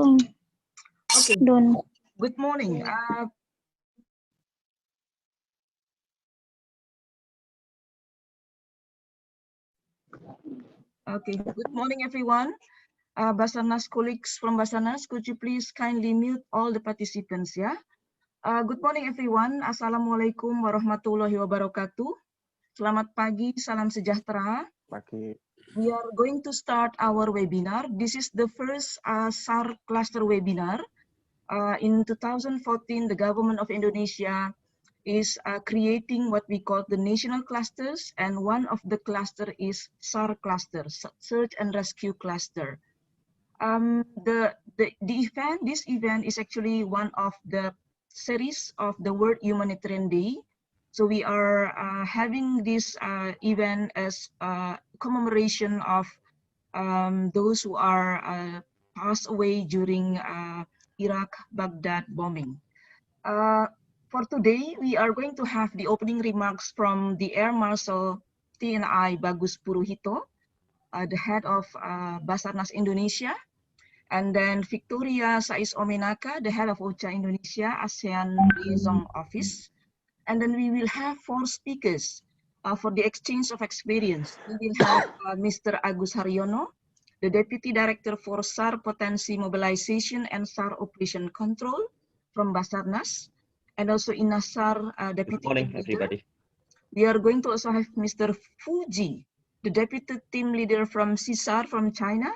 Okay. Done. Good morning. Good morning, everyone. Basarnas colleagues from Basarnas, could you please kindly mute all the participants, yeah? Good morning, everyone. Assalamualaikum warahmatullahi wabarakatuh. Selamat pagi, salam sejahtera. Pagi. We are going to start our webinar. This is the first SAR cluster webinar. In 2014, the government of Indonesia is creating what we call the national clusters, and one of the cluster is SAR cluster, Search and Rescue Cluster. This event is actually one of the series of the World Humanitarian Day. So we are having this event as a commemoration of those who are passed away during Iraq Baghdad bombing. For today, we are going to have the opening remarks from the Air Marshal TNI Bagus Puruhito, the head of Basarnas Indonesia, and then Victoria Sais Omenaka, the head of OCHA Indonesia ASEAN Liaison Office. And then we will have 4 speakers for the exchange of experience. We will have Mr. Agus Haryono, the Deputy Director for SAR Potency Mobilization and SAR Operation Control from Basarnas, and also Inasar, Deputy. Good morning, Team everybody. Leader. We are going to also have Mr. Fuji, the Deputy Team Leader from SAR from China.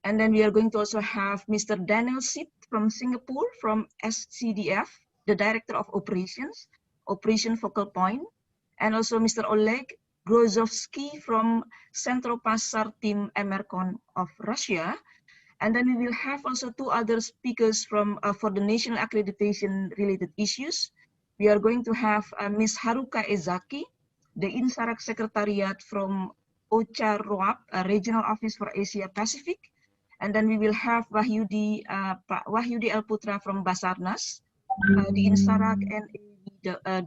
And then we are going to also have Mr. Daniel Sit from Singapore, from SCDF, the Director of Operations, Operation Focal Point, and also Mr. Oleg Grozovsky from Central Pasar Team Emercon of Russia. And then we will have also 2 other speakers from for the national accreditation related issues. We are going to have Ms. Haruka Ezaki, the INSARAG Secretariat from OCHA ROAP, Regional Office for Asia Pacific. And then we will have Wahyudi El Putra from Basarnas, the INSARAG and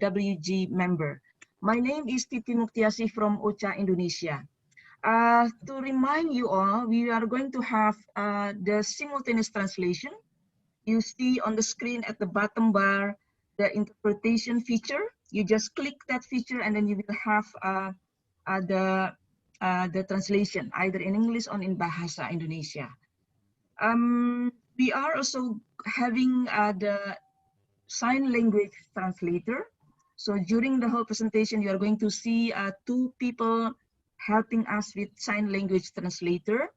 WG member. My name is Titi Muktiasi from OCHA Indonesia. To remind you all, we are going to have the simultaneous translation. You see on the screen at the bottom bar, the interpretation feature. You just click that feature and then you will have the translation, either in English or in Bahasa Indonesia. We are also having the sign language translator. So during the whole presentation, you are going to see 2 people helping us with sign language translator.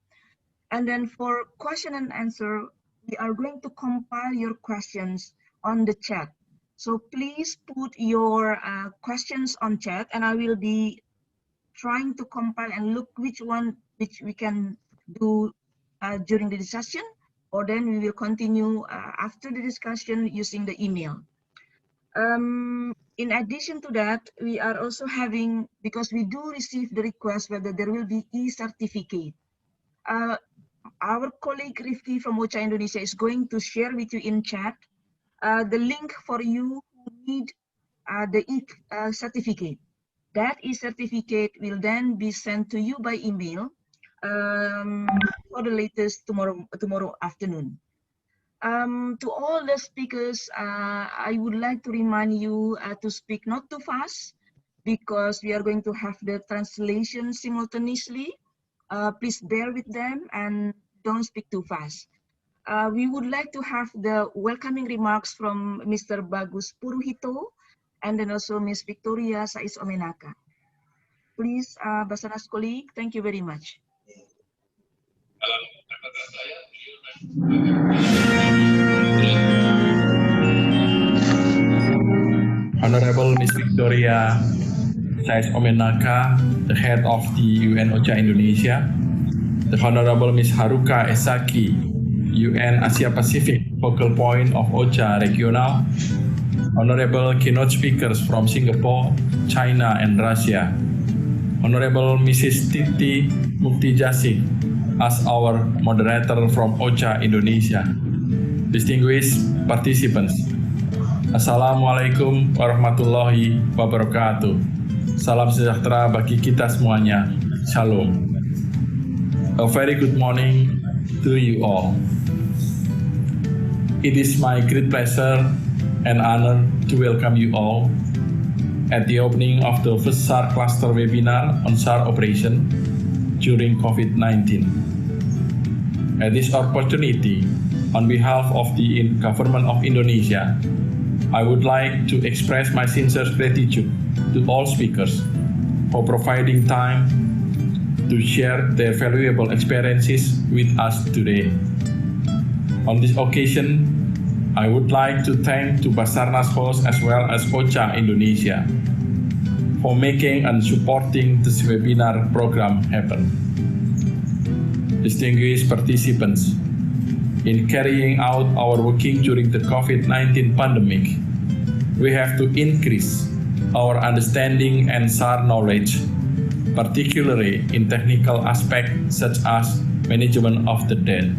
And then for question and answer, we are going to compile your questions on the chat. So please put your questions on chat, and I will be trying to compile and look which we can do during the discussion, or then we will continue after the discussion using the email. In addition to that, we are also having, because we do receive the request whether there will be e-certificate. Our colleague Rifki from OCHA Indonesia is going to share with you in chat the link for you who need the e-certificate. That e-certificate will then be sent to you by email for the latest tomorrow afternoon. To all the speakers, I would like to remind you to speak not too fast, because we are going to have the translation simultaneously. Please bear with them and don't speak too fast. We would like to have the welcoming remarks from Mr. Bagus Puruhito and then also Ms. Victoria Sais Omenaka. Please, Basarnas colleague, thank you very much. Honorable Ms. Victoria Sais Omenaka, the head of the UN OCHA Indonesia, the Honorable Ms. Haruka Ezaki, UN Asia Pacific Focal Point of OCHA Regional, Honorable keynote speakers from Singapore, China, and Russia, Honorable Mrs. Titi Muktijasi as our moderator from OCHA Indonesia, distinguished participants, Assalamualaikum warahmatullahi wabarakatuh. Salam sejahtera bagi kita semuanya. Shalom. A very good morning to you all. It is my great pleasure and honor to welcome you all at the opening of the first SAR cluster webinar on SAR operation during COVID-19. At this opportunity, on behalf of the government of Indonesia, I would like to express my sincere gratitude to all speakers for providing time to share their valuable experiences with us today. On this occasion, I would like to thank to Basarnas host as well as OCHA Indonesia for making and supporting this webinar program happen. Distinguished participants, in carrying out our working during the COVID-19 pandemic, we have to increase our understanding and SAR knowledge, particularly in technical aspects such as management of the debt,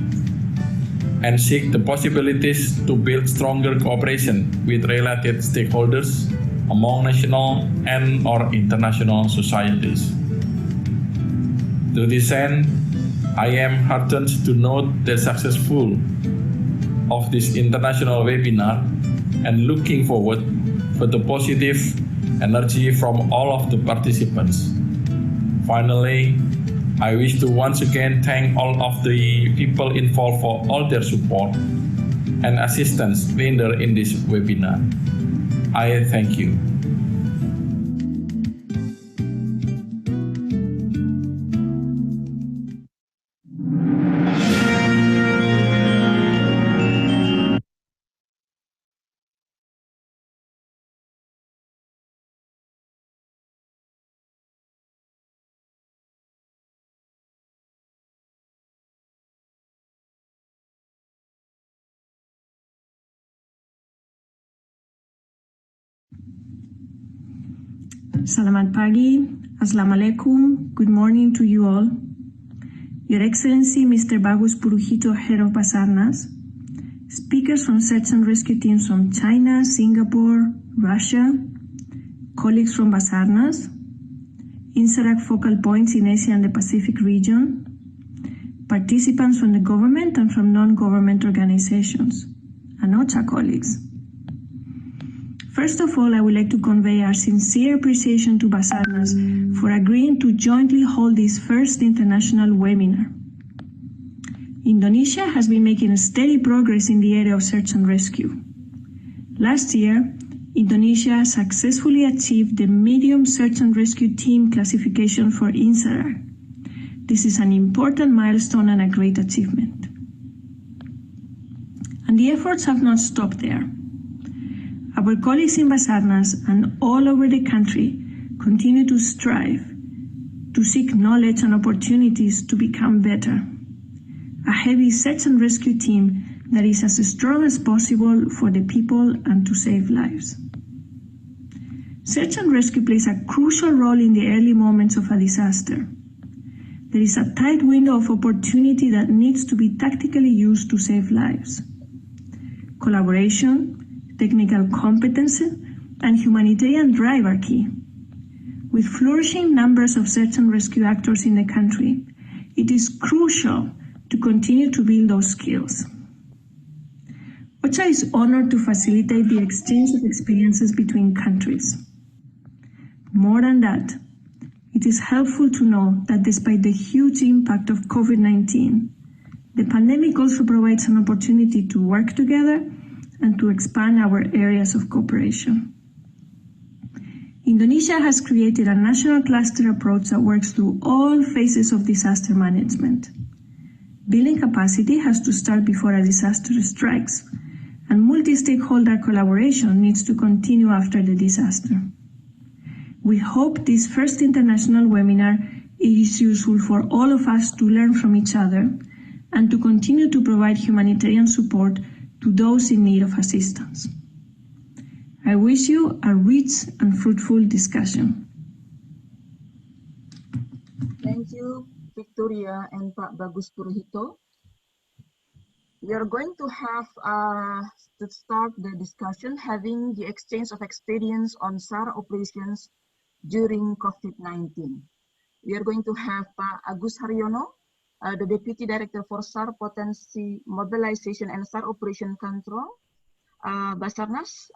and seek the possibilities to build stronger cooperation with related stakeholders among national and/or international societies. To this end, I am heartened to note the successful of this international webinar and looking forward for the positive energy from all of the participants. Finally, I wish to once again thank all of the people involved for all their support and assistance rendered in this webinar. I thank you. Selamat pagi, Assalamualaikum, good morning to you all. Your Excellency, Mr. Bagus Puruhito, Head of Basarnas, speakers from search and rescue teams from China, Singapore, Russia, colleagues from Basarnas, INSARAG focal points in Asia and the Pacific region, participants from the government and from non-government organizations, and OCHA colleagues. First of all, I would like to convey our sincere appreciation to Basarnas for agreeing to jointly hold this first international webinar. Indonesia has been making steady progress in the area of search and rescue. Last year, Indonesia successfully achieved the medium search and rescue team classification for SAR. This is an important milestone and a great achievement. And the efforts have not stopped there. Our colleagues in Basarnas and all over the country continue to strive to seek knowledge and opportunities to become better. A heavy search and rescue team that is as strong as possible for the people and to save lives. Search and rescue plays a crucial role in the early moments of a disaster. There is a tight window of opportunity that needs to be tactically used to save lives. Collaboration, technical competence, and humanitarian drive are key. With flourishing numbers of search and rescue actors in the country, it is crucial to continue to build those skills. OCHA is honored to facilitate the exchange of experiences between countries. More than that, it is helpful to know that despite the huge impact of COVID-19, the pandemic also provides an opportunity to work together and to expand our areas of cooperation. Indonesia has created a national cluster approach that works through all phases of disaster management. Building capacity has to start before a disaster strikes, and multi-stakeholder collaboration needs to continue after the disaster. We hope this first international webinar is useful for all of us to learn from each other and to continue to provide humanitarian support to those in need of assistance. I wish you a rich and fruitful discussion. Thank you, Victoria and Pak Bagus Puruhito. We are going to have to start the discussion having the exchange of experience on SAR operations during COVID-19. We are going to have Pak Agus Haryono, the Deputy Director for SAR Potency Mobilization and SAR Operation Control, Basarnas,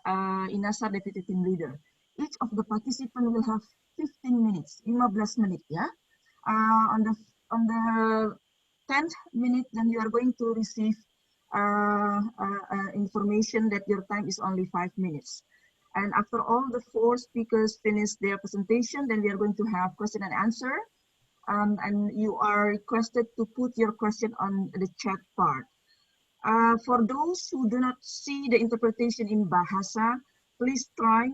Inasar Deputy Team Leader. Each of the participants will have 15 minutes, 15 menit ya. On the 10th minute, then you are going to receive information that your time is only 5 minutes. And after all the 4 speakers finish their presentation, then we are going to have question and answer. And you are requested to put your question on the chat part. For those who do not see the interpretation in Bahasa, please try,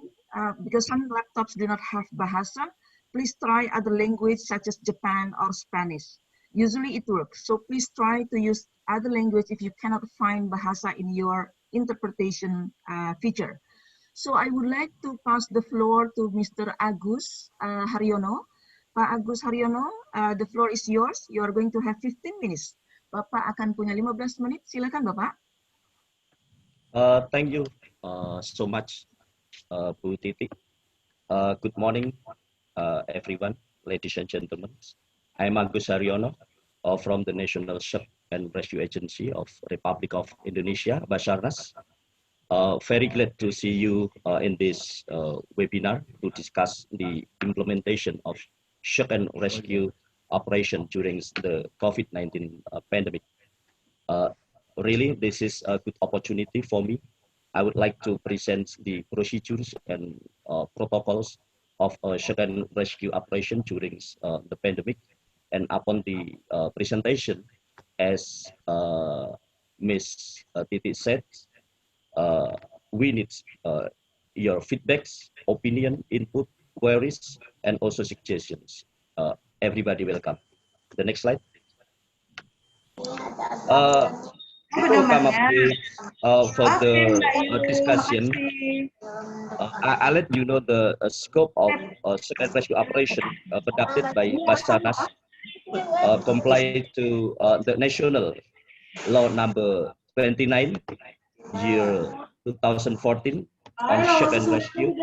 because some laptops do not have Bahasa, please try other language such as Japan or Spanish. Usually it works. So please try to use other language if you cannot find Bahasa in your interpretation feature. So I would like to pass the floor to Mr. Agus Haryono. Pak Agus Haryono, the floor is yours. You are going to have 15 minutes. Bapak akan punya 15 menit. Silakan Bapak. Thank you so much, Bu Titi. Good morning, everyone, ladies and gentlemen. I'm Agus Haryono from the National Search and Rescue Agency of Republic of Indonesia, Basarnas. Very glad to see you in this webinar to discuss the implementation of search and rescue operation during the COVID-19 pandemic. Really, this is a good opportunity for me. I would like to present the procedures and protocols of search and rescue operation during the pandemic. And upon the presentation, as Ms. Titi said, we need your feedbacks, opinion, input, queries, and also suggestions. Everybody welcome. The next slide. Before come up with for the discussion, I'll let you know the scope of search and rescue operation conducted by Basarnas comply to the national law number 29 year 2014 on search and rescue.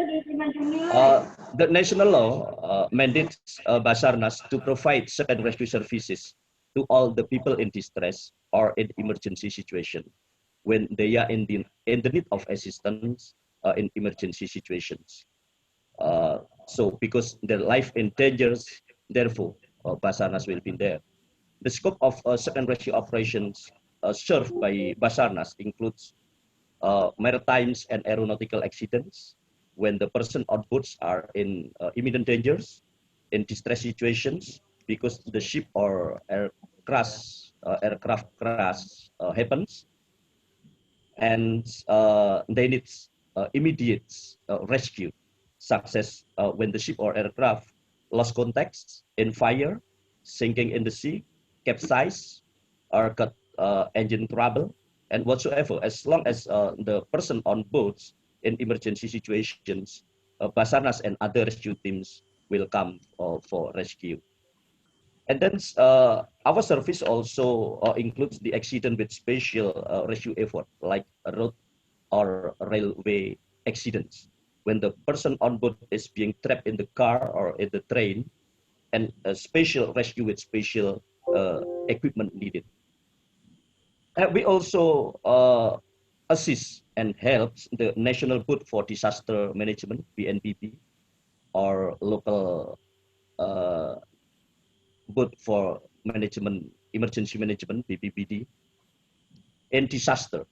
The national law mandates Basarnas to provide search and rescue services to all the people in distress or in emergency situation when they are in the need of assistance in emergency situations. So because their life in danger, therefore Basarnas will be there. The scope of search and rescue operations served by Basarnas includes maritime and aeronautical accidents when the person on boards are in imminent dangers, in distress situations, because the ship or aircraft crash happens, and they need immediate rescue, such as when the ship or aircraft lost contact in fire, sinking in the sea, capsize, or got engine trouble, and whatsoever. As long as the person on board in emergency situations, Basarnas and other rescue teams will come for rescue. And then our service also includes the accident with special rescue effort, like road or railway accidents, when the person on board is being trapped in the car or in the train, and a special rescue with special equipment needed. And we also assist and help the National Board for Disaster Management, BNPB, or local Board for Management, Emergency Management, BPBD, in disaster,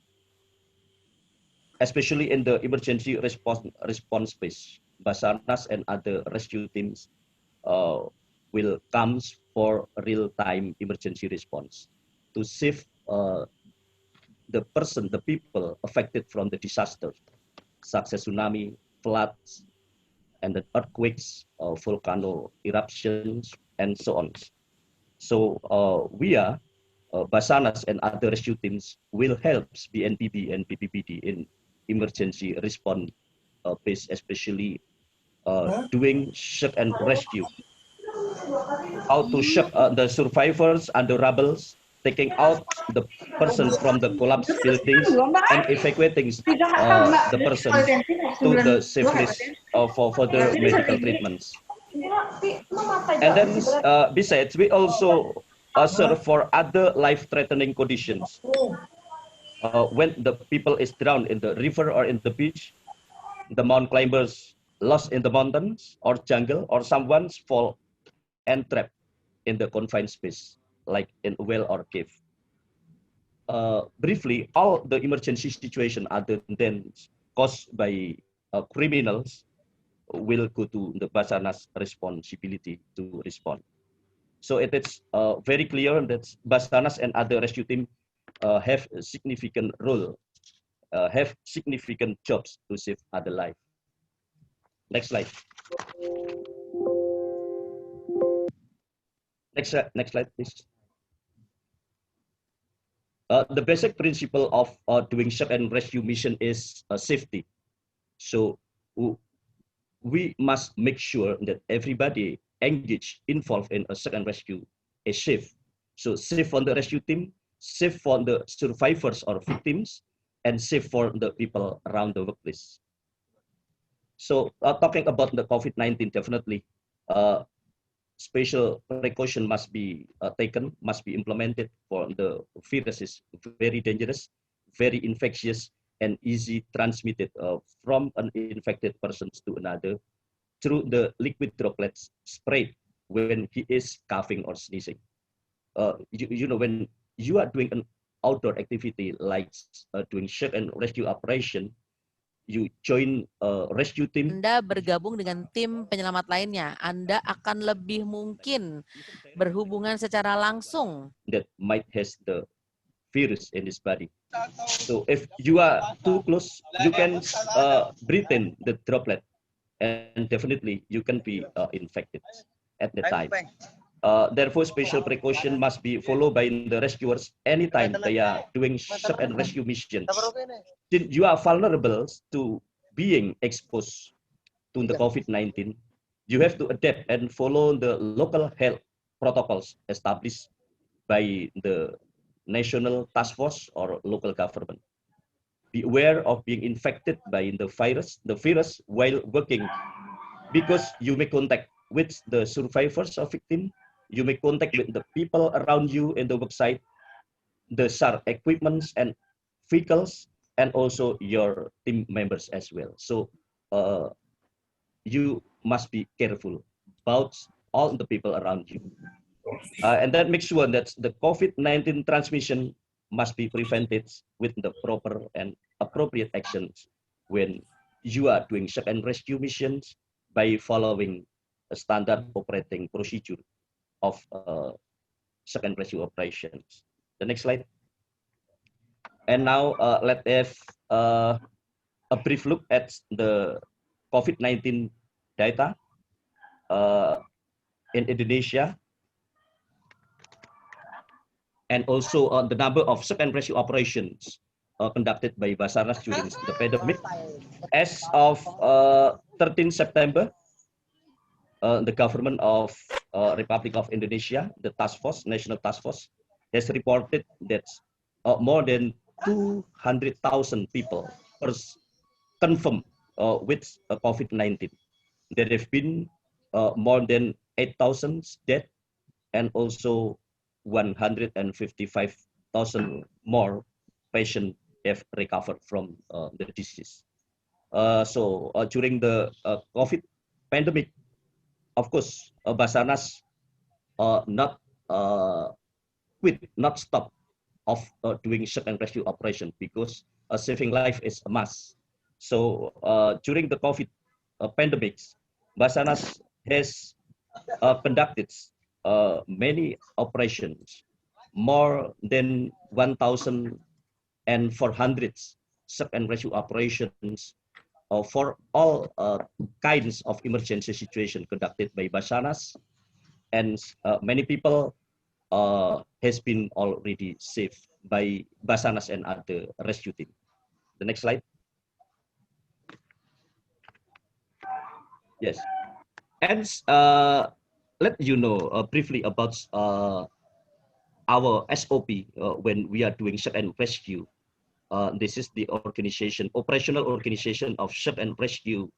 especially in the emergency response space. Basarnas and other rescue teams will come for real-time emergency response to save the people affected from the disaster, such as tsunami, floods, and the earthquakes, volcano eruptions, and so on. So we are, Basarnas and other rescue teams will help BNPB and BPBD in emergency response base, especially doing search and rescue. How to search the survivors and the rubbles, taking out the person from the collapsed buildings and evacuating the person to the safe place for the medical treatments. And then besides, we also Sir, for other life-threatening conditions, when the people is drowned in the river or in the beach, the mountain climbers lost in the mountains or jungle, or someone's fall and trapped in the confined space, like in a well or cave. Briefly, all the emergency situation other than caused by criminals will go to the Basarnas responsibility to respond. So it is very clear that Basarnas and other rescue team have a significant role, have significant jobs to save other life. Next slide. Next slide, please. The basic principle of doing search and rescue mission is safety. So we must make sure that everybody engaged, involved in a search and rescue is safe. So safe for the rescue team, safe for the survivors or victims, and safe for the people around the workplace. So talking about the COVID-19, definitely special precaution must be taken, must be implemented, for the virus is very dangerous, very infectious, and easy transmitted from an infected person to another through the liquid droplets sprayed when he is coughing or sneezing. You know, when you are doing an outdoor activity like doing search and rescue operation, you join a rescue team. Anda bergabung dengan tim penyelamat lainnya, Anda akan lebih mungkin berhubungan secara langsung. That might has the virus in his body. So if you are too close, you can breathe in the droplet, and definitely you can be infected at the time. Therefore, special precaution must be followed by the rescuers anytime they are doing search and rescue missions. Since you are vulnerable to being exposed to the COVID-19, you have to adapt and follow the local health protocols established by the national task force or local government. Be aware of being infected by the virus while working, because you may contact with the survivors or victim, you may contact with the people around you in the worksite, the SAR equipments and vehicles, and also your team members as well. So you must be careful about all the people around you. And then make sure that the COVID-19 transmission must be prevented with the proper and appropriate actions when you are doing search and rescue missions by following a standard operating procedure of search and rescue operations. The next slide. And now let's have a brief look at the COVID-19 data in Indonesia, and also the number of search and rescue operations conducted by Basarnas during the pandemic. As of 13 September, the government of Republic of Indonesia, the task force, national task force, has reported that more than 200,000 people are confirmed with COVID-19. There have been more than 8,000 dead, and also 155,000 more patients have recovered from the disease. So during the COVID pandemic, of course, Basarnas not quit, not stop of doing search and rescue operation, because saving life is a must. So during the COVID pandemics, Basarnas has conducted many operations, more than 1,400 search and rescue operations for all kinds of emergency situation conducted by Basarnas, and many people has been already saved by Basarnas and other rescue team. The next slide. Yes, and let you know briefly about our SOP when we are doing search and rescue. This is the organization, operational organization of search and rescue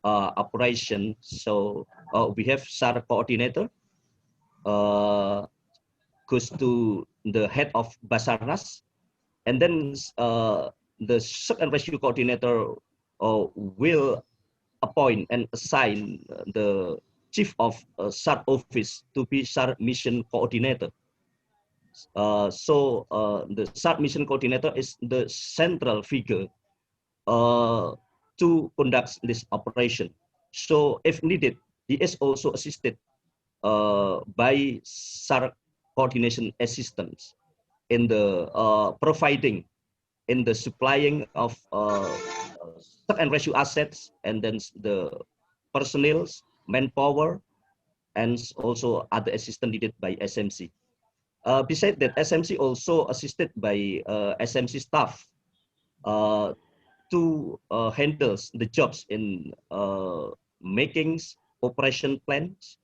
operation. So we have SAR coordinator, goes to the head of Basarnas, and then the search and rescue coordinator will appoint and assign the chief of SAR office to be SAR mission coordinator. The SAR mission coordinator is the central figure to conduct this operation. So if needed, he is also assisted by SAR coordination assistants in the providing, in the supplying of search and rescue assets, and then the personnel, manpower, and also other assistance needed by SMC. Besides that, SMC also assisted by SMC staff to handle the jobs in making operation plans,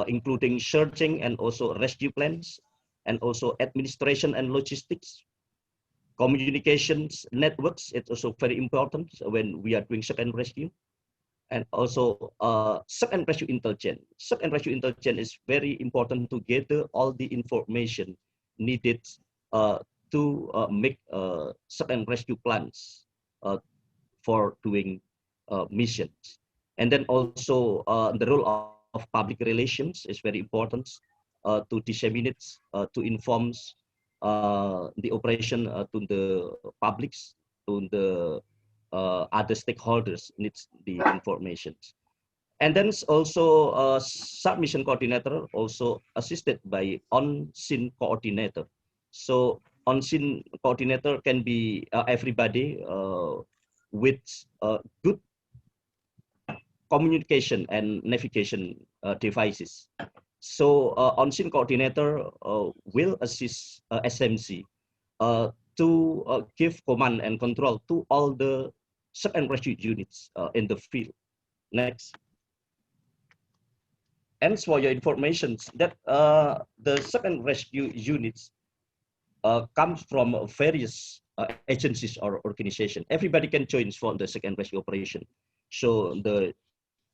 including searching and also rescue plans, and also administration and logistics, communications networks. It's also very important when we are doing search and rescue, and also search and rescue intelligence. Search and rescue intelligence is very important to gather all the information needed to make search and rescue plans for doing missions. And then also the role of public relations is very important to disseminate, to inform the operation to the publics, to the other stakeholders needs the information. And then also submission coordinator also assisted by on-scene coordinator. So on-scene coordinator can be everybody with good communication and navigation devices. So on-scene coordinator will assist SMC to give command and control to all the search and rescue units in the field. Next. And for your information, that the search and rescue units comes from various agencies or organizations. Everybody can join for the search and rescue operation. So the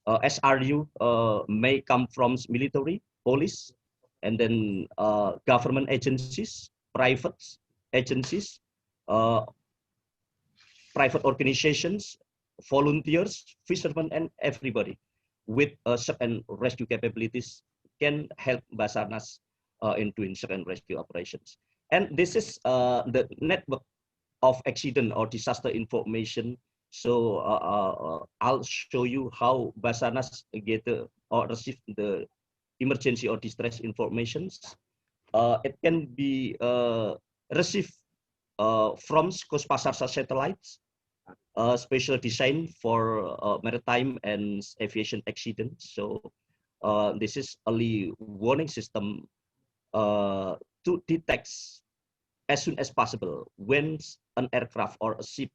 SRU may come from military, police, and then government agencies, private agencies, private organizations, volunteers, fishermen, and everybody with search and rescue capabilities can help Basarnas in doing search and rescue operations. And this is the network of accident or disaster information. So I'll show you how Basarnas get or receive the emergency or distress informations. It can be received from Basarnas satellites, special design for maritime and aviation accidents. So this is early warning system to detect as soon as possible when an aircraft or a ship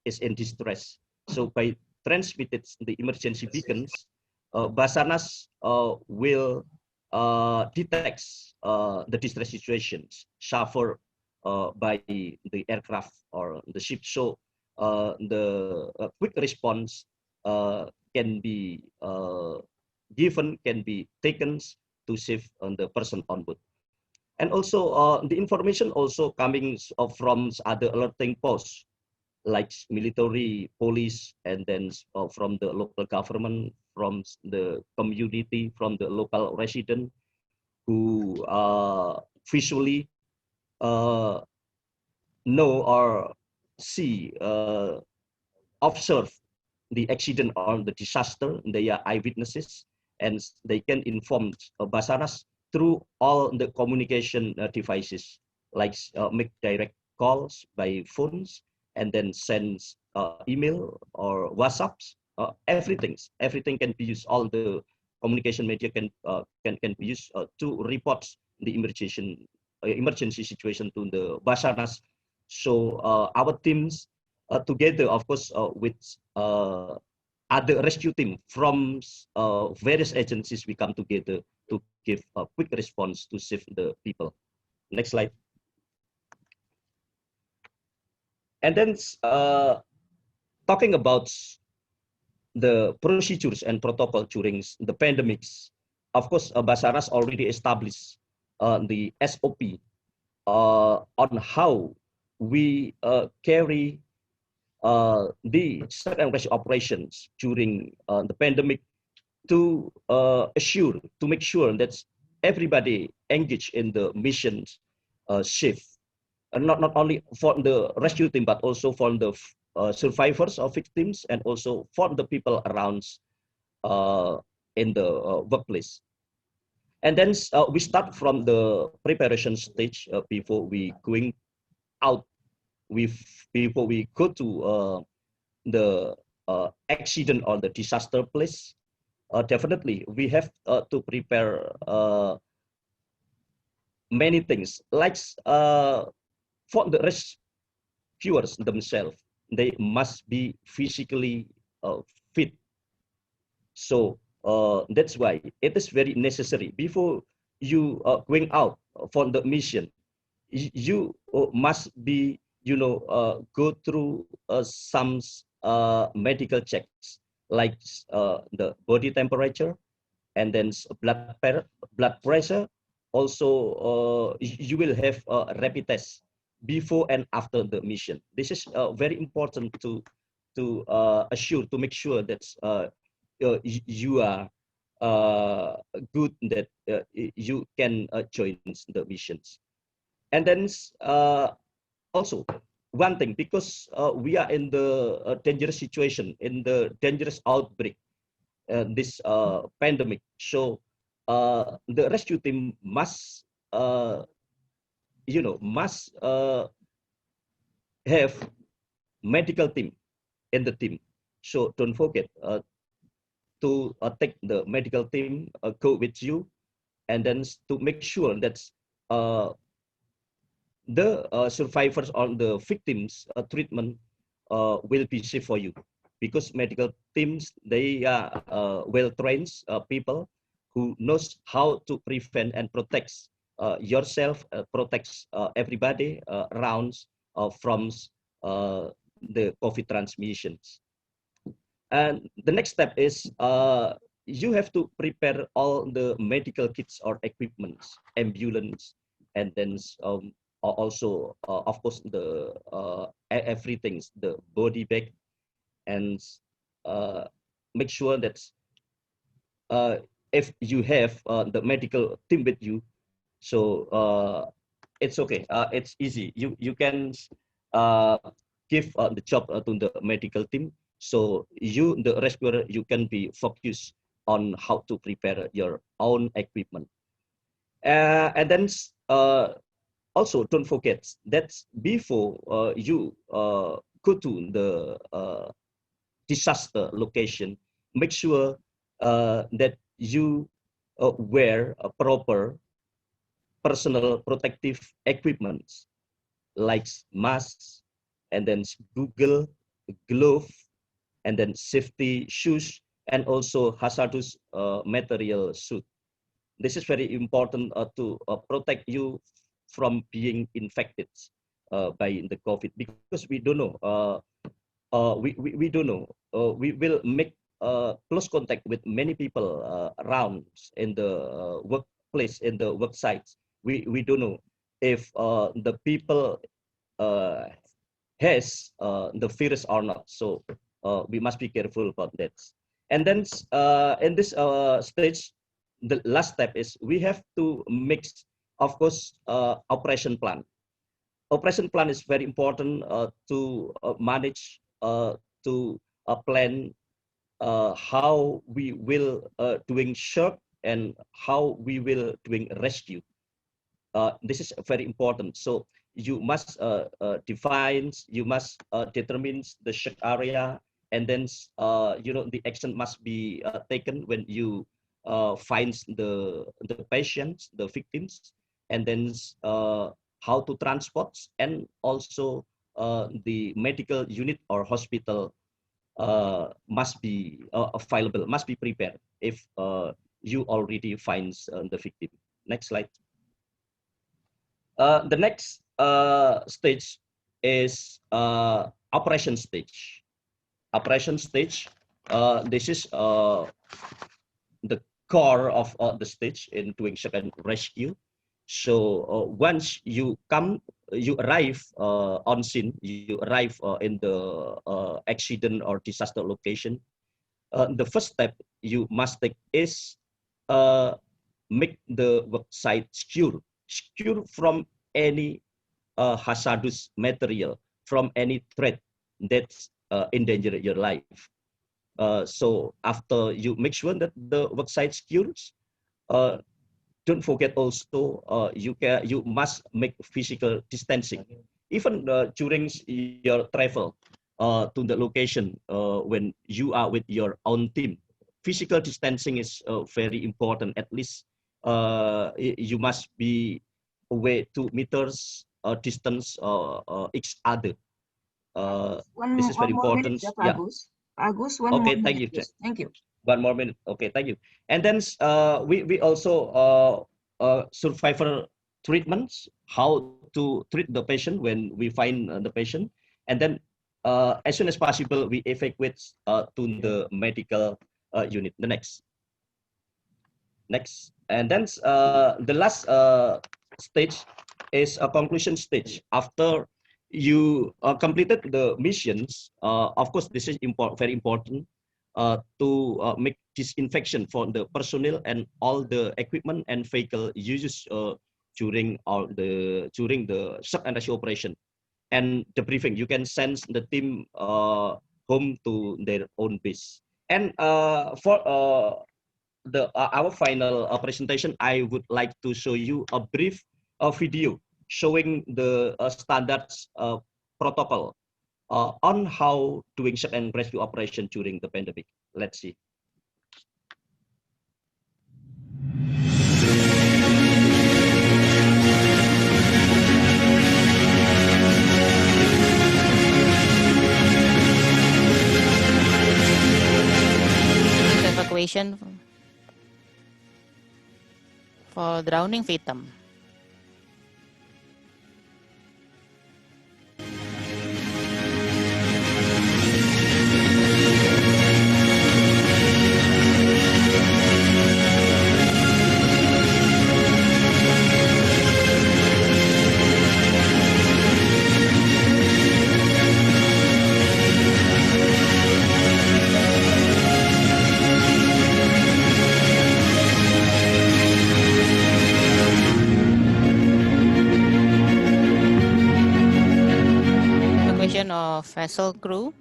is in distress. So by transmitting the emergency beacons, Basarnas will detect the distress situations suffered by the aircraft or the ship. So the quick response can be given, can be taken to save the person on board. And also the information also coming from other alerting posts like military, police, and then from the local government, from the community, from the local resident who visually know or see, observe the accident or the disaster. They are eyewitnesses, and they can inform Basarnas through all the communication devices, like make direct calls by phones, and then sends email or WhatsApps. Everything can be used. All the communication media can be used to report the emergency situation to the Basarnas. So our teams together, of course, with other rescue team from various agencies, we come together to give a quick response to save the people. Next slide. And then talking about the procedures and protocol during the pandemics, of course, Basarnas already established the SOP on how we carry the search and rescue operations during the pandemic to make sure that everybody engaged in the missions shift, not only for the rescue team, but also for the survivors of victims, and also for the people around in the workplace. And then we start from the preparation stage before we going out, before we go to the accident or the disaster place. Definitely, we have to prepare many things, like for the rescuers themselves, they must be physically fit. So that's why it is very necessary before you going out for the mission. You must be, go through some medical checks, like the body temperature, and then blood pressure. Also, you will have a rapid test before and after the mission. This is very important to make sure that you are good, that you can join the missions. And then also one thing, because we are in the dangerous situation, in the dangerous outbreak, this pandemic. So the rescue team must, must have medical team in the team. So don't forget to take the medical team go with you, and then to make sure that the survivors or the victims treatment will be safe for you, because medical teams, they are well-trained people who knows how to prevent and protect yourself, protects everybody around from the COVID transmissions. And the next step is you have to prepare all the medical kits or equipments, ambulance, and then also, of course, the everything, the body bag, and make sure that if you have the medical team with you, so it's okay. It's easy. You can give the job to the medical team. So you, the rescuer, you can be focused on how to prepare your own equipment. And then also don't forget that before you go to the disaster location, make sure that you wear a proper personal protective equipment, like masks, and then Google glove, and then safety shoes, and also hazardous material suit. This is very important to protect you from being infected by the COVID, because we don't know. We don't know. We will make close contact with many people around in the workplace, in the work sites. We don't know if the people has the virus or not. So we must be careful about that. And then in this stage, the last step is we have to mix, of course, operation plan. Operation plan is very important to manage, to plan how we will doing search and how we will doing rescue. This is very important. So you must define, you must determine the search area, and then the action must be taken when you find the patients, the victims, and then how to transport, and also the medical unit or hospital must be available, must be prepared if you already find the victim. Next slide. The next stage is operation stage. Operation stage, this is the core of the stage in doing search and rescue. So once you arrive on scene, you arrive in the accident or disaster location, the first step you must take is make the work site secure from any hazardous material, from any threat that's endanger your life. So after you make sure that the work site secures, don't forget also you must make physical distancing even during your travel to the location when you are with your own team. Physical distancing is very important. At least you must be away 2 meters distance each other. This is very One more minute, important. ya, Pak Yeah. Agus. Pak Agus, one more Okay. Thank minute, you. please. Thank you. 1 more minute. Okay, thank you. And then we also survivor treatments, how to treat the patient when we find the patient, and then as soon as possible we evacuate to the medical unit. The next, and then the last stage is a conclusion stage. After you completed the missions, of course this is very important to make disinfection for the personnel and all the equipment and vehicle uses during the search and rescue operation. And the briefing, you can send the team home to their own base. And for our final presentation, I would like to show you a brief video showing the standards protocol on how doing search and rescue operation during the pandemic. Let's see. Evacuation for drowning victim. Of vessel crew.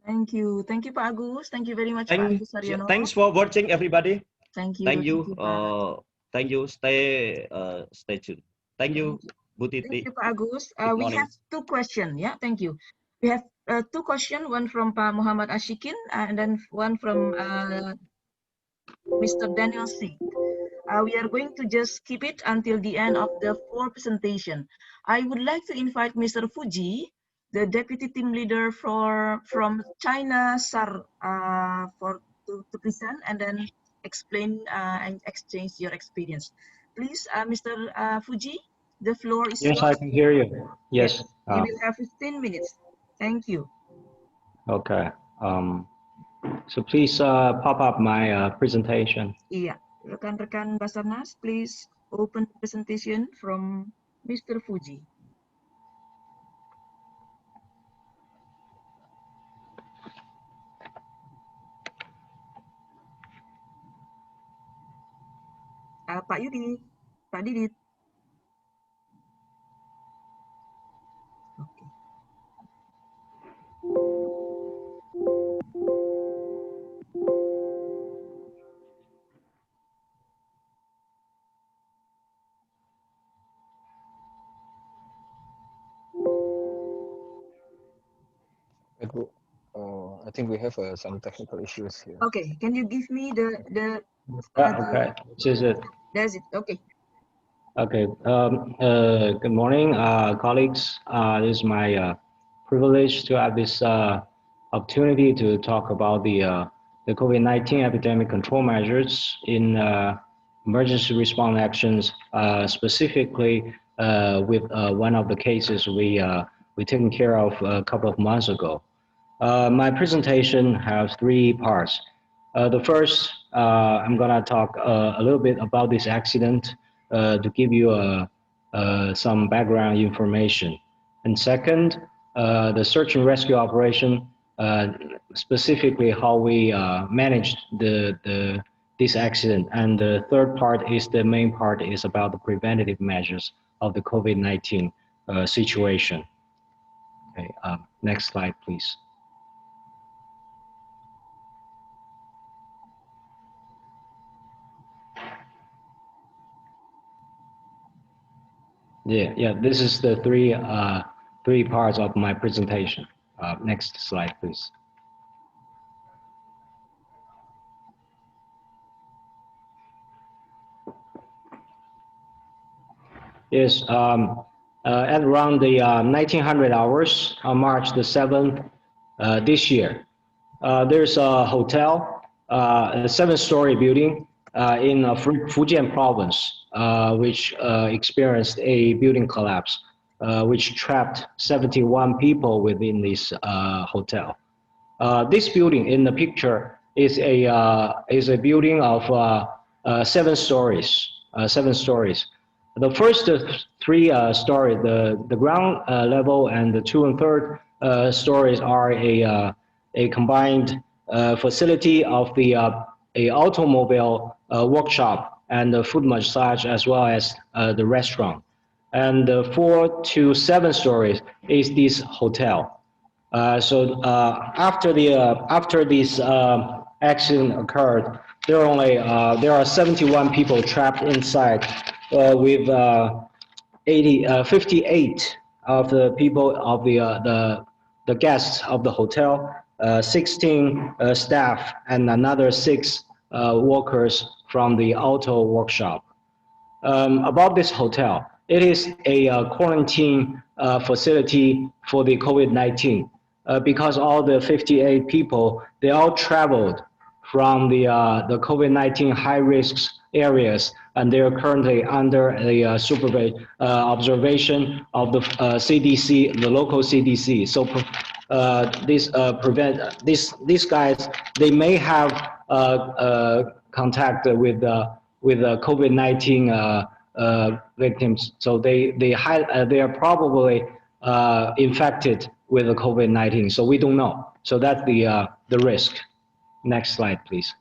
Thank you, Pak Agus. Thank you very much, Pak Agus Haryono. Thanks for watching, everybody. Thank you. Thank you. Thank you. Stay tuned. Thank you, Bu Titi. Thank you, Pak Agus. We have 2 questions. Yeah, thank you. We have 2 questions. One from Pak Muhammad Ashikin and then one from Mr. Daniel C. We are going to just keep it until the end of the 4 presentation. I would like to invite Mr. Fuji, the deputy team leader from China SAR, to present and then explain and exchange your experience. Please, Mr. Fuji, the floor is yours. Yes, I can hear you. Yes. You will have 15 minutes. Thank you. Okay. So please pop up my presentation. Iya, rekan-rekan Basarnas, please open presentation from Mr. Fuji. Pak Yudi, Pak Didit. Okay. I think we have some technical issues here. Okay, can you give me the okay, this is it. That's it. Okay. Okay. Good morning, colleagues. This is my privilege to have this opportunity to talk about the the COVID-19 epidemic control measures in emergency response actions, specifically with one of the cases we taken care of a couple of months ago. My presentation has three parts. The first, I'm gonna talk a little bit about this accident to give you some background information. And second, the search and rescue operation, specifically how we managed this accident. And the third part is the main part is about the preventative measures of the COVID-19 situation. Okay, next slide, please. Yeah, this is the three parts of my presentation. Next slide, please. Yes, at around the 1900 hours on March the 7th this year, there's a hotel, a 7-story building in Fujian province, which experienced a building collapse, which trapped 71 people within this hotel. This building in the picture is a building of 7 stories. 7 stories. The first 3 stories, the ground level and the 2 and 3rd stories are a combined facility of the a automobile workshop and the food massage as well as the restaurant. And the 4 to 7 stories is this hotel. So after this accident occurred, there are 71 people trapped inside, with 58 of the people of the guests of the hotel, 16 staff, and another 6 workers from the auto workshop. About this hotel, it is a quarantine facility for the COVID-19 because all the 58 people, they all traveled from the COVID-19 high-risk areas, and they are currently under a observation of the CDC, the local CDC. So these guys, they may have contact with COVID-19 victims, so they are probably infected with the COVID-19. So we don't know. So that's the risk. Next slide, please.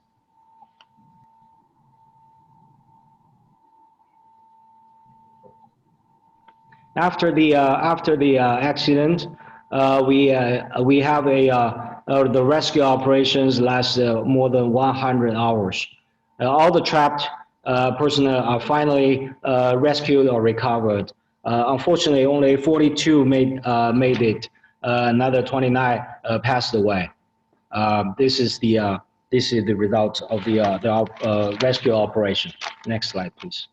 After the accident, we have the rescue operations last more than 100 hours. All the trapped personnel are finally rescued or recovered. Unfortunately, only 42 made it. Another 29 passed away. This is the result of the rescue operation. Next slide, please.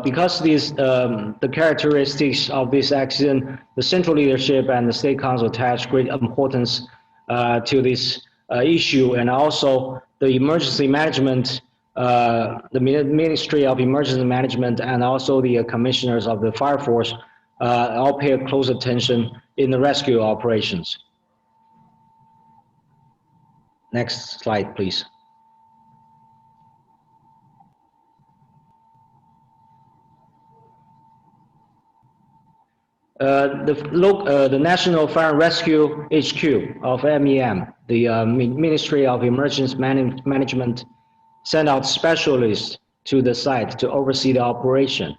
Because the characteristics of this accident, the central leadership and the State Council attach great importance to this issue, and also the emergency management, the Ministry of Emergency Management, and also the commissioners of the fire force all pay close attention in the rescue operations. Next slide, please. The National Fire and Rescue HQ of MEM, the Ministry of Emergency Management, sent out specialists to the site to oversee the operation,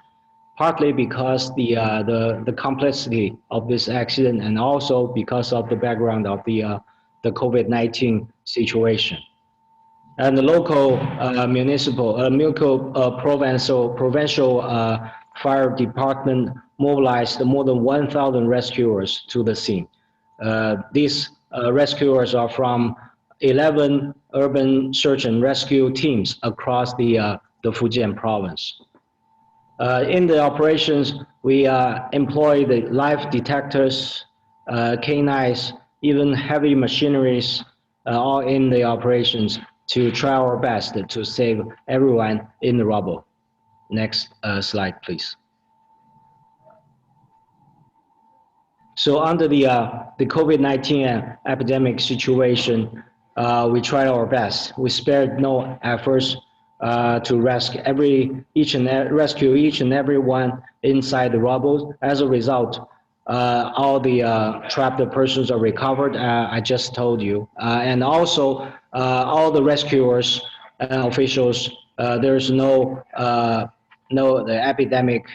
partly because the complexity of this accident, and also because of the background of the COVID-19 situation. And the local provincial fire department mobilized more than 1,000 rescuers to the scene. These rescuers are from 11 urban search and rescue teams across the Fujian province. In the operations, we employ the live detectors, canines, even heavy machineries, all in the operations to try our best to save everyone in the rubble. Next slide, please. So under the COVID-19 epidemic situation, we tried our best. We spared no efforts to rescue each and every one inside the rubble. As a result, all the trapped persons are recovered. I just told you, and also all the rescuers and officials. There's no the epidemic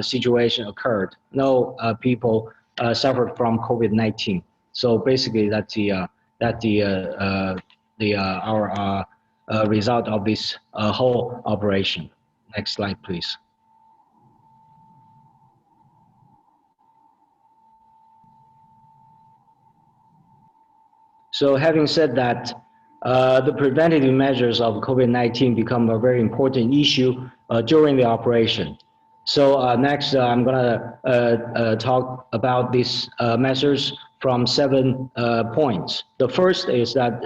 situation occurred. No people suffered from COVID-19. So basically, that's our result of this whole operation. Next slide, please. So having said that, the preventative measures of COVID-19 become a very important issue during the operation. So next, I'm gonna talk about these measures from 7 points. The first is that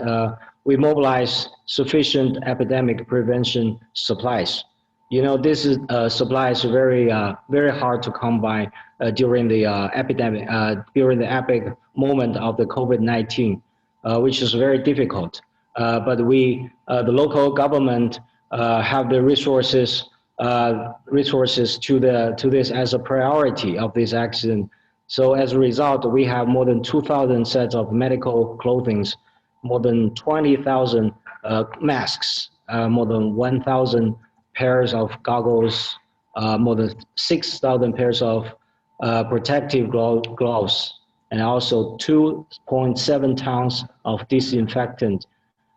we mobilize sufficient epidemic prevention supplies. You know, this is supplies very hard to come by during the epidemic, during the epic moment of the COVID-19. Which is very difficult. But we, the local government, have the resources to this as a priority of this accident. So as a result, we have more than 2,000 sets of medical clothing, more than 20,000 masks, more than 1,000 pairs of goggles, more than 6,000 pairs of protective gloves, and also 2.7 tons of disinfectant.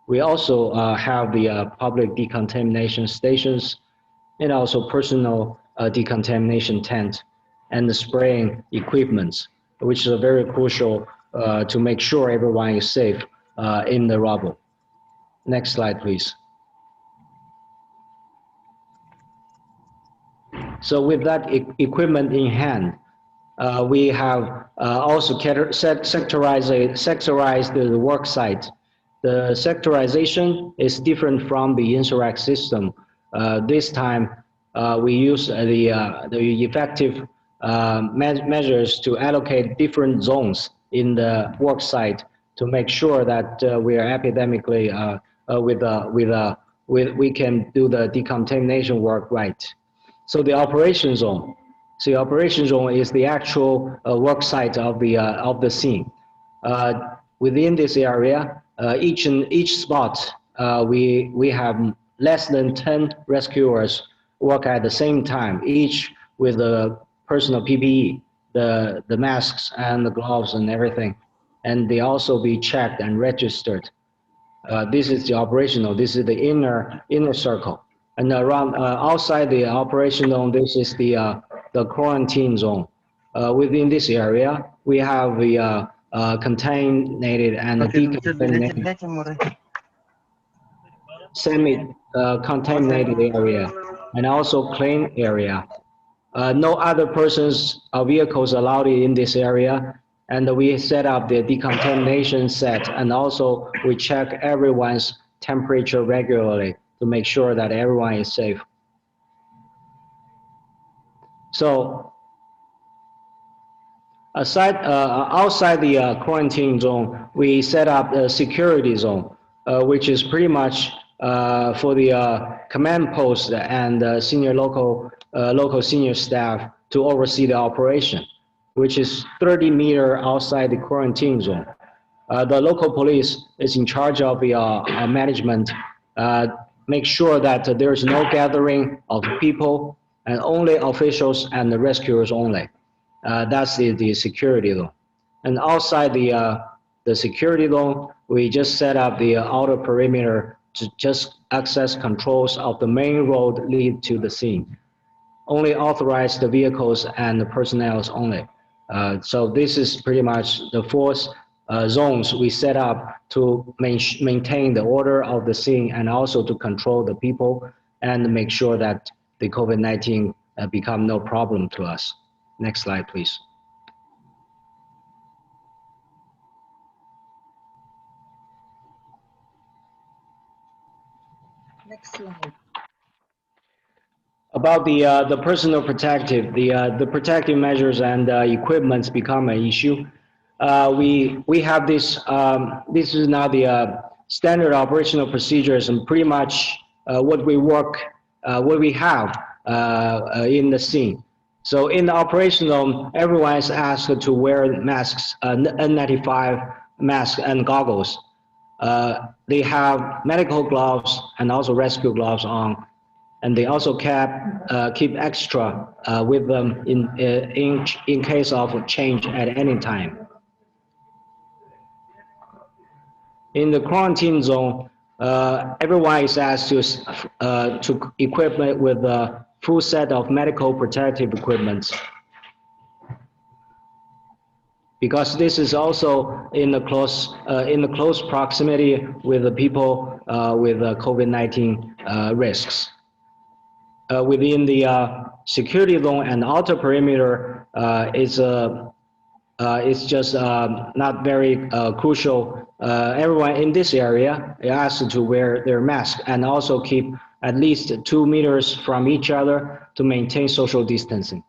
We also have the public decontamination stations and also personal decontamination tent and the spraying equipment, which is very crucial to make sure everyone is safe in the rubble. Next slide, please. So with that equipment in hand, we have also sectorized the work site. The sectorization is different from the INSURAC system. This time, we use the effective measures to allocate different zones in the work site to make sure that we are epidemically we can do the decontamination work right. So the operation zone. So the operation zone is the actual work site of the scene. Within this area, each spot, we have less than 10 rescuers work at the same time, each with the personal PPE, the masks and the gloves and everything, and they also be checked and registered. This is the operational. This is the inner circle, and around outside the operation zone, this is the quarantine zone. Within this area, we have the contaminated and decontaminated, semi-contaminated area, and also clean area. No other persons or vehicles allowed in this area, and we set up the decontamination set, and also we check everyone's temperature regularly to make sure that everyone is safe. So outside the quarantine zone, we set up a security zone, which is pretty much for the command post and senior local senior staff to oversee the operation, which is 30 meters outside the quarantine zone. The local police is in charge of the management, make sure that there is no gathering of people and only officials and the rescuers only. That's the security zone. And outside the security zone, we just set up the outer perimeter to just access controls of the main road lead to the scene. Only authorized the vehicles and the personnel only. So this is pretty much the 4 zones we set up to maintain the order of the scene and also to control the people and make sure that the COVID-19 become no problem to us. Next slide, please. Next slide. About the personal protective, the protective measures and equipments become an issue. We have this. This is now the standard operational procedures and pretty much what we have in the scene. So in the operational, everyone is asked to wear masks, N95 masks and goggles. They have medical gloves and also rescue gloves on, and they also keep extra with them in case of change at any time. In the quarantine zone, everyone is asked to equip it with a full set of medical protective equipment, because this is also in the close proximity with the people with COVID-19 risks. Within the security zone and outer perimeter it's just not very crucial. Everyone in this area is asked to wear their mask and also keep at least 2 meters from each other to maintain social distancing.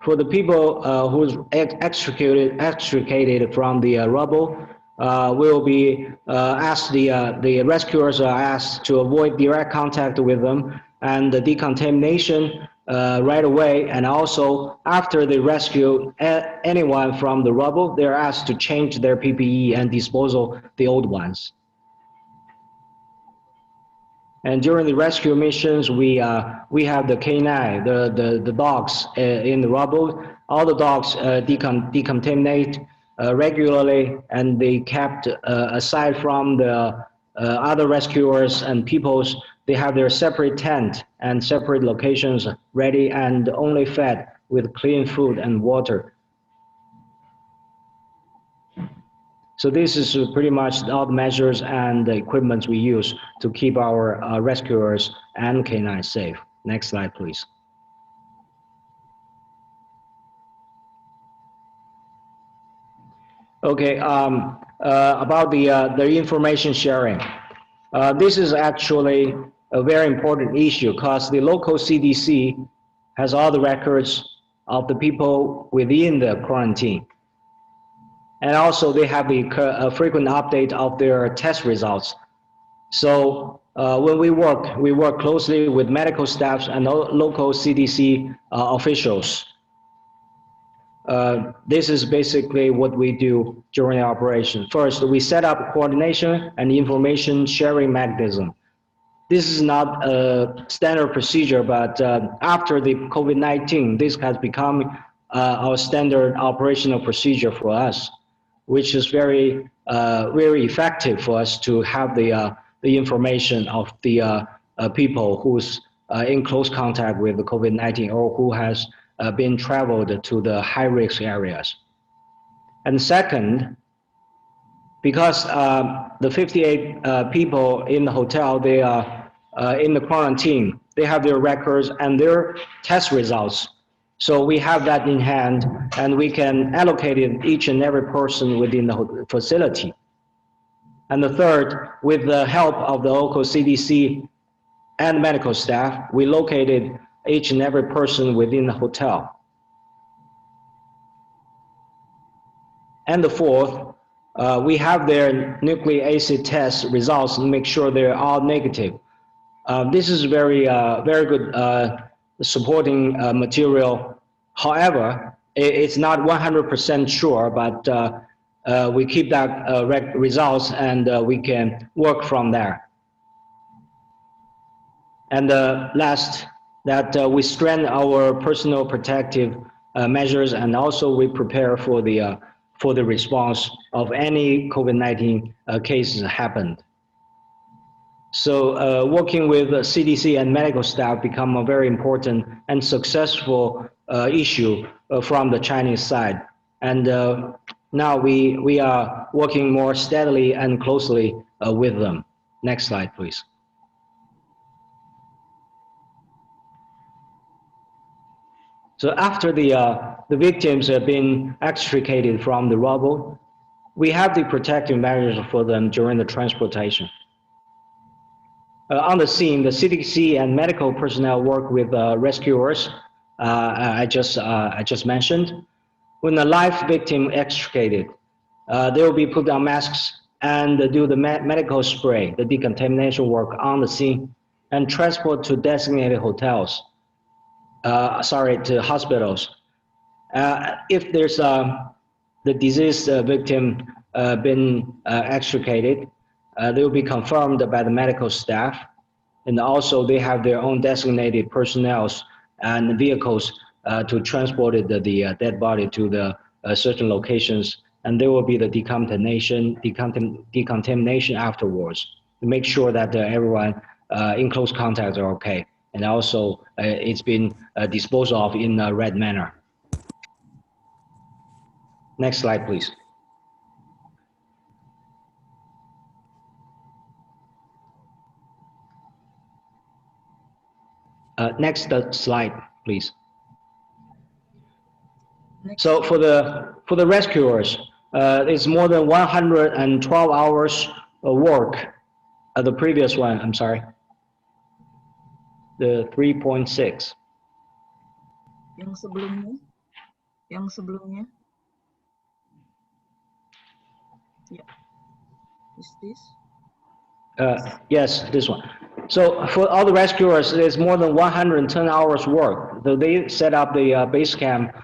For the people who's extricated from the rubble, will be asked, the rescuers are asked to avoid direct contact with them and the decontamination right away. And also after they rescue anyone from the rubble, they're asked to change their PPE and dispose of the old ones. And during the rescue missions, we have the canine, the dogs in the rubble. All the dogs decontaminate regularly, and they kept aside from the other rescuers and peoples. They have their separate tent and separate locations ready and only fed with clean food and water. So this is pretty much all the measures and the equipment we use to keep our rescuers and canines safe. Next slide, please. Okay, about the information sharing. This is actually a very important issue because the local CDC has all the records of the people within the quarantine. And also they have a frequent update of their test results. So when we work closely with medical staffs and local CDC officials. This is basically what we do during the operation. First, we set up coordination and information sharing mechanism. This is not a standard procedure, but after the COVID-19, this has become our standard operational procedure for us, which is very effective for us to have the information of the people who's in close contact with the COVID-19 or who has been traveled to the high-risk areas. And second, because the 58 people in the hotel, they are in the quarantine, they have their records and their test results. So we have that in hand, and we can allocate it each and every person within the facility. And the third, with the help of the local CDC and medical staff, we located each and every person within the hotel. And the fourth, we have their nucleic acid test results and make sure they're all negative. This is very good supporting material. However, it's not 100% sure, but we keep that results and we can work from there. And last, that we strengthen our personal protective measures, and also we prepare for the response of any COVID-19 cases happened. So working with CDC and medical staff become a very important and successful issue from the Chinese side. And now we are working more steadily and closely with them. Next slide, please. So after the victims have been extricated from the rubble, we have the protective measures for them during the transportation. On the scene, the CDC and medical personnel work with rescuers. I just mentioned. When a live victim extricated, they will be put on masks and do the medical spray, the decontamination work on the scene, and transport to designated hotels. To hospitals. If there's the disease victim been extricated, they will be confirmed by the medical staff, and also they have their own designated personnel and vehicles to transport the dead body to the certain locations, and there will be the decontamination afterwards to make sure that everyone in close contact are okay, and also it's been disposed of in a right manner. Next slide, please. Next slide, please. So for the rescuers, it's more than 112 hours of work. The previous one, I'm sorry. The 3.6. Yang sebelumnya. Yang sebelumnya. Yeah. Is this? Yes, this one. So for all the rescuers, there's more than 110 hours work. So they set up the base camp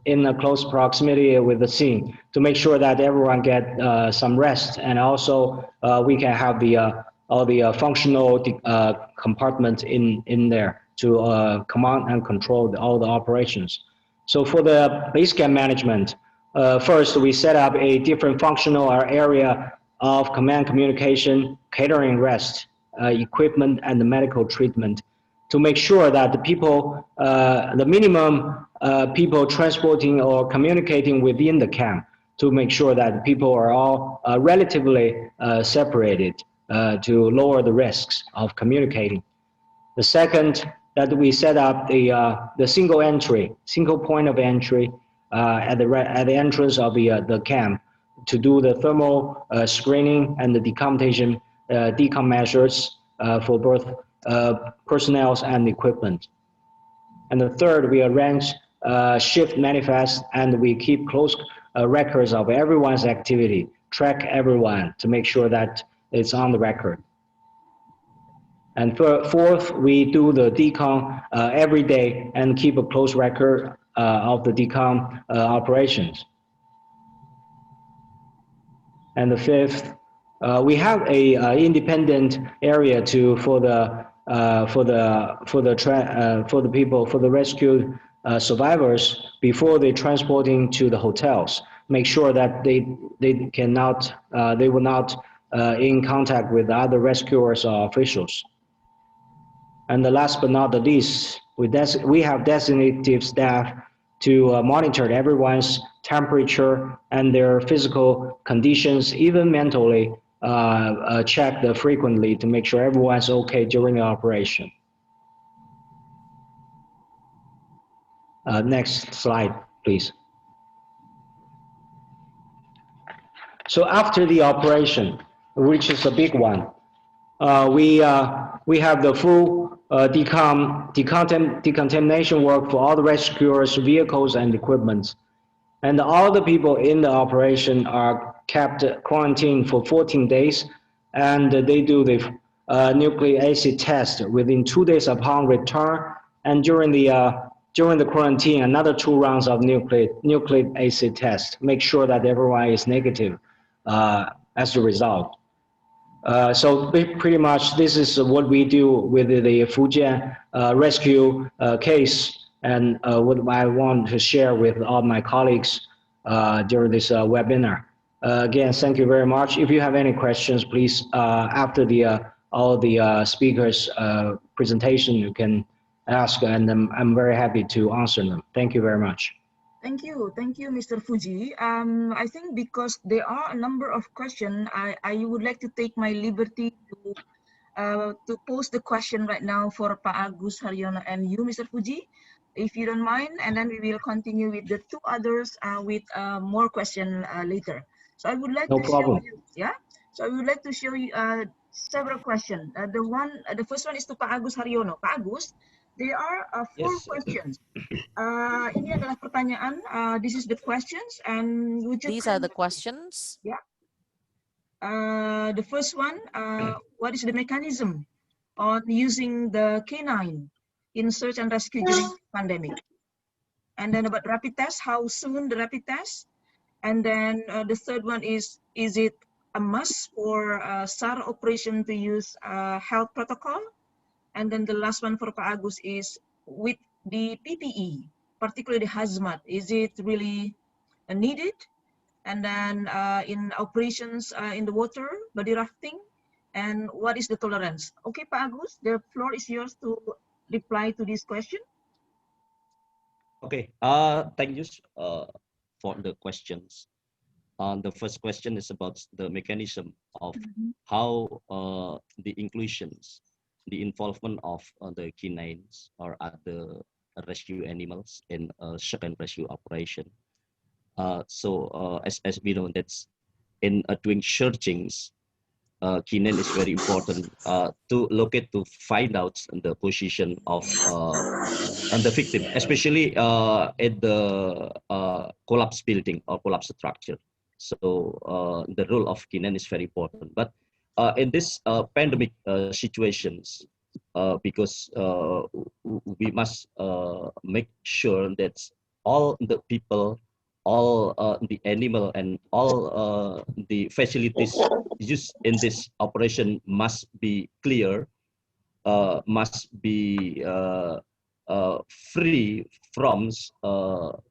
in a close proximity with the scene to make sure that everyone get some rest, and also we can have all the functional compartments in there to command and control all the operations. So for the base camp management, first we set up a different functional area of command communication, catering rest, equipment, and the medical treatment to make sure that the people, the minimum people transporting or communicating within the camp, to make sure that people are all relatively separated to lower the risks of communicating. The second, that we set up the single point of entry at the entrance of the camp to do the thermal screening and the decontamination decom measures for both personnel and equipment. And the third, we arrange shift manifest, and we keep close records of everyone's activity, track everyone to make sure that it's on the record. And fourth, we do the decom every day and keep a close record of the decom operations. And the fifth, we have a independent area for the rescued survivors before they transporting to the hotels. Make sure that they will not in contact with other rescuers or officials. And the last but not the least, we have designated staff to monitor everyone's temperature and their physical conditions, even mentally, check frequently to make sure everyone's okay during the operation. Next slide, please. So after the operation, which is a big one, we have the full decontamination work for all the rescuers, vehicles, and equipment. And all the people in the operation are kept quarantined for 14 days, and they do the nucleic acid test within 2 days upon return. And during the quarantine, another 2 rounds of nucleic acid test. Make sure that everyone is negative as a result. So pretty much this is what we do with the Fujian rescue case, and what I want to share with all my colleagues during this webinar. Again, thank you very much. If you have any questions, please, after all the speakers' presentation, you can ask, and I'm very happy to answer them. Thank you very much. Thank you, Mr. Fuji. I think because there are a number of questions, I would like to take my liberty to pose the question right now for Pak Agus Haryono and you, Mr. Fuji, if you don't mind, and then we will continue with the two others with more question later. So I would like No to show problem. you, yeah. So I would like to show you several questions. The first one is to Pak Agus Haryono. Pak Agus, there are four Yes. questions. Ini adalah pertanyaan. This is the questions, and would you These are the questions. yeah. The first one, what is the mechanism on using the canine in search and rescue during pandemic? And then about rapid test, how soon the rapid test? And then the third one is it a must for SAR operation to use health protocol? And then the last one for Pak Agus is with the PPE, particularly the hazmat, is it really needed? And then in operations in the water, body rafting, and what is the tolerance? Okay, Pak Agus, the floor is yours to reply to this question. Okay. Thank you for the questions. The first question is about the mechanism of how the inclusions, the involvement of the canines or other rescue animals in a search and rescue operation. As we know, that's in doing searchings, canine is very important to locate, to find out the position of the victim, especially at the collapse building or collapse structure. So the role of canine is very important. But in this pandemic situations, because we must make sure that all the people, all the animal, and all the facilities used in this operation must be clear, must be free from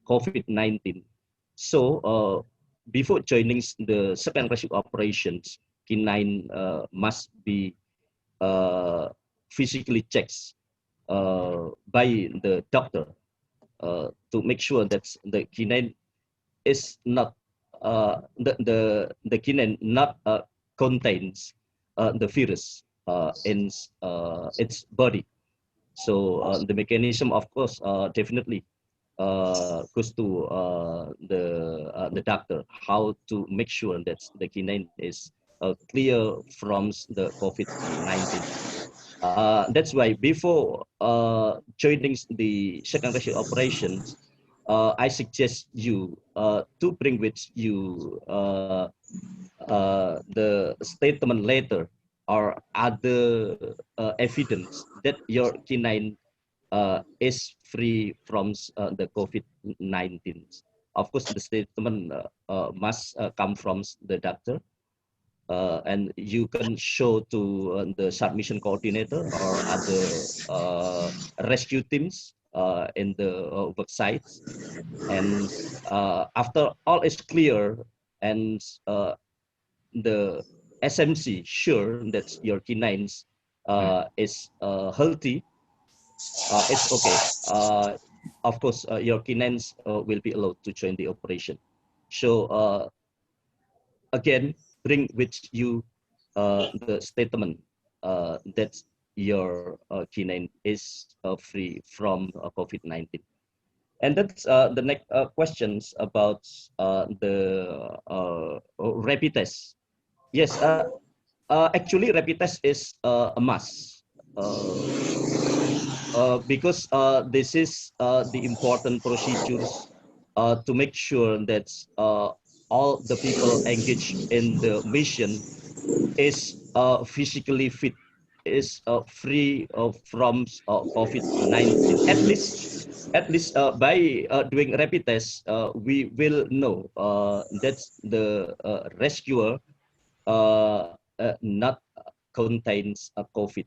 COVID-19. So before joining the search and rescue operations, canine must be physically checked by the doctor to make sure that the canine is not the canine not contains the virus in its body. So the mechanism, of course, definitely goes to the doctor, how to make sure that the canine is clear from the COVID-19. That's why before joining the second rescue operations, I suggest you to bring with you the statement letter or other evidence that your canine is free from the COVID-19. Of course, the statement must come from the doctor, and you can show to the submission coordinator or other rescue teams in the work sites. And after all is clear and the SMC sure that your canines is healthy, it's okay. Of course, your canines will be allowed to join the operation. So again, bring with you the statement that your canine is free from COVID-19. And that's the next questions about the rapid test. Yes, actually rapid test is a must because this is the important procedures to make sure that all the people engaged in the mission is physically fit, is free from COVID-19. At least by doing rapid tests, we will know that the rescuer not contains COVID.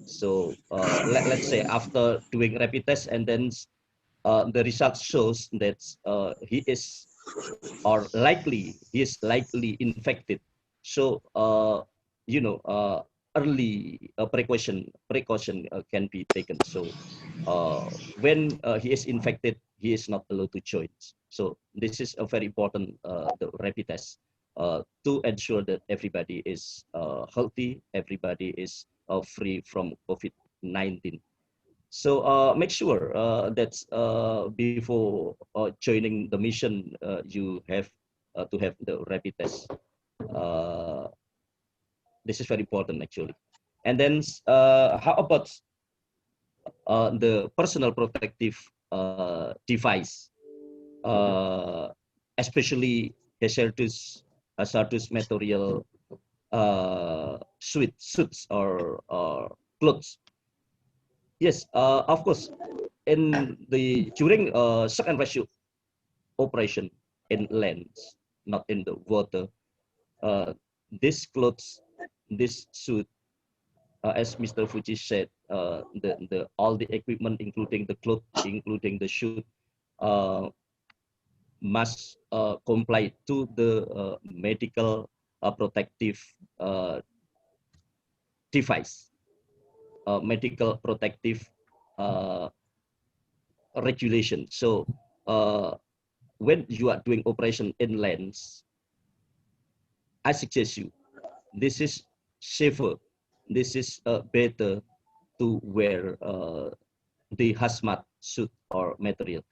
So let's say after doing rapid test and then the result shows that he is likely infected. So early precaution can be taken. So when he is infected, he is not allowed to join. So this is a very important the rapid test to ensure that everybody is healthy, everybody is free from COVID-19. So make sure that before joining the mission, you have to have the rapid test. This is very important actually. And then how about the personal protective device, especially hazardous material suits or clothes. Yes, of course. In the during search and rescue operation in lands, not in the water, this clothes, this suit, as Mr. Fuji said, the all the equipment, including the cloth, including the shoe, must comply to the medical protective device, medical protective regulation. So when you are doing operation inland, I suggest you, this is safer, this is better to wear the hazmat suit or material.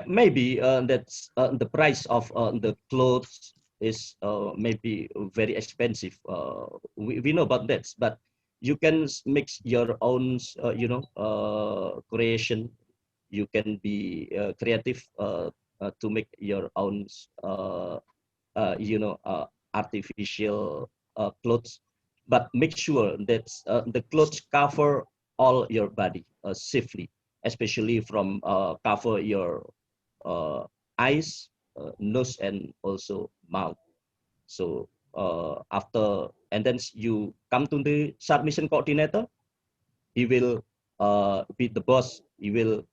Maybe that's the price of the clothes is maybe very expensive. We know about that, but you can mix your own, creation. You can be creative to make your own, artificial clothes, but make sure that the clothes cover all your body safely, especially from cover your eyes, nose, and also mouth. So after, and then you come to the SAR mission coordinator, he will be the boss. He will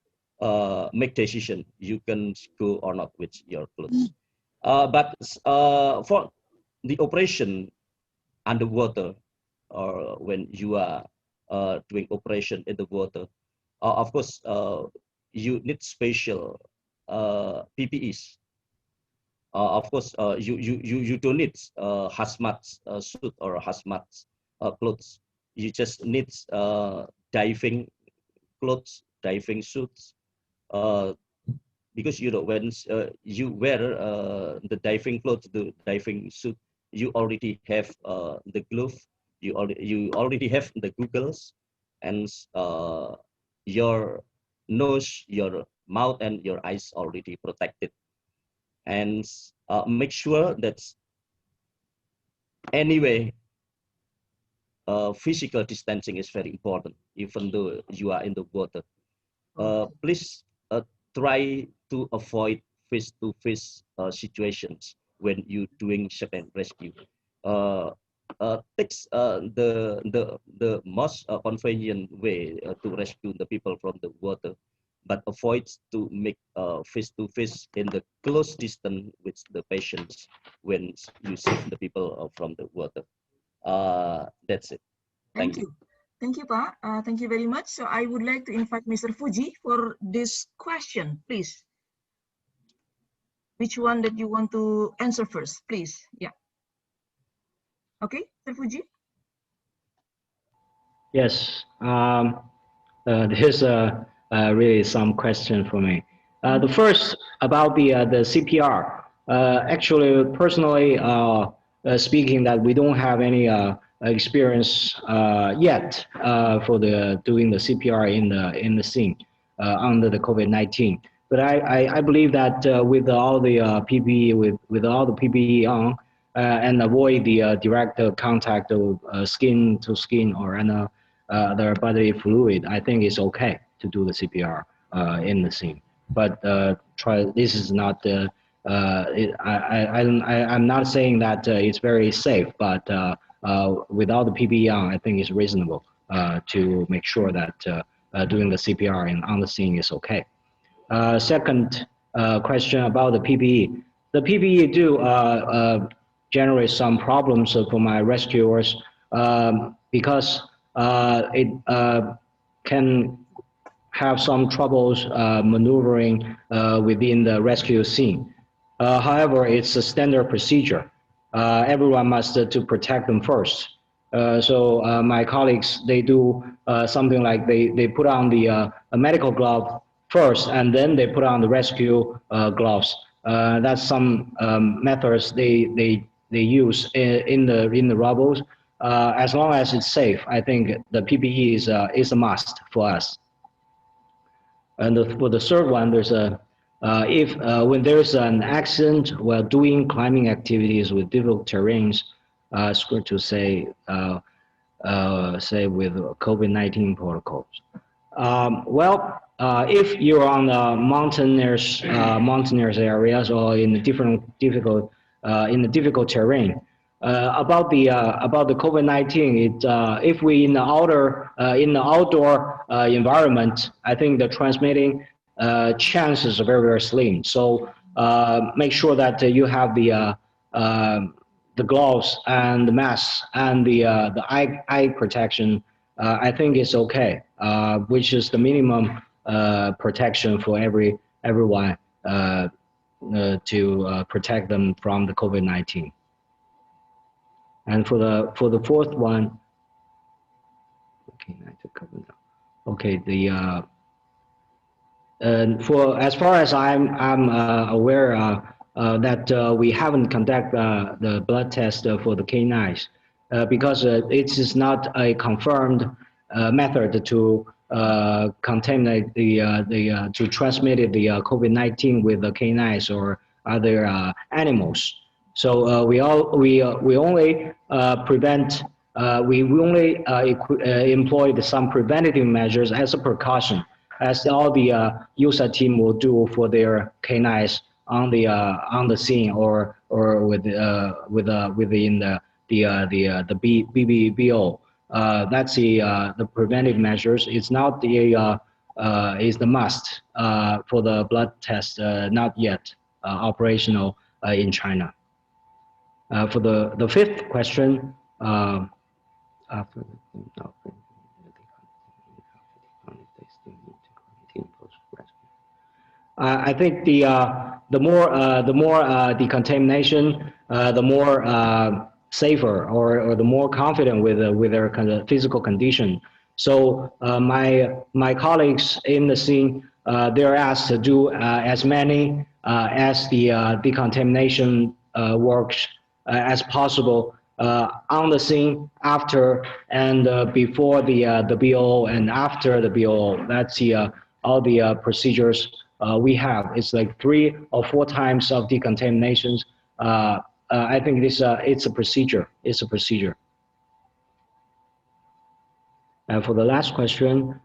make decision. You can go or not with your clothes. But for the operation underwater, or when you are doing operation in the water, of course, you need special PPEs. Of course, you don't need hazmat suit or hazmat clothes. You just need diving clothes, diving suits, because when you wear the diving clothes, the diving suit, you already have the glove, you already have the goggles, and your nose, your mouth, and your eyes already protected. And make sure that anyway, physical distancing is very important, even though you are in the water. Please try to avoid face-to-face situations when you doing search and rescue. Takes the most convenient way to rescue the people from the water, but avoids to make face-to-face in the close distance with the patients when you save the people from the water. That's it. Thank you. Thank you, Pa. Thank you very much. So I would like to invite Mr. Fuji for this question, please. Which one that you want to answer first, please? Yeah. Okay, Mr. Fuji. Yes. Here's really some question for me. The first about the CPR. Actually, personally speaking, that we don't have any experience yet for doing the CPR in the scene under the COVID-19. But I believe that with all the PPE with all the PPE on and avoid the direct contact of skin to skin or their bodily fluid, I think it's okay to do the CPR in the scene. But this is not I'm not saying that it's very safe, but without the PPE on, I think it's reasonable to make sure that doing the CPR on the scene is okay. Second question about the PPE. The PPE do generate some problems for my rescuers because it can have some troubles maneuvering within the rescue scene. However, it's a standard procedure. Everyone must to protect them first. So my colleagues, they do something like they put on the a medical glove first, and then they put on the rescue gloves. That's some methods they use in the rubbles. As long as it's safe, I think the PPE is a must for us. And for the third one, there's a if when there's an accident while doing climbing activities with difficult terrains, it's good to say say with COVID-19 protocols. If you're on the mountainous areas or in the difficult terrain, about the COVID-19, if we in the outdoor environment, I think the transmitting chances are very slim. So make sure that you have the gloves and the masks and the eye protection. I think it's okay, which is the minimum protection for everyone to protect them from the COVID-19. And for the fourth one, okay, for as far as I'm aware that we haven't conducted the blood test for the canines because it is not a confirmed method to contaminate to transmit the COVID-19 with the canines or other animals. So we only prevent. We only employ some preventative measures as a precaution, as all the USA team will do for their canines on the scene or within the BBBO. That's the preventive measures. It's not is the must for the blood test. Not yet operational in China. For the fifth question, I think the more decontamination, the more safer or the more confident with their kind of physical condition. So my colleagues in the scene, they're asked to do as many as the decontamination works as possible on the scene, after and before the BO and after the BO. That's all the procedures we have. It's like 3 or 4 times of decontaminations. I think it's a procedure. It's a procedure. And for the last question,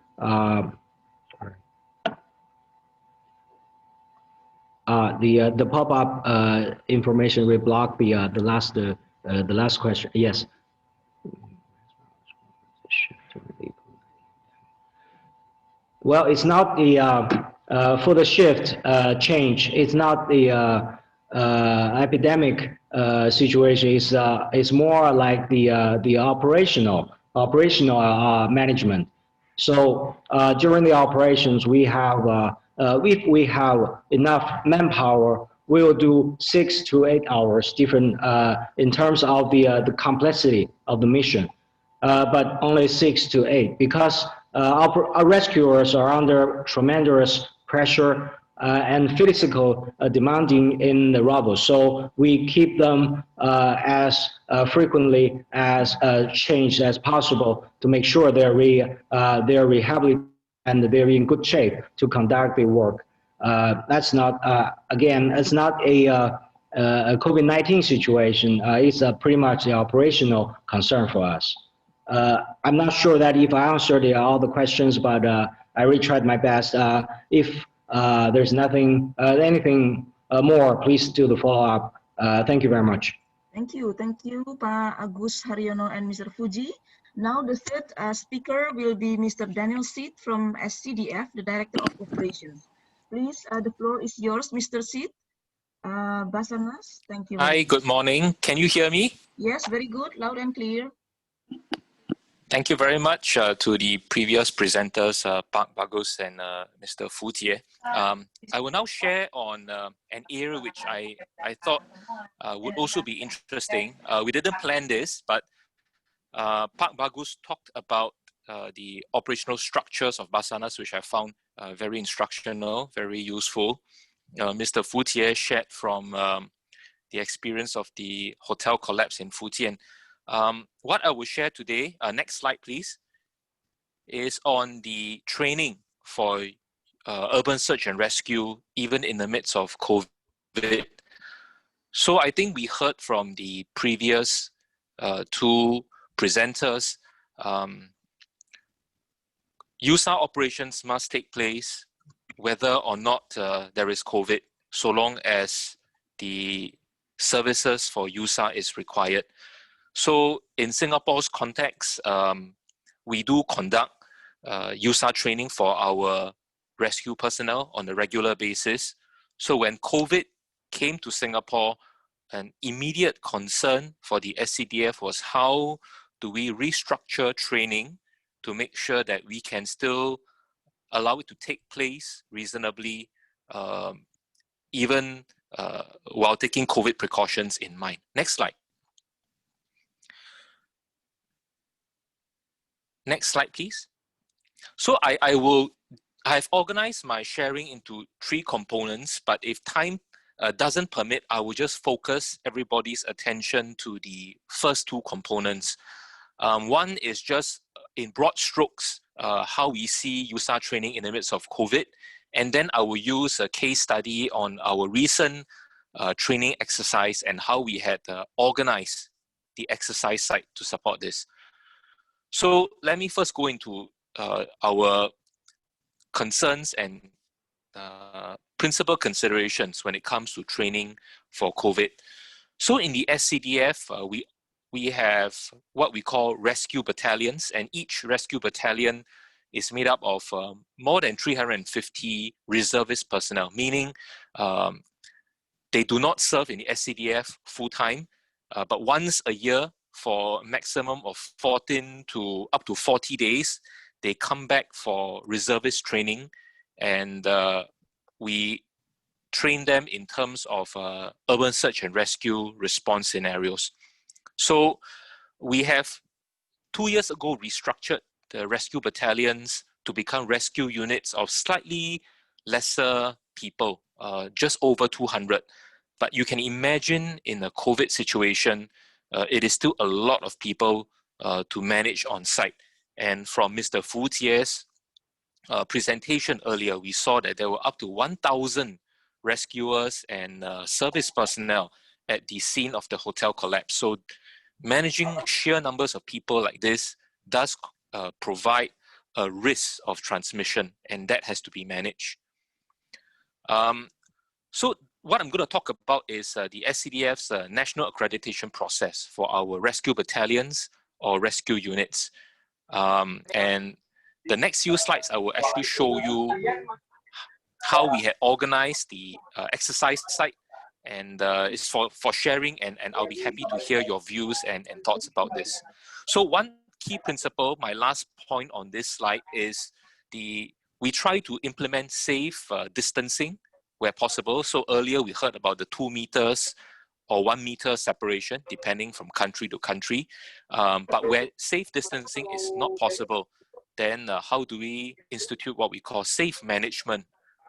the pop-up information will block the last question. Yes. Well, it's not the for the shift change. It's not the epidemic situation. It's more like the operational management. So during the operations, we have if we have enough manpower, we will do 6 to 8 hours different in terms of the complexity of the mission, but only 6 to 8 because our rescuers are under tremendous pressure and physical demanding in the rubble. So we keep them as frequently as changed as possible to make sure they're rehabilitated and they're in good shape to conduct their work. That's not, again, it's not a COVID-19 situation. It's pretty much the operational concern for us. I'm not sure that if I answered all the questions, but I really tried my best. If there's anything more, please do the follow-up. Thank you very much. Thank you, Pak Agus Haryono and Mr. Fuji. Now the third speaker will be Mr. Daniel Seed from SCDF, the Director of Operations. Please, the floor is yours, Mr. Seed. Basarnas, thank you. Hi, good morning. Can you hear me? Yes, very good, loud and clear. Thank you very much to the previous presenters, Park Bagus and Mr. Fu Tie. I will now share on an area which I thought would also be interesting. We didn't plan this, but Park Bagus talked about the operational structures of Basarnas, which I found very instructional, very useful. Mr. Fu Tie shared from the experience of the hotel collapse in Fujian. What I will share today, next slide please, is on the training for urban search and rescue, even in the midst of COVID. So I think we heard from the previous two presenters, USAR operations must take place whether or not there is COVID, so long as the services for USAR is required. So in Singapore's context, we do conduct USAR training for our rescue personnel on a regular basis. So when COVID came to Singapore, an immediate concern for the SCDF was how do we restructure training to make sure that we can still allow it to take place reasonably, even while taking COVID precautions in mind. Next slide. Next slide, please. So I've organized my sharing into 3 components, but if time doesn't permit, I will just focus everybody's attention to the first 2 components. One is just in broad strokes, how we see USAR training in the midst of COVID. And then I will use a case study on our recent training exercise and how we had organized the exercise site to support this. So let me first go into our concerns and principal considerations when it comes to training for COVID. So in the SCDF, we have what we call rescue battalions, and each rescue battalion is made up of more than 350 reservist personnel, meaning they do not serve in the SCDF full-time, but once a year for a maximum of 14 to up to 40 days, they come back for reservist training, and we train them in terms of urban search and rescue response scenarios. So we have 2 years ago restructured the rescue battalions to become rescue units of slightly lesser people, just over 200. But you can imagine in a COVID situation, it is still a lot of people to manage on site. And from Mr. Fu Tie's presentation earlier, we saw that there were up to 1,000 rescuers and service personnel at the scene of the hotel collapse. So managing sheer numbers of people like this does provide a risk of transmission, and that has to be managed. So what I'm going to talk about is the SCDF's national accreditation process for our rescue battalions or rescue units. And the next few slides, I will actually show you how we had organized the exercise site, and it's for sharing, and I'll be happy to hear your views and thoughts about this. So one key principle, my last point on this slide, is we try to implement safe distancing where possible. So earlier we heard about the 2 meters or 1 meter separation, depending from country to country. But where safe distancing is not possible, then how do we institute what we call safe management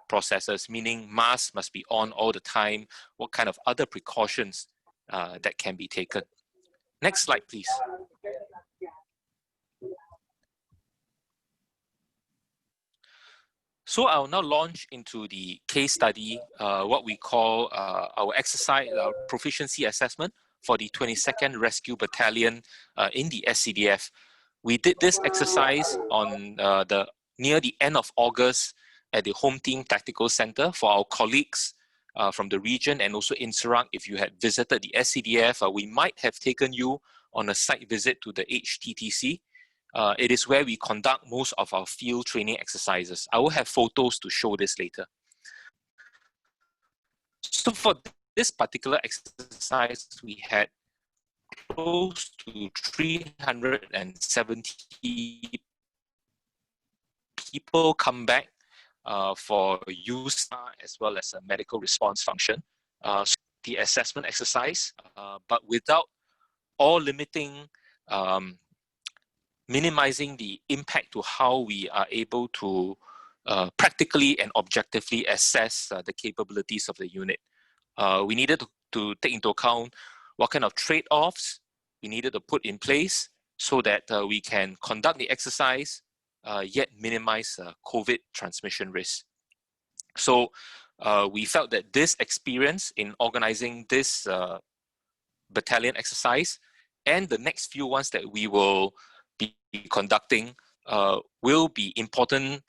processes, meaning masks must be on all the time, what kind of other precautions that can be taken. Next slide, please. So I'll now launch into the case study, what we call our exercise, our proficiency assessment for the 22nd Rescue Battalion in the SCDF. We did this exercise on near the end of August at the Home Team Tactical Center for our colleagues from the region, and also Inserang. If you had visited the SCDF, we might have taken you on a site visit to the HTTC. It is where we conduct most of our field training exercises. I will have photos to show this later. So for this particular exercise, we had close to 370 people come back for use as well as a medical response function. So the assessment exercise, but without all limiting, minimizing the impact to how we are able to practically and objectively assess the capabilities of the unit. We needed to take into account what kind of trade-offs we needed to put in place so that we can conduct the exercise yet minimize COVID transmission risk. So we felt that this experience in organizing this battalion exercise and the next few ones that we will be conducting will be important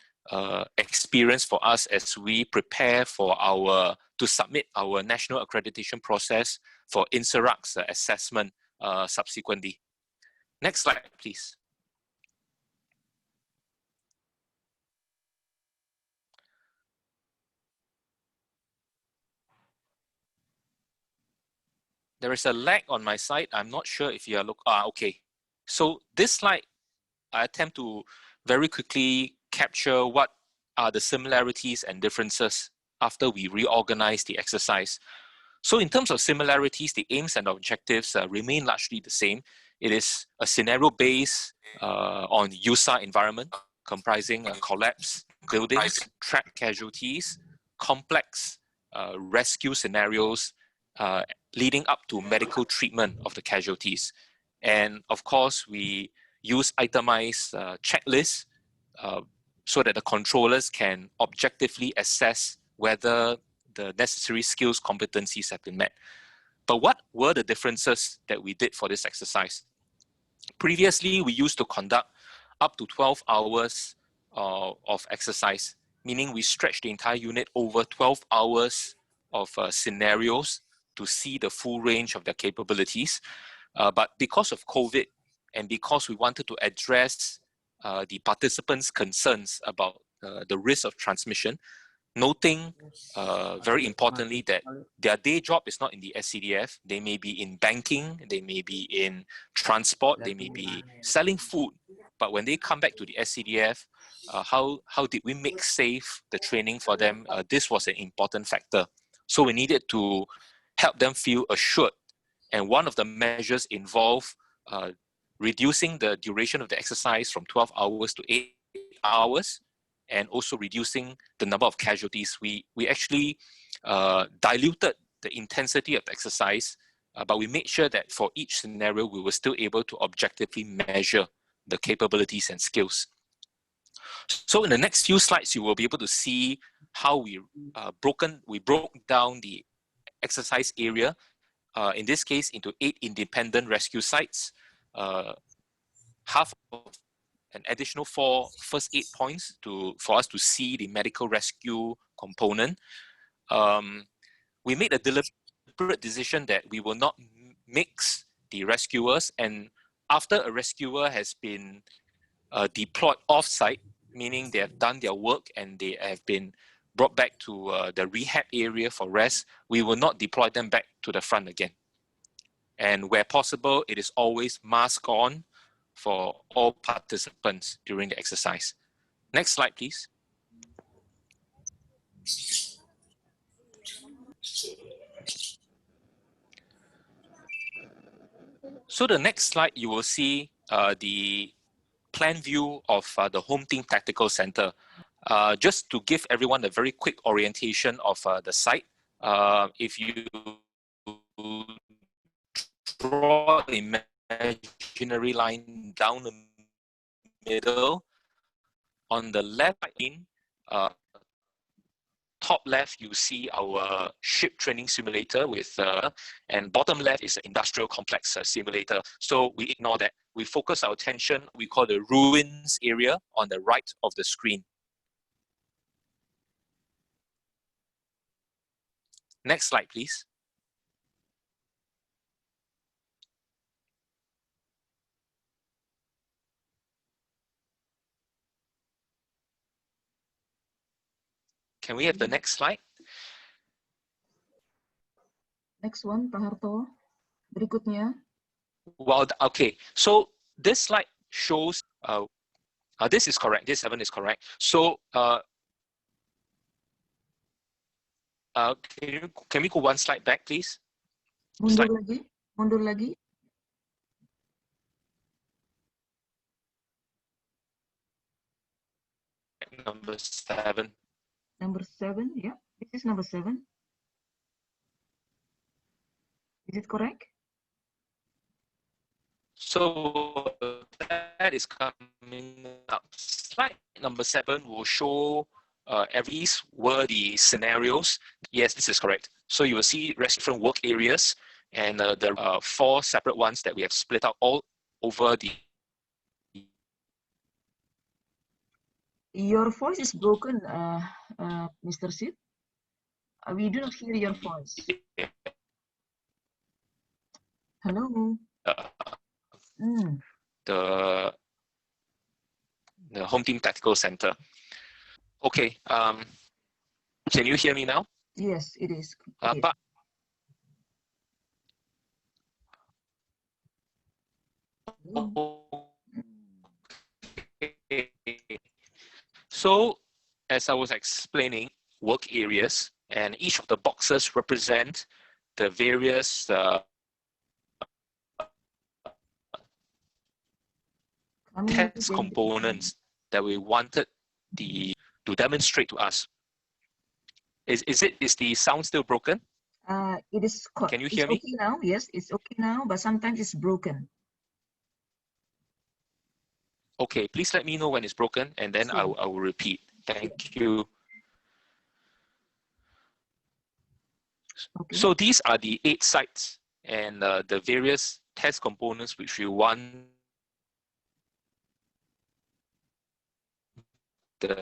experience for us as we prepare for to submit our national accreditation process for INSERAC's assessment subsequently. Next slide, please. There is a lag on my side. I'm not sure if you are okay. So this slide, I attempt to very quickly capture what are the similarities and differences after we reorganize the exercise. So in terms of similarities, the aims and objectives remain largely the same. It is a scenario based on USAR environment, comprising collapse buildings, track casualties, complex rescue scenarios, leading up to medical treatment of the casualties. And of course, we use itemized checklists so that the controllers can objectively assess whether the necessary skills competencies have been met. But what were the differences that we did for this exercise? Previously, we used to conduct up to 12 hours of exercise, meaning we stretched the entire unit over 12 hours of scenarios to see the full range of their capabilities. But because of COVID and because we wanted to address the participants' concerns about the risk of transmission, noting very importantly that their day job is not in the SCDF. They may be in banking, they may be in transport, they may be selling food. But when they come back to the SCDF, how did we make safe the training for them? This was an important factor. So we needed to help them feel assured. And one of the measures involved reducing the duration of the exercise from 12 hours to 8 hours, and also reducing the number of casualties. We actually diluted the intensity of the exercise, but we made sure that for each scenario, we were still able to objectively measure the capabilities and skills. So in the next few slides, you will be able to see how we broke down the exercise area, in this case, into 8 independent rescue sites, half of an additional 4 first aid points for us to see the medical rescue component. We made a deliberate decision that we will not mix the rescuers, and after a rescuer has been deployed off-site, meaning they have done their work and they have been brought back to the rehab area for rest, we will not deploy them back to the front again. And where possible, it is always mask on for all participants during the exercise. Next slide, please. So the next slide, you will see the plan view of the Home Team Tactical Center. Just to give everyone a very quick orientation of the site, if you draw an imaginary line down the middle, on the left top left, you see our ship training simulator with, and bottom left is an industrial complex simulator. So we ignore that. We focus our attention, we call the ruins area on the right of the screen. Next slide, please. Can we have the next slide? Next one, Pak Harto. Berikutnya. Well, okay. So this slide shows. This is correct. This 7 is correct. So can we go one slide back, please? Mundur lagi. Mundur lagi. Number 7. Number 7, yeah. This is number 7. Is it correct? So that is coming up. Slide number 7 will show these were the scenarios. Yes, this is correct. So you will see different work areas, and there are 4 separate ones that we have split out all over the. Your voice is broken, Mr. Sid. We do not hear your voice. Hello. The Home Team Tactical Center. Okay. Can you hear me now? Yes, it is. So, as I was explaining, work areas, and each of the boxes represent the various test components that we wanted to demonstrate to us. Is the sound still broken? It is. Can you hear me? Okay now. Yes, it's okay now, but sometimes it's broken. Okay, please let me know when it's broken, and then I will repeat. Thank you. Okay. So these are the 8 sites and the various test components which we want the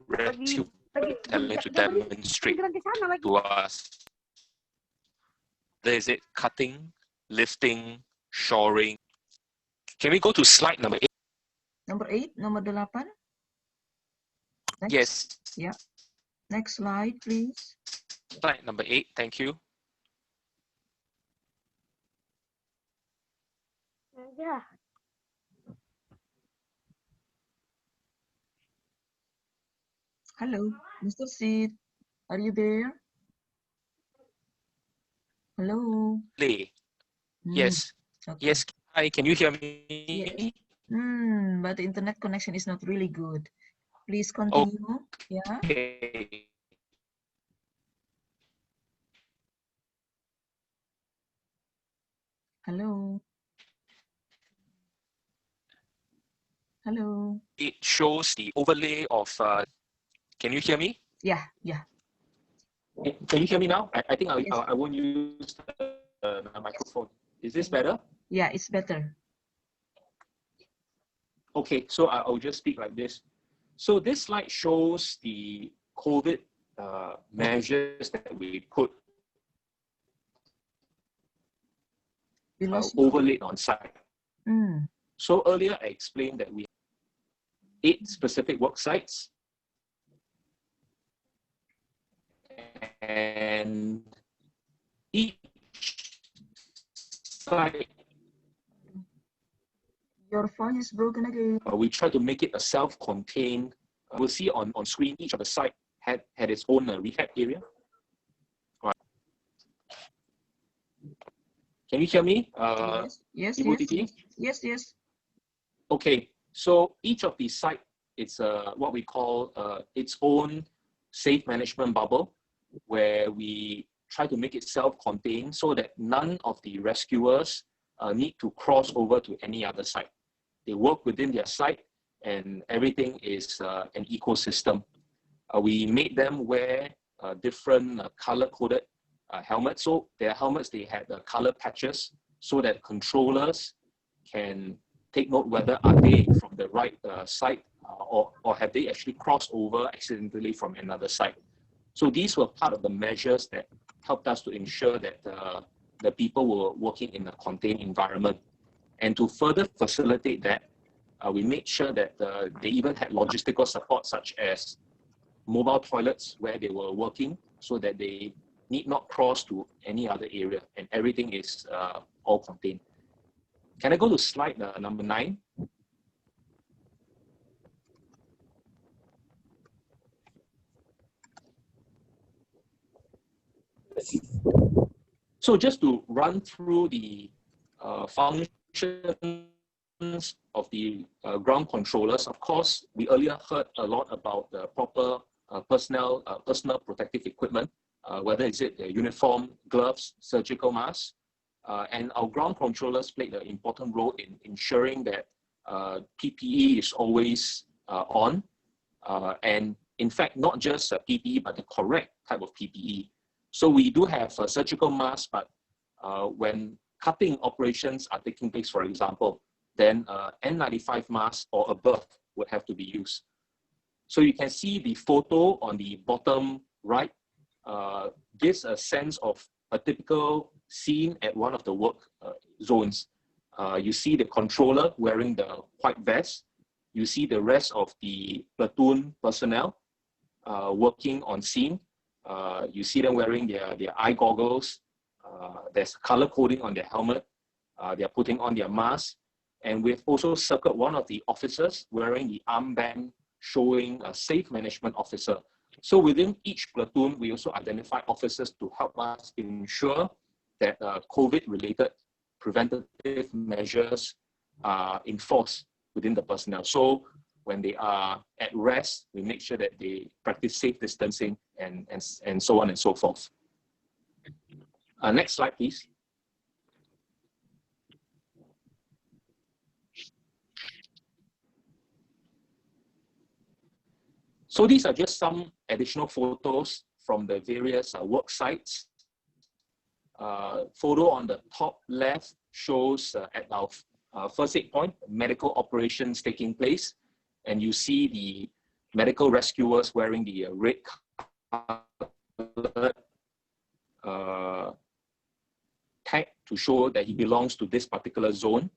rescue element to demonstrate to us. There is it cutting, lifting, shoring. Can we go to slide number 8? Number 8, nomor 8. Next. Yes. Yeah. Next slide, please. Slide number 8, thank you. Yeah. Hello, Mr. Sid. Are you there? Hello. Play. Yes. Okay. Yes. Hi, can you hear me? Yes. But the internet connection is not really good. Please continue. Okay. Yeah. Hello. Hello. It shows the overlay of. Can you hear me? Yeah. Yeah. Can you hear me now? I think I won't use the microphone. Is this better? Yeah, it's better. Okay, so I'll just speak like this. So this slide shows the COVID measures that we put overlaid on site. So earlier I explained that we have 8 specific work sites, and each site. Your phone is broken again. We try to make it a self-contained. We'll see on screen each of the site had its own rehab area. All right. Can you hear me? Yes. Yes. Okay, so each of these sites, it's what we call its own safe management bubble, where we try to make it self-contained so that none of the rescuers need to cross over to any other site. They work within their site, and everything is an ecosystem. We made them wear different color-coded helmets. So their helmets, they had color patches so that controllers can take note whether are they from the right site or have they actually crossed over accidentally from another site. So these were part of the measures that helped us to ensure that the people were working in a contained environment. And to further facilitate that, we made sure that they even had logistical support, such as mobile toilets where they were working, so that they need not cross to any other area, and everything is all contained. Can I go to slide number 9? So just to run through the functions of the ground controllers, of course, we earlier heard a lot about the proper personal protective equipment, whether is it the uniform, gloves, surgical masks, and our ground controllers played an important role in ensuring that PPE is always on, and in fact, not just PPE, but the correct type of PPE. So we do have surgical masks, but when cutting operations are taking place, for example, then N95 mask or above would have to be used. So you can see the photo on the bottom right gives a sense of a typical scene at one of the work zones. You see the controller wearing the white vest. You see the rest of the platoon personnel working on scene. You see them wearing their eye goggles. There's color coding on their helmet. They're putting on their mask. And we've also circled one of the officers wearing the armband showing a safe management officer. So within each platoon, we also identify officers to help us ensure that COVID-related preventative measures are enforced within the personnel. So when they are at rest, we make sure that they practice safe distancing and so on and so forth. Next slide, please. So these are just some additional photos from the various work sites. Photo on the top left shows at our first aid point, medical operations taking place. And you see the medical rescuers wearing the red colored tag to show that he belongs to this particular zone.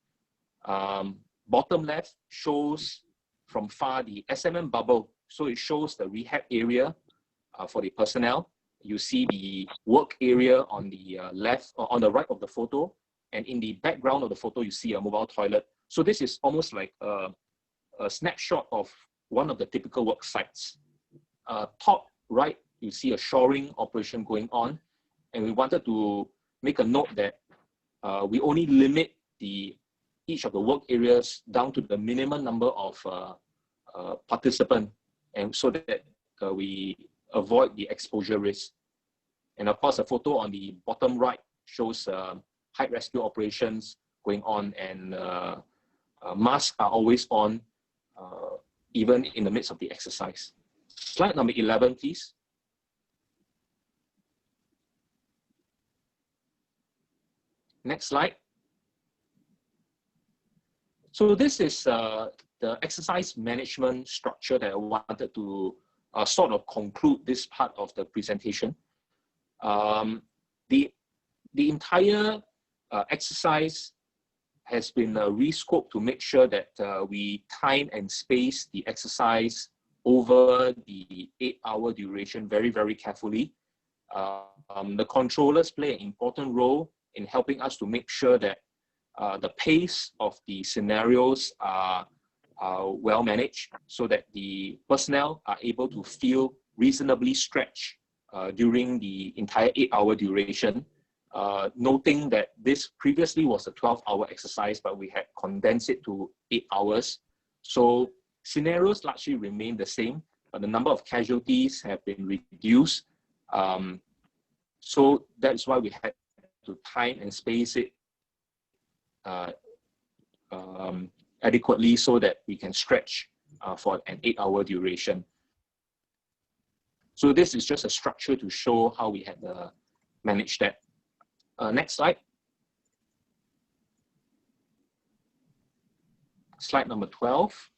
Bottom left shows from far the SMM bubble. So it shows the rehab area for the personnel. You see the work area on the left or on the right of the photo. And in the background of the photo, you see a mobile toilet. So this is almost like a snapshot of one of the typical work sites. Top right, you see a shoring operation going on. And we wanted to make a note that we only limit each of the work areas down to the minimum number of participants, and so that we avoid the exposure risk. And of course, a photo on the bottom right shows height rescue operations going on, and masks are always on, even in the midst of the exercise. Slide number 11, please. Next slide. So this is the exercise management structure that I wanted to sort of conclude this part of the presentation. The entire exercise has been rescoped to make sure that we time and space the exercise over the 8-hour duration very, very carefully. The controllers play an important role in helping us to make sure that the pace of the scenarios are well managed, so that the personnel are able to feel reasonably stretched during the entire 8-hour duration. Noting that this previously was a 12-hour exercise, but we had condensed it to 8 hours. So scenarios largely remain the same, but the number of casualties have been reduced. So that's why we had to time and space it adequately so that we can stretch for an 8-hour duration. So this is just a structure to show how we had managed that. Next slide. Slide number 12.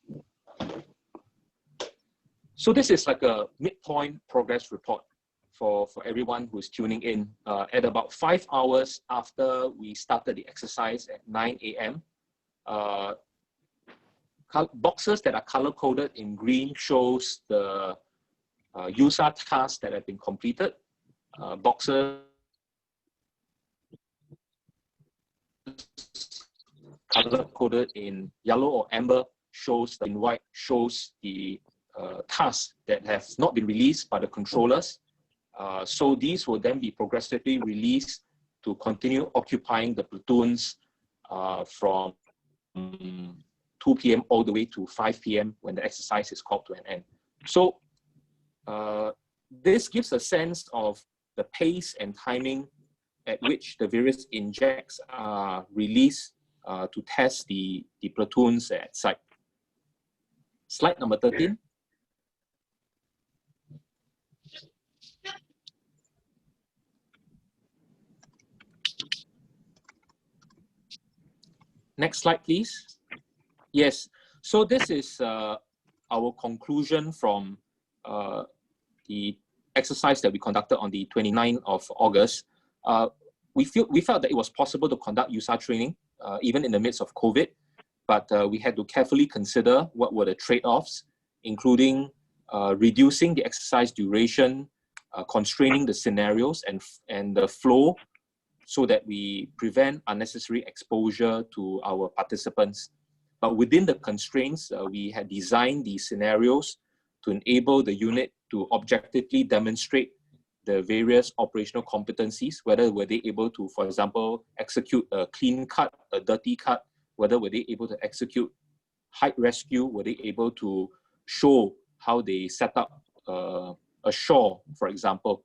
So this is like a midpoint progress report for everyone who's tuning in. At about 5 hours after we started the exercise at 9 a.m., boxes that are color-coded in green shows the USAR tasks that have been completed. boxes color coded in yellow or amber shows, in white shows the tasks that have not been released by the controllers. So these will then be progressively released to continue occupying the platoons from 2 p.m. all the way to 5 p.m. when the exercise is called to an end. So this gives a sense of the pace and timing at which the various injects are released to test the platoons at site. Slide number 13. Next slide, please. Yes, so this is our conclusion from the exercise that we conducted on the 29th of August. We felt that it was possible to conduct USAR training even in the midst of COVID, but we had to carefully consider what were the trade-offs, including reducing the exercise duration, constraining the scenarios and the flow so that we prevent unnecessary exposure to our participants. But within the constraints, we had designed the scenarios to enable the unit to objectively demonstrate the various operational competencies, whether were they able to, for example, execute a clean cut, a dirty cut, whether were they able to execute height rescue, were they able to show how they set up a shore, for example.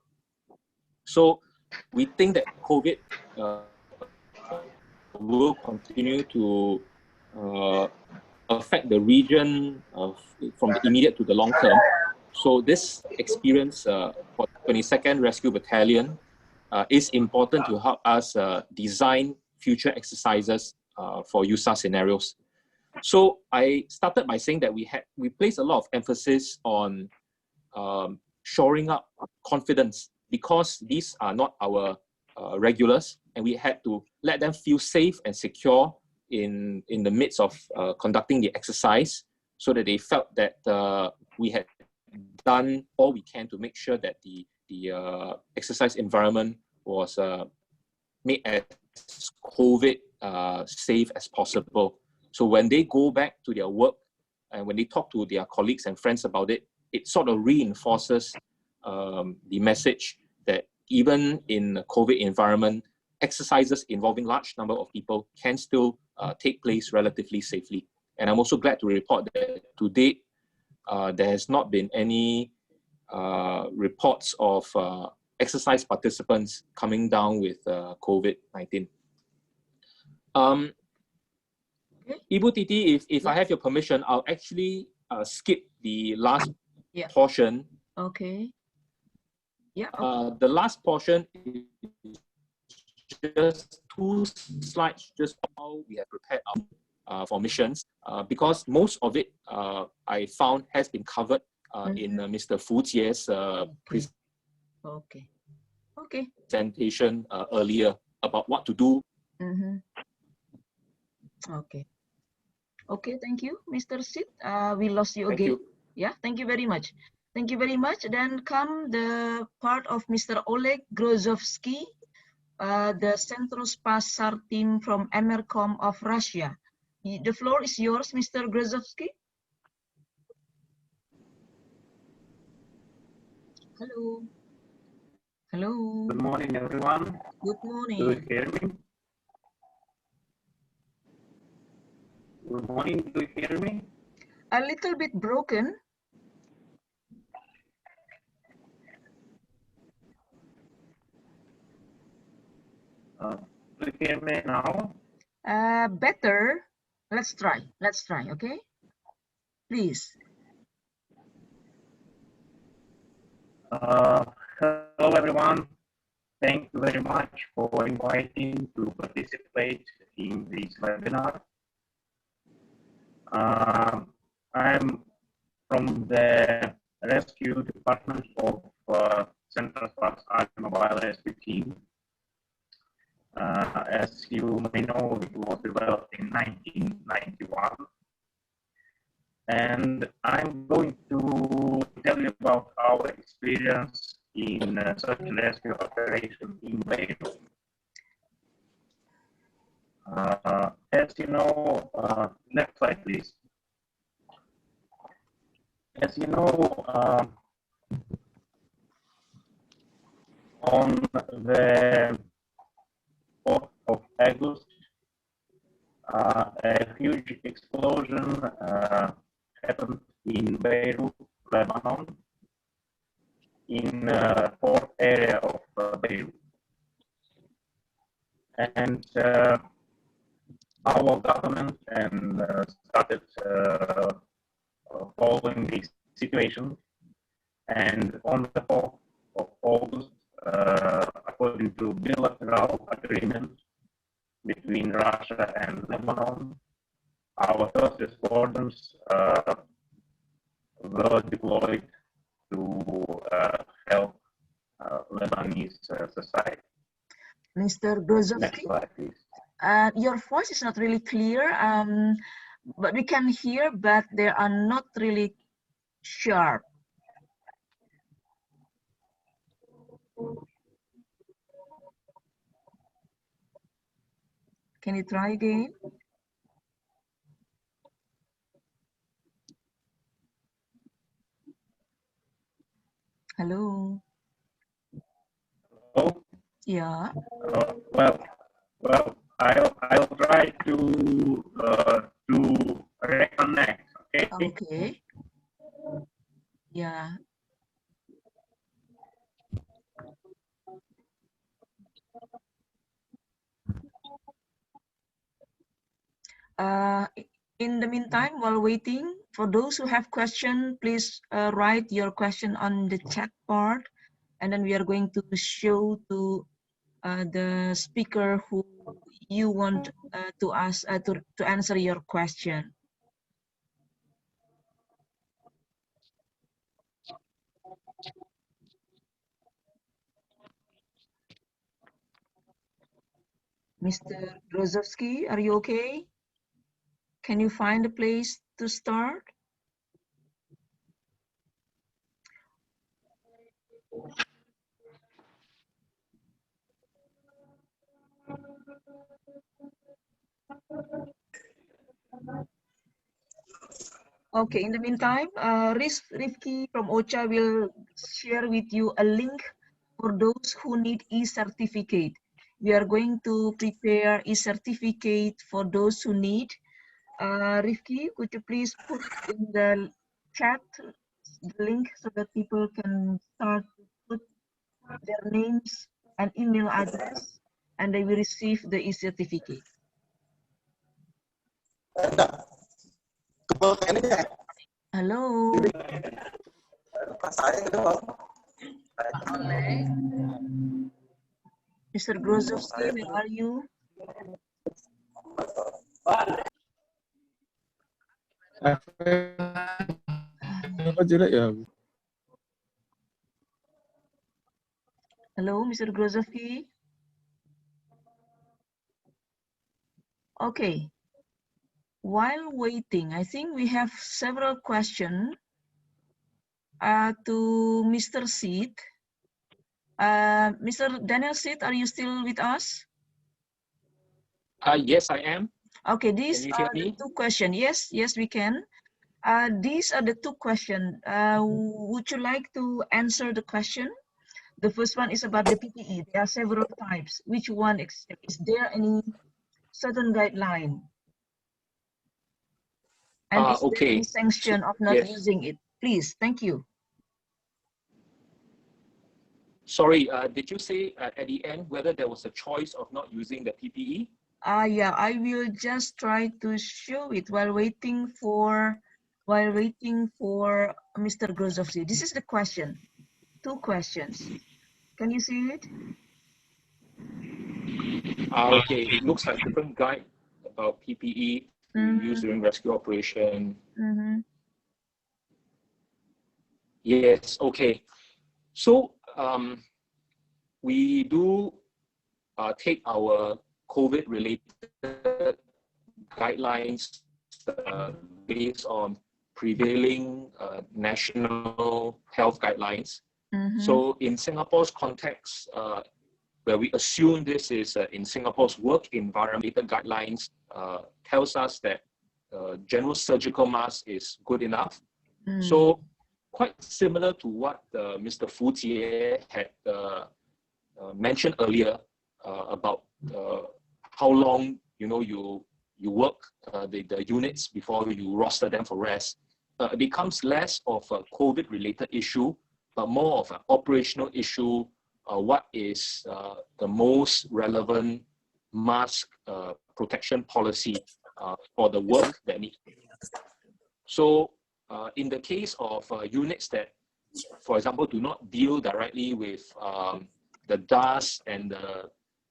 So we think that COVID will continue to affect the region from the immediate to the long term. So this experience for 22nd Rescue Battalion is important to help us design future exercises for USAR scenarios. So I started by saying that we place a lot of emphasis on shoring up confidence, because these are not our regulars, and we had to let them feel safe and secure in the midst of conducting the exercise, so that they felt that we had done all we can to make sure that the exercise environment was made as COVID safe as possible. So when they go back to their work and when they talk to their colleagues and friends about it, it sort of reinforces the message that even in a COVID environment, exercises involving large number of people can still take place relatively safely. And I'm also glad to report that to date, there has not been any reports of exercise participants coming down with COVID-19. Ibu Titi, if I have your permission, I'll actually skip the last portion. Okay. Yeah. Okay. The last portion is just 2 slides, just how we have prepared for missions, because most of it I found has been covered in Mr. Fu Jie's presentation earlier about what to do. Okay. Okay, thank you, Mr. Sid. We lost you Thank again. you. Yeah, thank you very much. Thank you very much. Then come the part of Mr. Oleg Grozovsky, the Central SAR team from Emercom of Russia. The floor is yours, Mr. Grozovsky. Hello. Hello. Good morning, everyone. Good morning. Do you hear me? Good morning. Do you hear me? A little bit broken. Do you hear me now? Better. Let's try. Let's try. Okay. Please. Hello, everyone. Thank you very much for inviting to participate in this webinar. I'm from the rescue department of Central SAR Mobile Rescue Team. As you may know, it was developed in 1991. And I'm going to tell you about our experience in search and rescue operation in Beirut. As you know, next slide, please. As you know, on the 4th of August, a huge explosion happened in Beirut, Lebanon, in the port area of Beirut. And our government and started following this situation. And on the 4th of August, according to bilateral agreement between Russia and Lebanon, our first responders were deployed to help Lebanese society. Mr. Next Grozovsky, slide, please. your voice is not really clear, but we can hear, but they are not really sharp. Can you try again? Hello. Oh, Yeah. well, I'll try to reconnect. Okay. Okay. Yeah. In the meantime, while waiting, for those who have questions, please write your question on the chat part, and then we are going to show to the speaker who you want to ask to answer your question. Mr. Grozovsky, are you okay? Can you find a place to start? Okay, in the meantime, Rifki from OCHA will share with you a link for those who need e-certificate. We are going to prepare e-certificate for those who need. Rifki, could you please put in the chat the link so that people can start to put their names and email address, and they will receive the e-certificate. Hello. Mr. Grozovsky, where are you? Hello, Mr. Grozovsky. Okay. While waiting, I think we have several questions to Mr. Sid. Mr. Daniel Sid, are you still with us? Yes, I am. Okay, these Can you are hear the me? two questions. Yes, we can. These are the two questions. Would you like to answer the question? The first one is about the PPE. There are several types. Which one is there any certain guideline? And is there any Okay. sanction of not Yes. using it? Please, thank you. Sorry, did you say at the end whether there was a choice of not using the PPE? Yeah, I will just try to show it while waiting for Mr. Grozovsky. This is the question. Two questions. Can you see it? Okay, it looks like different guide about PPE to use during rescue operation. Yes, okay. So we do take our COVID-related guidelines based on prevailing national health guidelines. So in Singapore's context, where we assume this is in Singapore's work environment guidelines, tells us that general surgical mask is good enough. So quite similar to what Mr. Fu Jie had mentioned earlier about how long you work the units before you roster them for rest. It becomes less of a COVID-related issue, but more of an operational issue. What is the most relevant mask protection policy for the work that needs? So in the case of units that, for example, do not deal directly with the dust and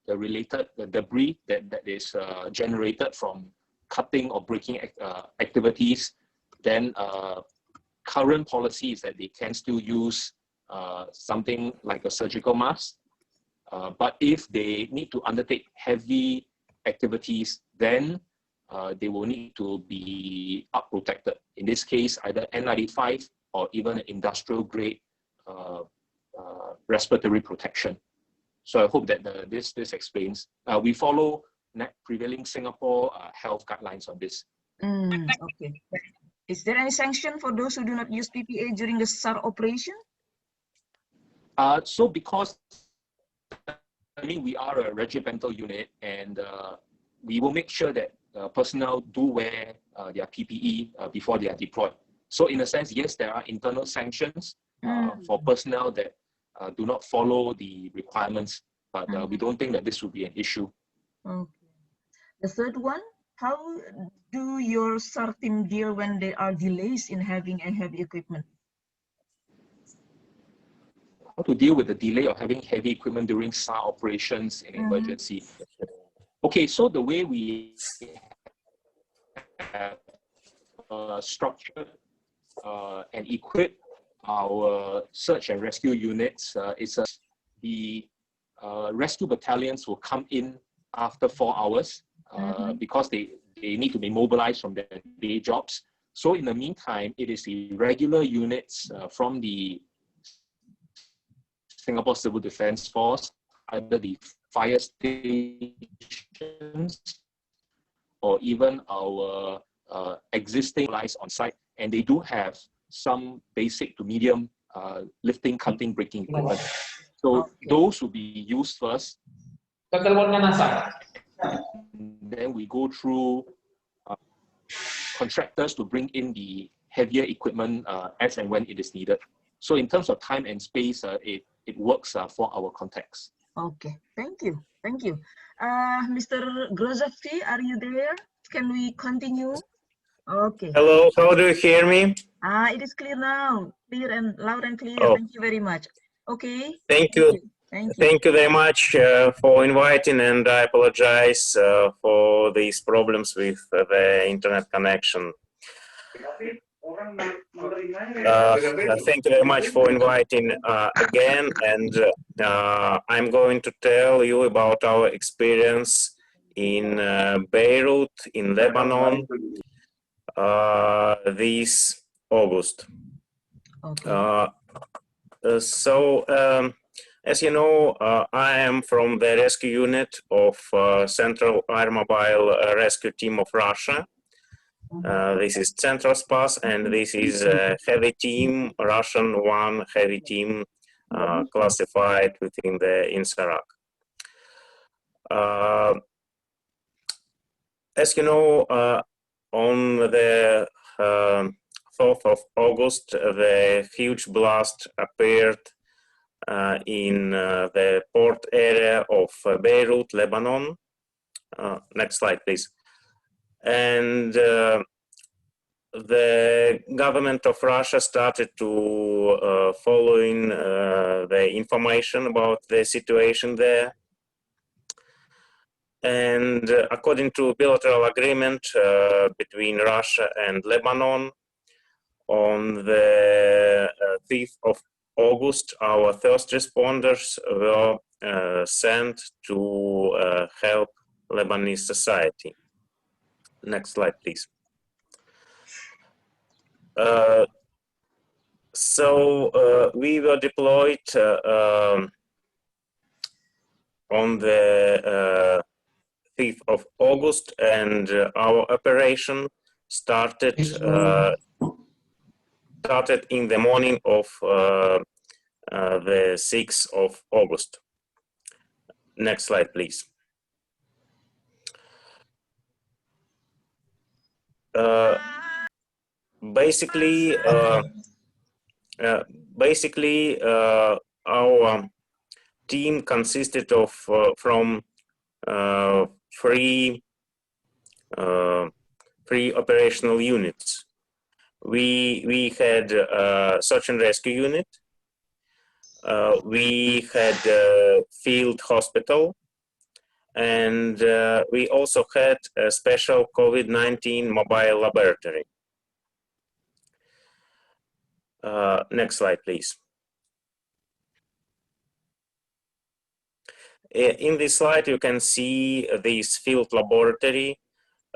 the related debris that is generated from cutting or breaking activities, then current policy is that they can still use something like a surgical mask. But if they need to undertake heavy activities, then they will need to be up protected. In this case, either N95 or even industrial grade respiratory protection. So I hope that this explains. We follow prevailing Singapore health guidelines on this. Okay. Is there any sanction for those who do not use PPE during the SAR operation? So because we are a regimental unit, and we will make sure that personnel do wear their PPE before they are deployed. So in a sense, yes, there are internal sanctions for personnel that do not follow the requirements, but we don't think that this will be an issue. Okay. The third one, how do your SAR team deal when there are delays in having a heavy equipment? How to deal with the delay of having heavy equipment during SAR operations in emergency. Okay, so the way we have structured and equip our search and rescue units is the rescue battalions will come in after 4 hours because they need to be mobilized from their day jobs. So in the meantime, it is the regular units from the Singapore Civil Defence Force, either the fire stations or even our existing lights on site, and they do have some basic to medium lifting, cutting, breaking equipment. So those will be used first. Then we go through contractors to bring in the heavier equipment as and when it is needed. So in terms of time and space, it works for our context. Okay, thank you. Thank you. Mr. Grozovsky, are you there? Can we continue? Okay. Hello, how do you hear me? It is clear now. Clear and loud and clear. Oh. Thank you very much. Okay. Thank you. Thank you. Thank you very much for inviting, and I apologize for these problems with the internet connection. Thank you very much for inviting again, and I'm going to tell you about our experience in Beirut, in Lebanon, this August. Okay. As you know, I am from the rescue unit of Central Air Mobile Rescue Team of Russia. This is Central Spas, and this is a heavy team, Russian one heavy team classified within the INSARAG. As you know, on the 4th of August, the huge blast appeared in the port area of Beirut, Lebanon. Next slide, please. And the government of Russia started to following the information about the situation there. And according to bilateral agreement between Russia and Lebanon, on the 5th of August, our first responders were sent to help Lebanese society. Next slide, please. So we were deployed on the 5th of August, and our operation started in the morning of the 6th of August. Next slide, please. Basically, our team consisted of from three operational units. We had search and rescue unit. We had field hospital, and we also had a special COVID-19 mobile laboratory. Next slide, please. In this slide, you can see this field laboratory,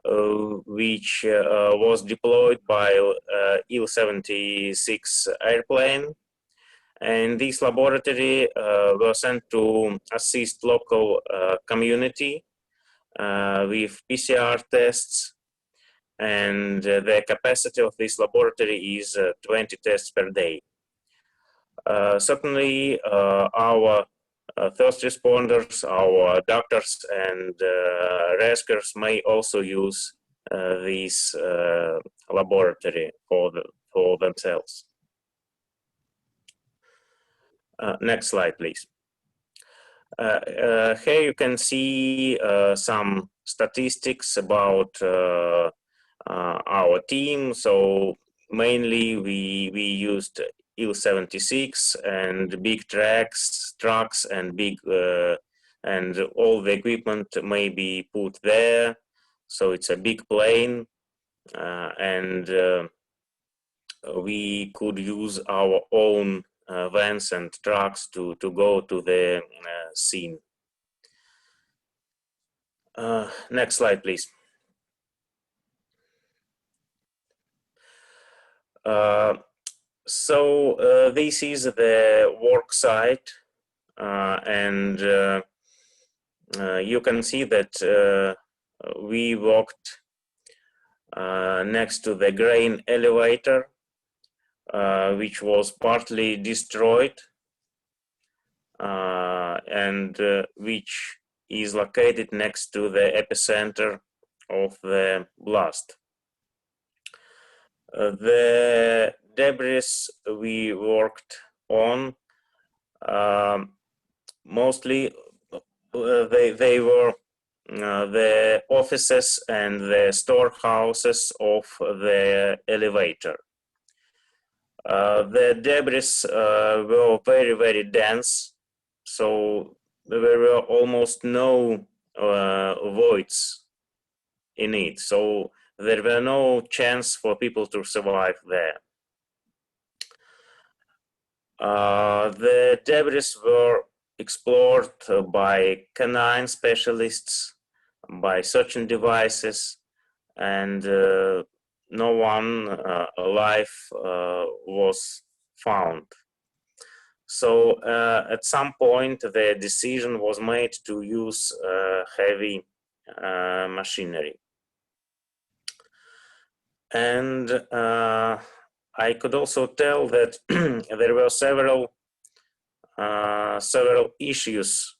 which was deployed by Il-76 airplane. And this laboratory was sent to assist local community with PCR tests, and the capacity of this laboratory is 20 tests per day. Certainly, our first responders, our doctors and rescuers may also use this laboratory for themselves. Next slide, please. Here you can see some statistics about our team. So mainly we used Il-76 and big trucks and big and all the equipment may be put there. So it's a big plane, and we could use our own vans and trucks to go to the scene. Next slide, please. So this is the work site, and you can see that we walked next to the grain elevator, which was partly destroyed, and which is located next to the epicenter of the blast. The debris we worked on, mostly they were the offices and the storehouses of the elevator. The debris were very, very dense, so there were almost no voids in it. So there were no chance for people to survive there. The debris were explored by canine specialists, by searching devices, and no one alive was found. So at some point, the decision was made to use heavy machinery. And I could also tell that there were several issues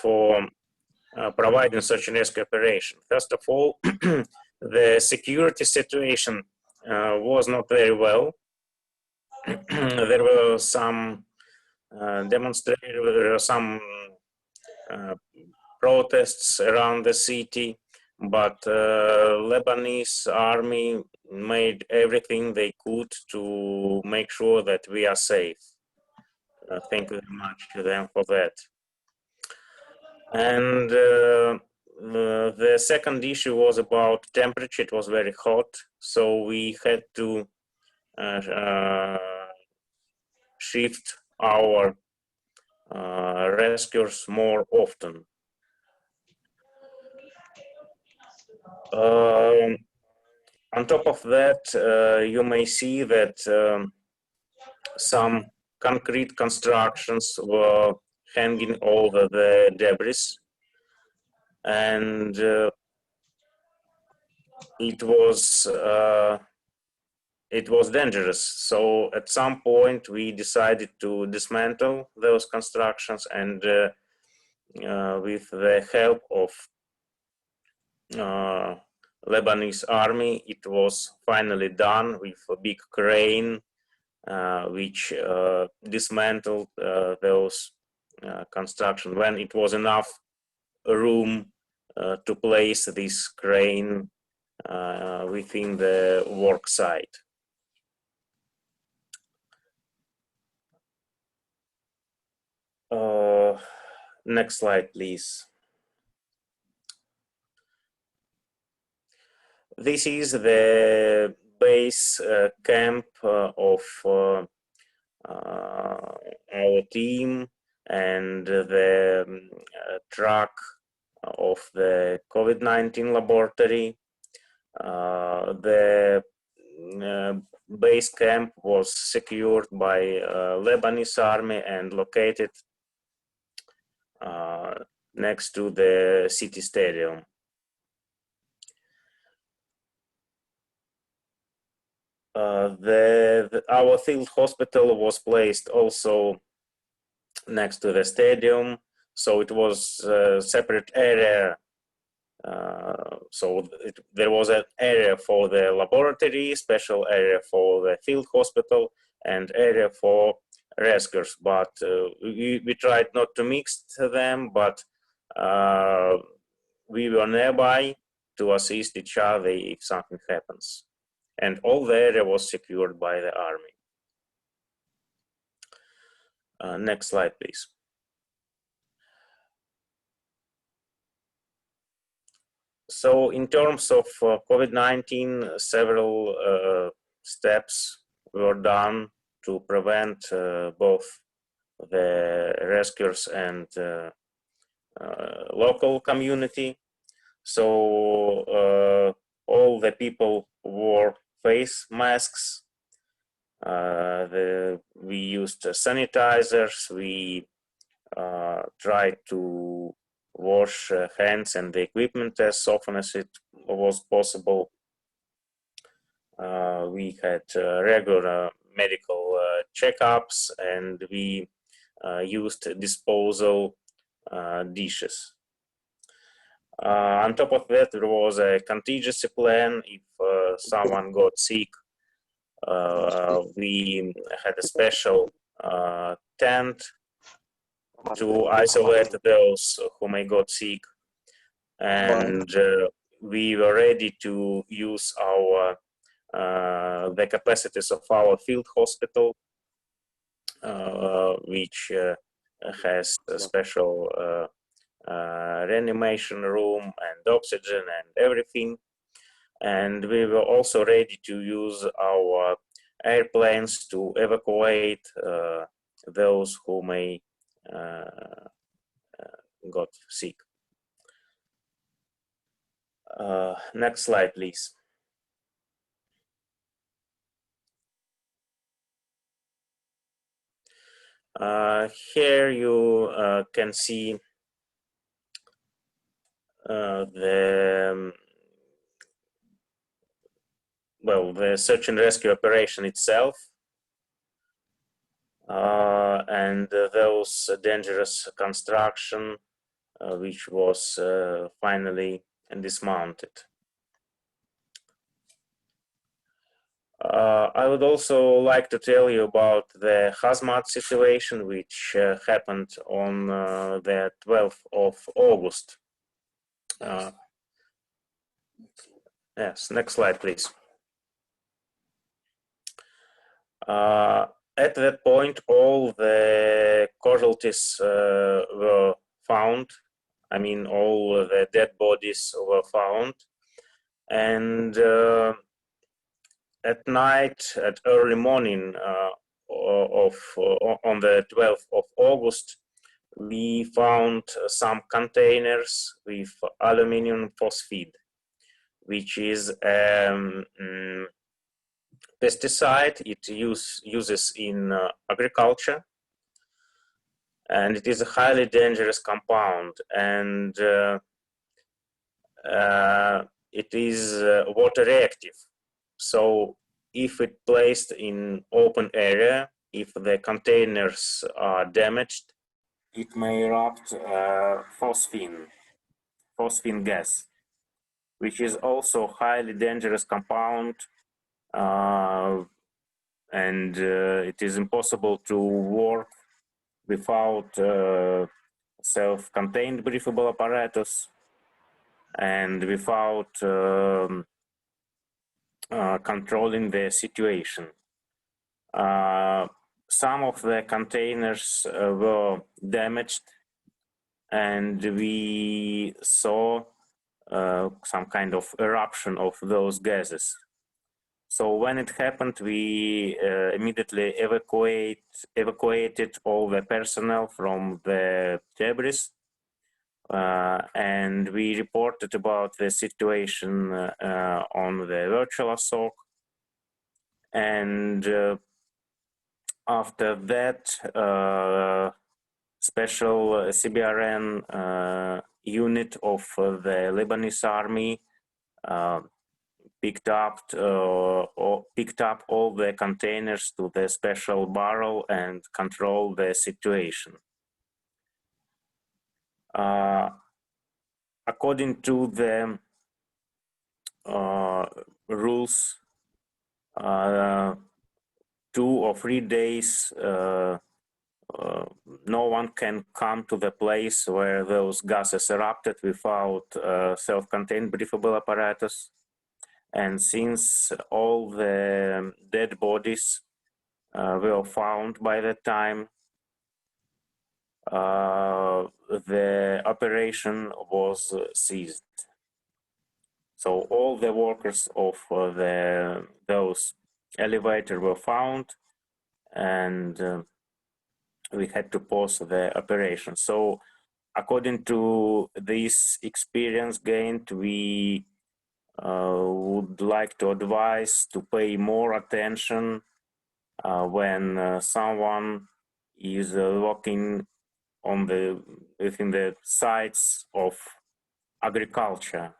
for providing such a rescue operation. First of all, the security situation was not very well. There were some protests around the city, but Lebanese army made everything they could to make sure that we are safe. Thank you very much to them for that. And the second issue was about temperature. It was very hot, so we had to shift our rescuers more often. On top of that, you may see that some concrete constructions were hanging over the debris, and it was dangerous. So at some point we decided to dismantle those constructions, and with the help of Lebanese army, it was finally done with a big crane which dismantled those construction when it was enough room to place this crane within the work site. Next slide, please. This is the base camp of our team and the truck of the COVID-19 laboratory. The base camp was secured by Lebanese army and located next to the city stadium. Our field hospital was placed also next to the stadium, so it was a separate area. There was an area for the laboratory, special area for the field hospital, and area for rescuers. But we tried not to mix them, but we were nearby to assist each other if something happens. And all the area was secured by the army. Next slide, please. So in terms of COVID-19, several steps were done to prevent both the rescuers and local community. So all the people wore face masks. We used sanitizers. We tried to wash hands and the equipment as often as it was possible. We had regular medical checkups, and we used disposal dishes. On top of that, there was a contingency plan. If someone got sick, we had a special tent to isolate those who may got sick, and we were ready to use our the capacities of our field hospital, which has a special reanimation room and oxygen and everything. And we were also ready to use our airplanes to evacuate those who may got sick. Next slide, please. Here you can see the search and rescue operation itself, and those dangerous construction which was finally dismounted. I would also like to tell you about the hazmat situation which happened on the 12th of August. Yes, next slide, please. At that point, all the casualties were found. I mean, all the dead bodies were found. And at night, at early morning on the 12th of August, we found some containers with aluminum phosphide, which is pesticide it uses in agriculture, and it is a highly dangerous compound, and it is water reactive. So if it placed in open area, if the containers are damaged, it may erupt phosphine gas, which is also highly dangerous compound, and it is impossible to work without self-contained breathable apparatus and without controlling the situation. Some of the containers were damaged, and we saw some kind of eruption of those gases. So when it happened, we immediately evacuated all the personnel from the debris, and we reported about the situation on the virtual SOC. And after that, special CBRN unit of the Lebanese army picked up all the containers to the special barrel and controlled the situation. According to the rules, 2 or 3 days no one can come to the place where those gases erupted without self-contained breathable apparatus. And since all the dead bodies were found by the time, the operation was ceased. So all the workers of those elevators were found, and we had to pause the operation. So according to this experience gained, we would like to advise to pay more attention when someone is working on within the sites of agriculture,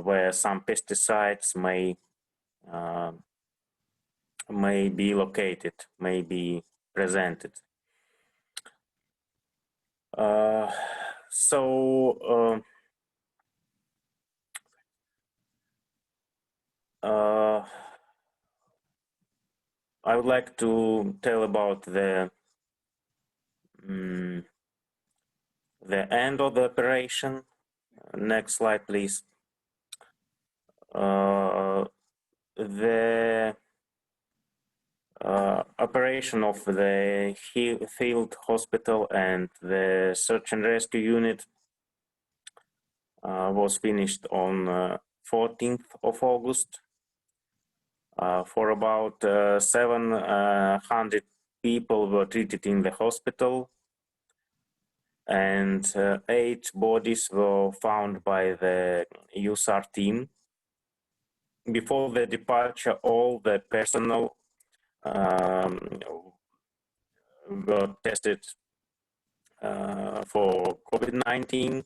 where some pesticides may be located, may be presented. I would like to tell about the end of the operation. Next slide, please. The operation of the field hospital and the search and rescue unit was finished on 14th of August. For about 700 people were treated in the hospital, and 8 bodies were found by the SAR team. Before the departure, all the personnel were tested for COVID-19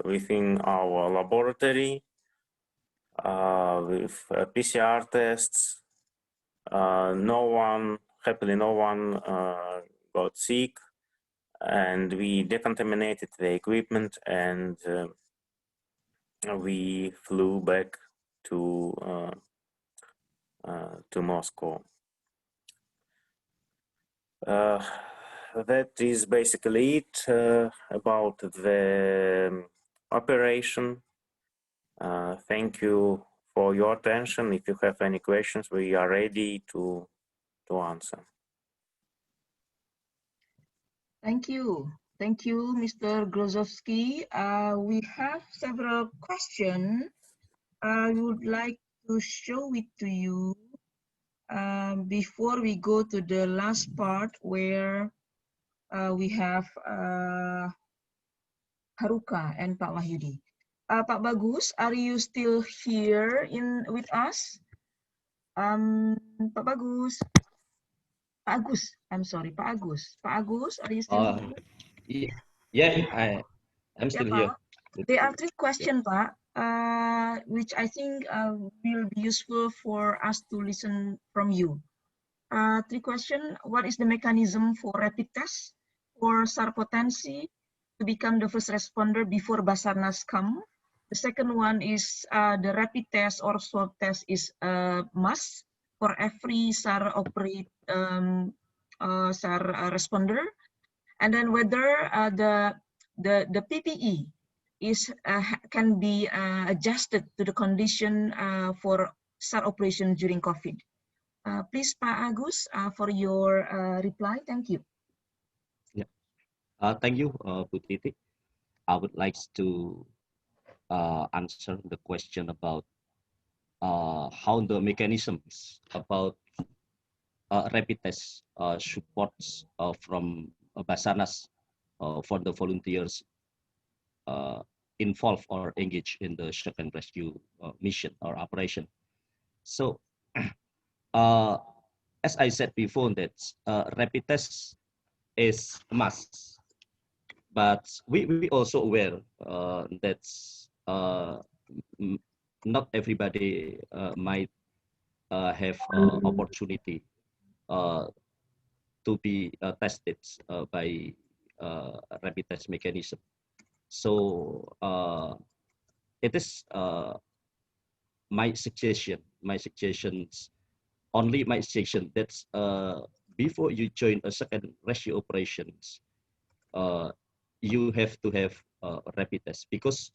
within our laboratory with PCR tests. Happily no one got sick, and we decontaminated the equipment, and we flew back to Moscow. That is basically it about the operation. Thank you for your attention. If you have any questions, we are ready to answer. Thank you. Thank you, Mr. Grozovsky. We have several questions. I would like to show it to you before we go to the last part where we have Haruka and Pak Wahyudi. Pak Bagus, are you still here with us? Pak Bagus. Pak Agus, I'm sorry, Pak Agus. Pak Agus, are you still here? Yeah, I'm still here. There are three questions, Pak, which I think will be useful for us to listen from you. Three questions. What is the mechanism for rapid test for SAR potency to become the first responder before Basarnas come? The second one is the rapid test or swab test is a must for every SAR SAR responder, and then whether the PPE is can be adjusted to the condition for SAR operation during COVID. Please, Pak Agus, for your reply. Thank you. Yeah. Thank you, Bu Titi. I would like to answer the question about how the mechanisms about rapid test supports from Basarnas for the volunteers involved or engaged in the search and rescue mission or operation. So, as I said before, that rapid test is a must, but we also aware that not everybody might have opportunity to be tested by rapid test mechanism. So it is my suggestion that before you join a second rescue operations, you have to have rapid test, because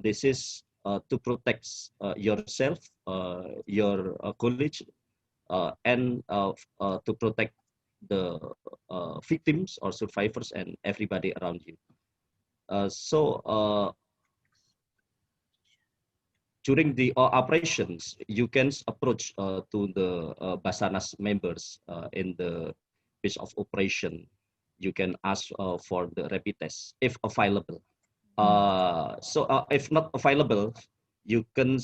this is to protect yourself, your colleagues, and to protect the victims or survivors and everybody around you. So during the operations, you can approach to the Basarnas members in the base of operation. You can ask for the rapid test if available. So if not available, you can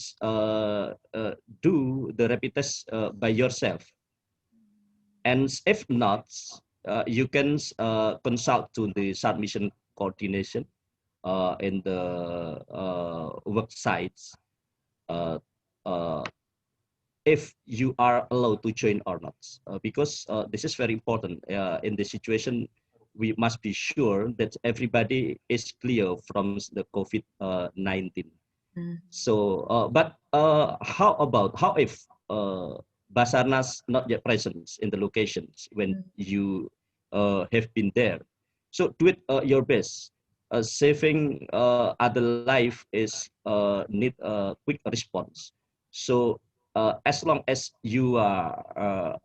do the rapid test by yourself. And if not, you can consult to the SAR mission coordination in the work sites if you are allowed to join or not, because this is very important. In this situation, we must be sure that everybody is clear from the COVID-19. So, but how if Basarnas not yet present in the locations when you have been there? So do it your best. Saving other life is need a quick response. So as long as you are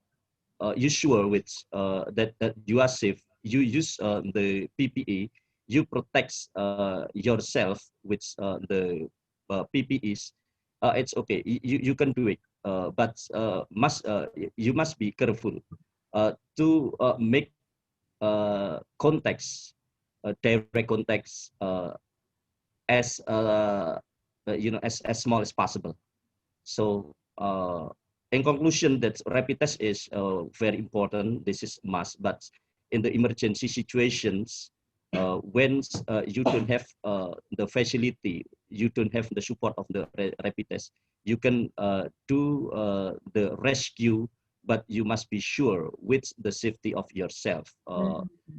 you sure with that you are safe, you use the PPE, you protect yourself with the PPEs. It's okay. You can do it, but you must be careful to make contacts, direct contacts, as as small as possible. So in conclusion, that rapid test is very important. This is must, but in the emergency situations, when you don't have the facility, you don't have the support of the rapid test, you can do the rescue, but you must be sure with the safety of yourself,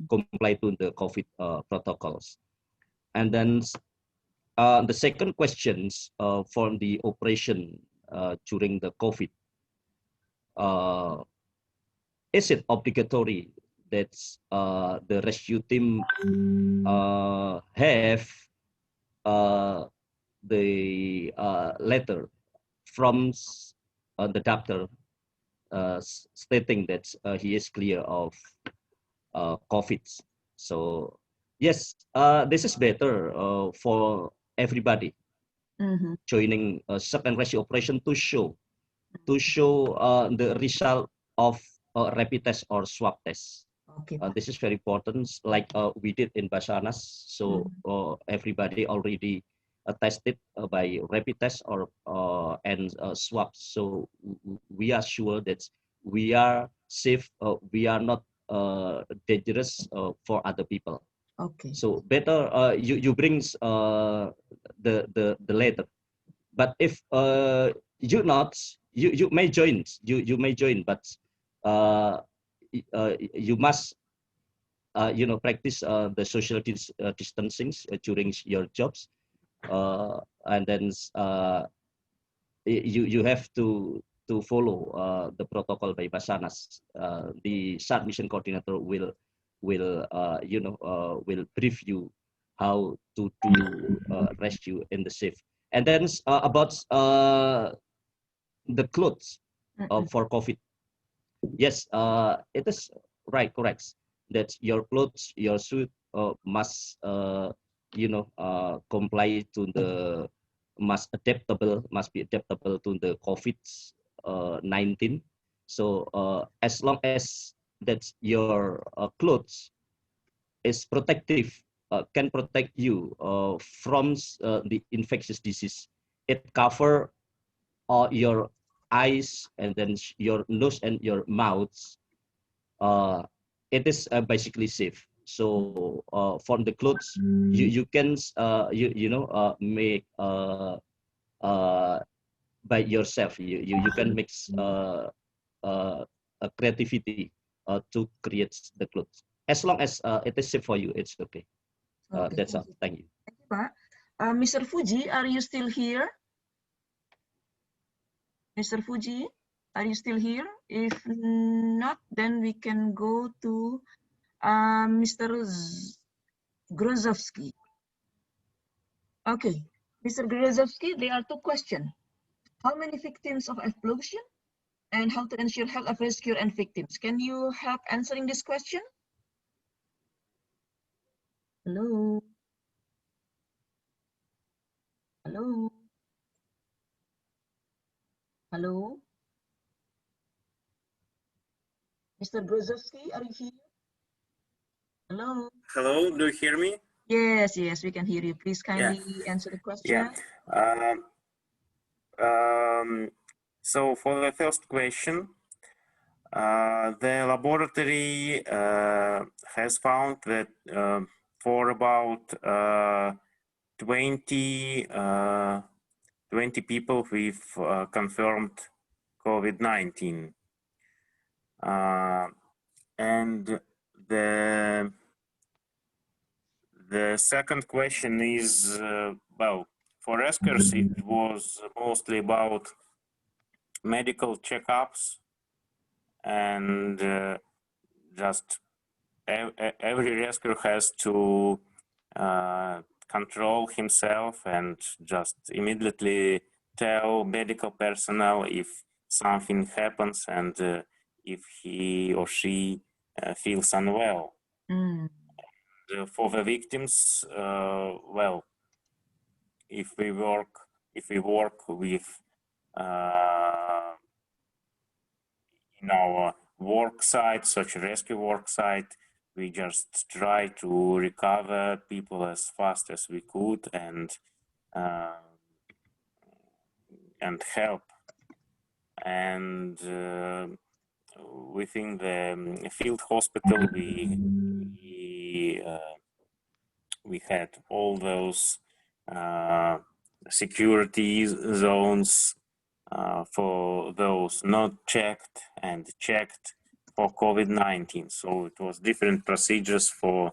comply to the COVID protocols. And then the second questions for the operation during the COVID, is it obligatory that the rescue team have the letter from the doctor stating that he is clear of COVID? So yes, this is better for everybody joining a second rescue operation to show the result of rapid test or swab test. Okay. This is very important, like we did in Basarnas. So everybody already tested by rapid test or and swabs. So we are sure that we are safe. We are not dangerous for other people. Okay. So better you brings the letter. But if you not, you may join. You may join, but you must practice the social distancing during your jobs, and then you have to follow the protocol by Basarnas. The SAR mission coordinator will will brief you how to do rescue in the safe. And then about the clothes for COVID. Yes, it is right, correct. That your clothes, your suit must comply to the must be adaptable to the COVID-19. So as long as that your clothes is protective, can protect you from the infectious disease. It cover your eyes and then your nose and your mouths. It is basically safe. So from the clothes, you can make by yourself. You can mix a creativity to create the clothes. As long as it is safe for you, it's okay. Okay, That's all. Thank you. Thank you, Pak. Mr. Fuji, are you still here? Mr. Fuji, are you still here? If not, then we can go to Mr. Grozovsky. Okay, Mr. Grozovsky, there are two questions. How many victims of explosion and how to ensure health of rescue and victims? Can you help answering this question? Hello? Hello? Hello? Mr. Grozovsky, are you here? Hello? Hello, do you hear me? Yes, yes, we can hear you. Please kindly answer the question. Yeah. So for the first question, the laboratory has found that for about 20 people with confirmed COVID-19. And the second question is, well, for rescuers, it was mostly about medical checkups and just every rescuer has to control himself and just immediately tell medical personnel if something happens and if he or she feels unwell. For the victims, well, if we work with in our work site, such a rescue work site, we just try to recover people as fast as we could and help. And within the field hospital, we had all those security zones for those not checked and checked for COVID-19. So it was different procedures for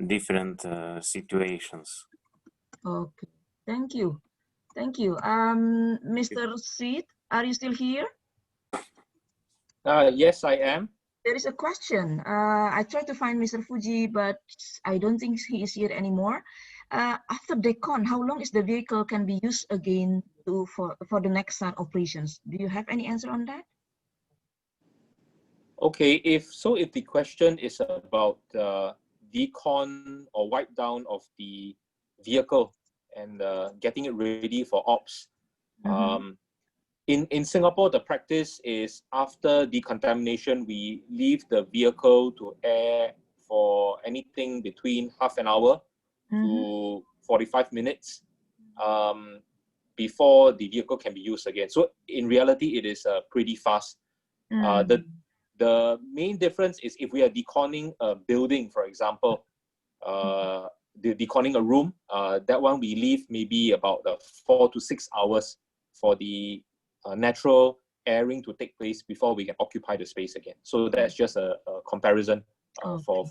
different situations. Okay, thank you. Thank you. Mr. Sid, are you still here? Yes, I am. There is a question. I tried to find Mr. Fuji, but I don't think he is here anymore. After DECON, how long is the vehicle can be used again for the next SAR operations? Do you have any answer on that? Okay, if the question is about decon or wipe down of the vehicle and getting it ready for ops, in Singapore, the practice is after decontamination, we leave the vehicle to air for anything between half an hour to 45 minutes. before the vehicle can be used again. So in reality, it is pretty fast. The main difference is if we are deconning a building, for example, deconning a room, that one we leave maybe about 4 to 6 hours for the natural airing to take place before we can occupy the space again. So that's just a comparison for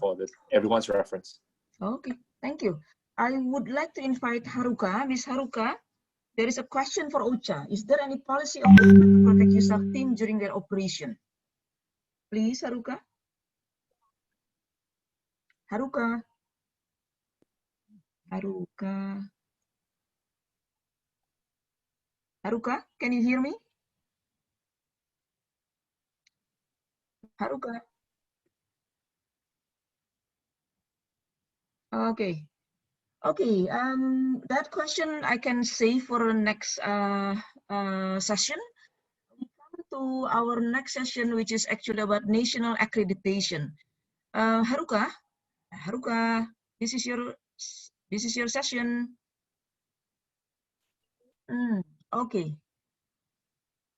everyone's reference. Okay, thank you. I would like to invite Haruka. Miss Haruka, there is a question for OCHA. Is there any policy of OCHA to protect USAR team during their operation? Please, Haruka. Haruka. Haruka. Haruka, can you hear me? Haruka. Okay. Okay. That question I can save for the next session. We come to our next session, which is actually about national accreditation. Haruka, this is your session. Okay.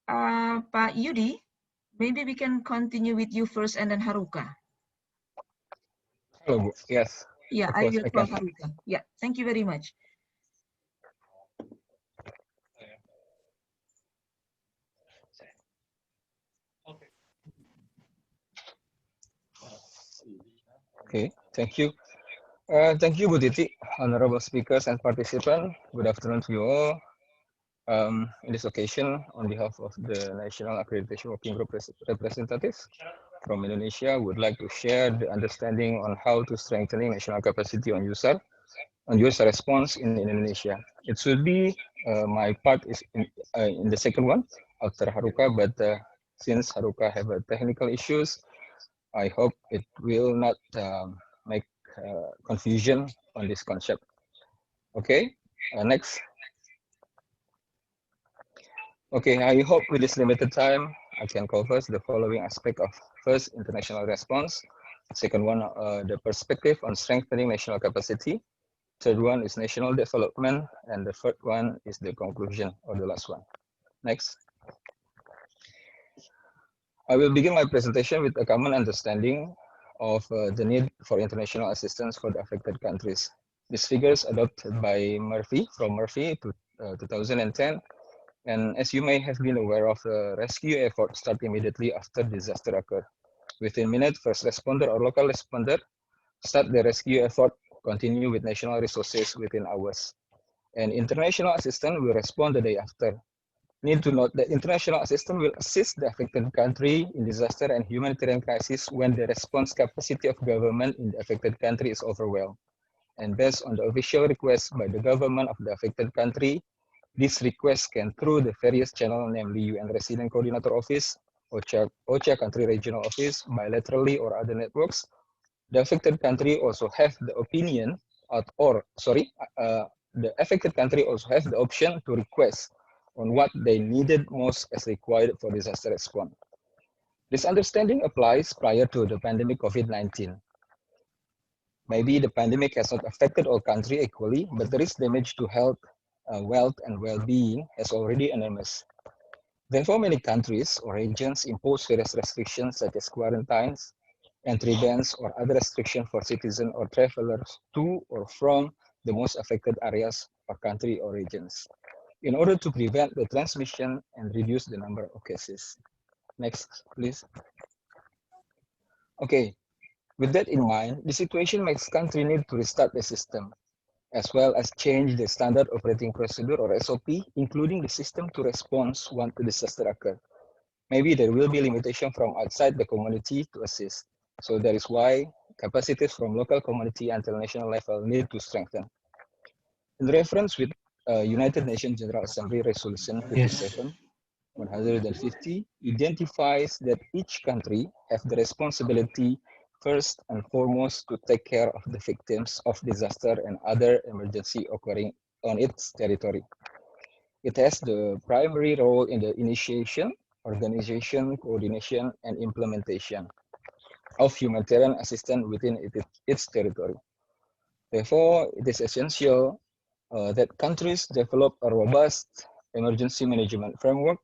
Pak Yudi, maybe we can continue with you first and then Haruka. Hello, yes. Yeah, I will call Haruka. Yeah, thank you very much. Okay, thank you. Thank you, Bu Titi, honorable speakers and participants. Good afternoon to you all. In this occasion, on behalf of the National Accreditation Working Group representatives from Indonesia, would like to share the understanding on how to strengthening national capacity on user response in Indonesia. It should be my part is in the second one after Haruka, but since Haruka have technical issues, I hope it will not make confusion on this concept. Okay, next. Okay, I hope with this limited time, I can cover the following aspect of first, international response. Second one, the perspective on strengthening national capacity. Third one is national development. And the third one is the conclusion, or the last one. Next. I will begin my presentation with a common understanding of the need for international assistance for the affected countries. These figures adopted by Murphy, from Murphy to 2010. And as you may have been aware of, the rescue effort start immediately after disaster occur. Within minutes, first responder or local responder start the rescue effort, continue with national resources within hours. And international assistance will respond the day after. Need to note that international assistance will assist the affected country in disaster and humanitarian crisis when the response capacity of government in the affected country is overwhelmed. And based on the official request by the government of the affected country, this request can through the various channels, namely UN Resident Coordinator Office, OCHA Country Regional Office, bilaterally or other networks. The affected country also have the opinion, the affected country also has the option to request on what they needed most as required for disaster response. This understanding applies prior to the pandemic COVID-19. Maybe the pandemic has not affected all countries equally, but there is damage to health, wealth, and well-being has already enormous. Therefore, many countries or regions impose various restrictions such as quarantines, entry bans, or other restrictions for citizens or travelers to or from the most affected areas or country or regions in order to prevent the transmission and reduce the number of cases. Next, please. Okay, with that in mind, the situation makes country need to restart the system, as well as change the standard operating procedure or SOP, including the system to respond once the disaster occurs. Maybe there will be limitation from outside the community to assist. So that is why capacities from local community until national level need to strengthen. In reference with United Nations General Assembly Resolution 57, 150 identifies that each country has the responsibility first and foremost to take care of the victims of disaster and other emergency occurring on its territory. It has the primary role in the initiation, organization, coordination, and implementation of humanitarian assistance within its territory. Therefore, it is essential that countries develop a robust emergency management framework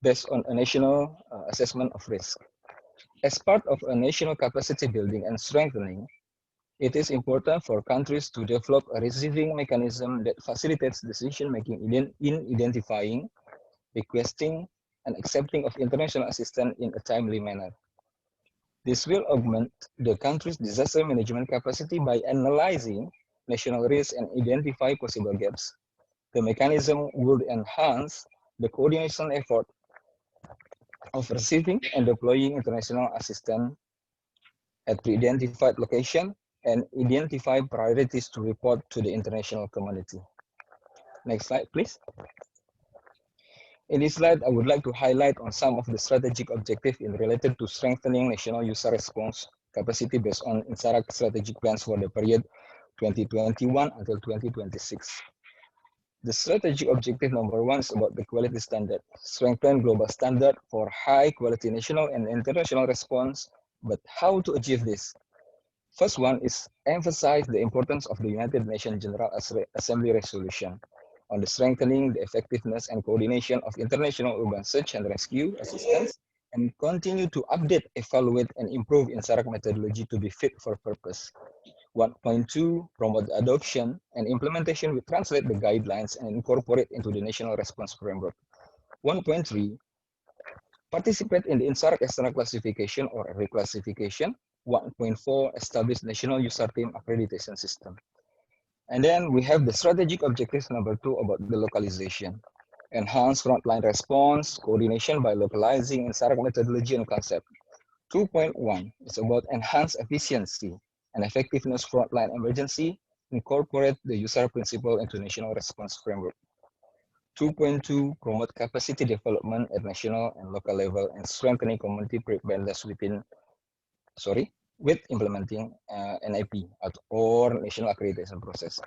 based on a national assessment of risk. As part of a national capacity building and strengthening, it is important for countries to develop a receiving mechanism that facilitates decision-making in identifying, requesting, and accepting of international assistance in a timely manner. This will augment the country's disaster management capacity by analyzing national risks and identify possible gaps. The mechanism would enhance the coordination effort of receiving and deploying international assistance at pre-identified location and identify priorities to report to the international community. Next slide, please. In this slide, I would like to highlight on some of the strategic objectives related to strengthening national user response capacity based on INSARAG strategic plans for the period 2021 until 2026. The strategic objective number one is about the quality standard. Strengthen global standard for high quality national and international response, but how to achieve this? First one is emphasize the importance of the United Nations General Assembly resolution on the strengthening the effectiveness and coordination of international urban search and rescue assistance, and continue to update, evaluate, and improve INSARAG methodology to be fit for purpose. 1.2, promote the adoption and implementation will translate the guidelines and incorporate into the national response framework. 1.3, participate in the INSARAG external classification or reclassification. 1.4, establish national user team accreditation system. And then we have the strategic objectives number 2 about the localization. Enhance frontline response, coordination by localizing INSARAG methodology and concept. 2.1 is about enhance efficiency and effectiveness frontline emergency, incorporate the user principle into national response framework. 2.2, promote capacity development at national and local level and strengthening community preparedness with implementing NIP or national accreditation process.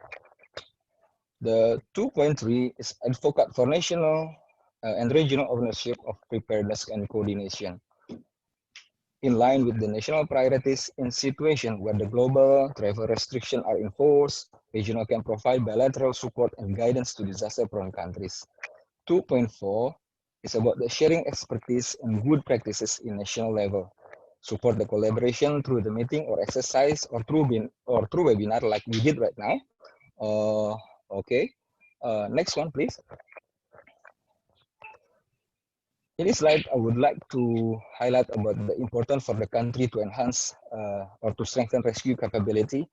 The 2.3 is advocate for national and regional ownership of preparedness and coordination in line with the national priorities in situation where the global travel restrictions are enforced. Regional can provide bilateral support and guidance to disaster-prone countries. 2.4 is about the sharing expertise and good practices in national level. Support the collaboration through the meeting or exercise or through webinar like we did right now. Okay, next one, please. In this slide, I would like to highlight about the importance for the country to enhance or to strengthen rescue capability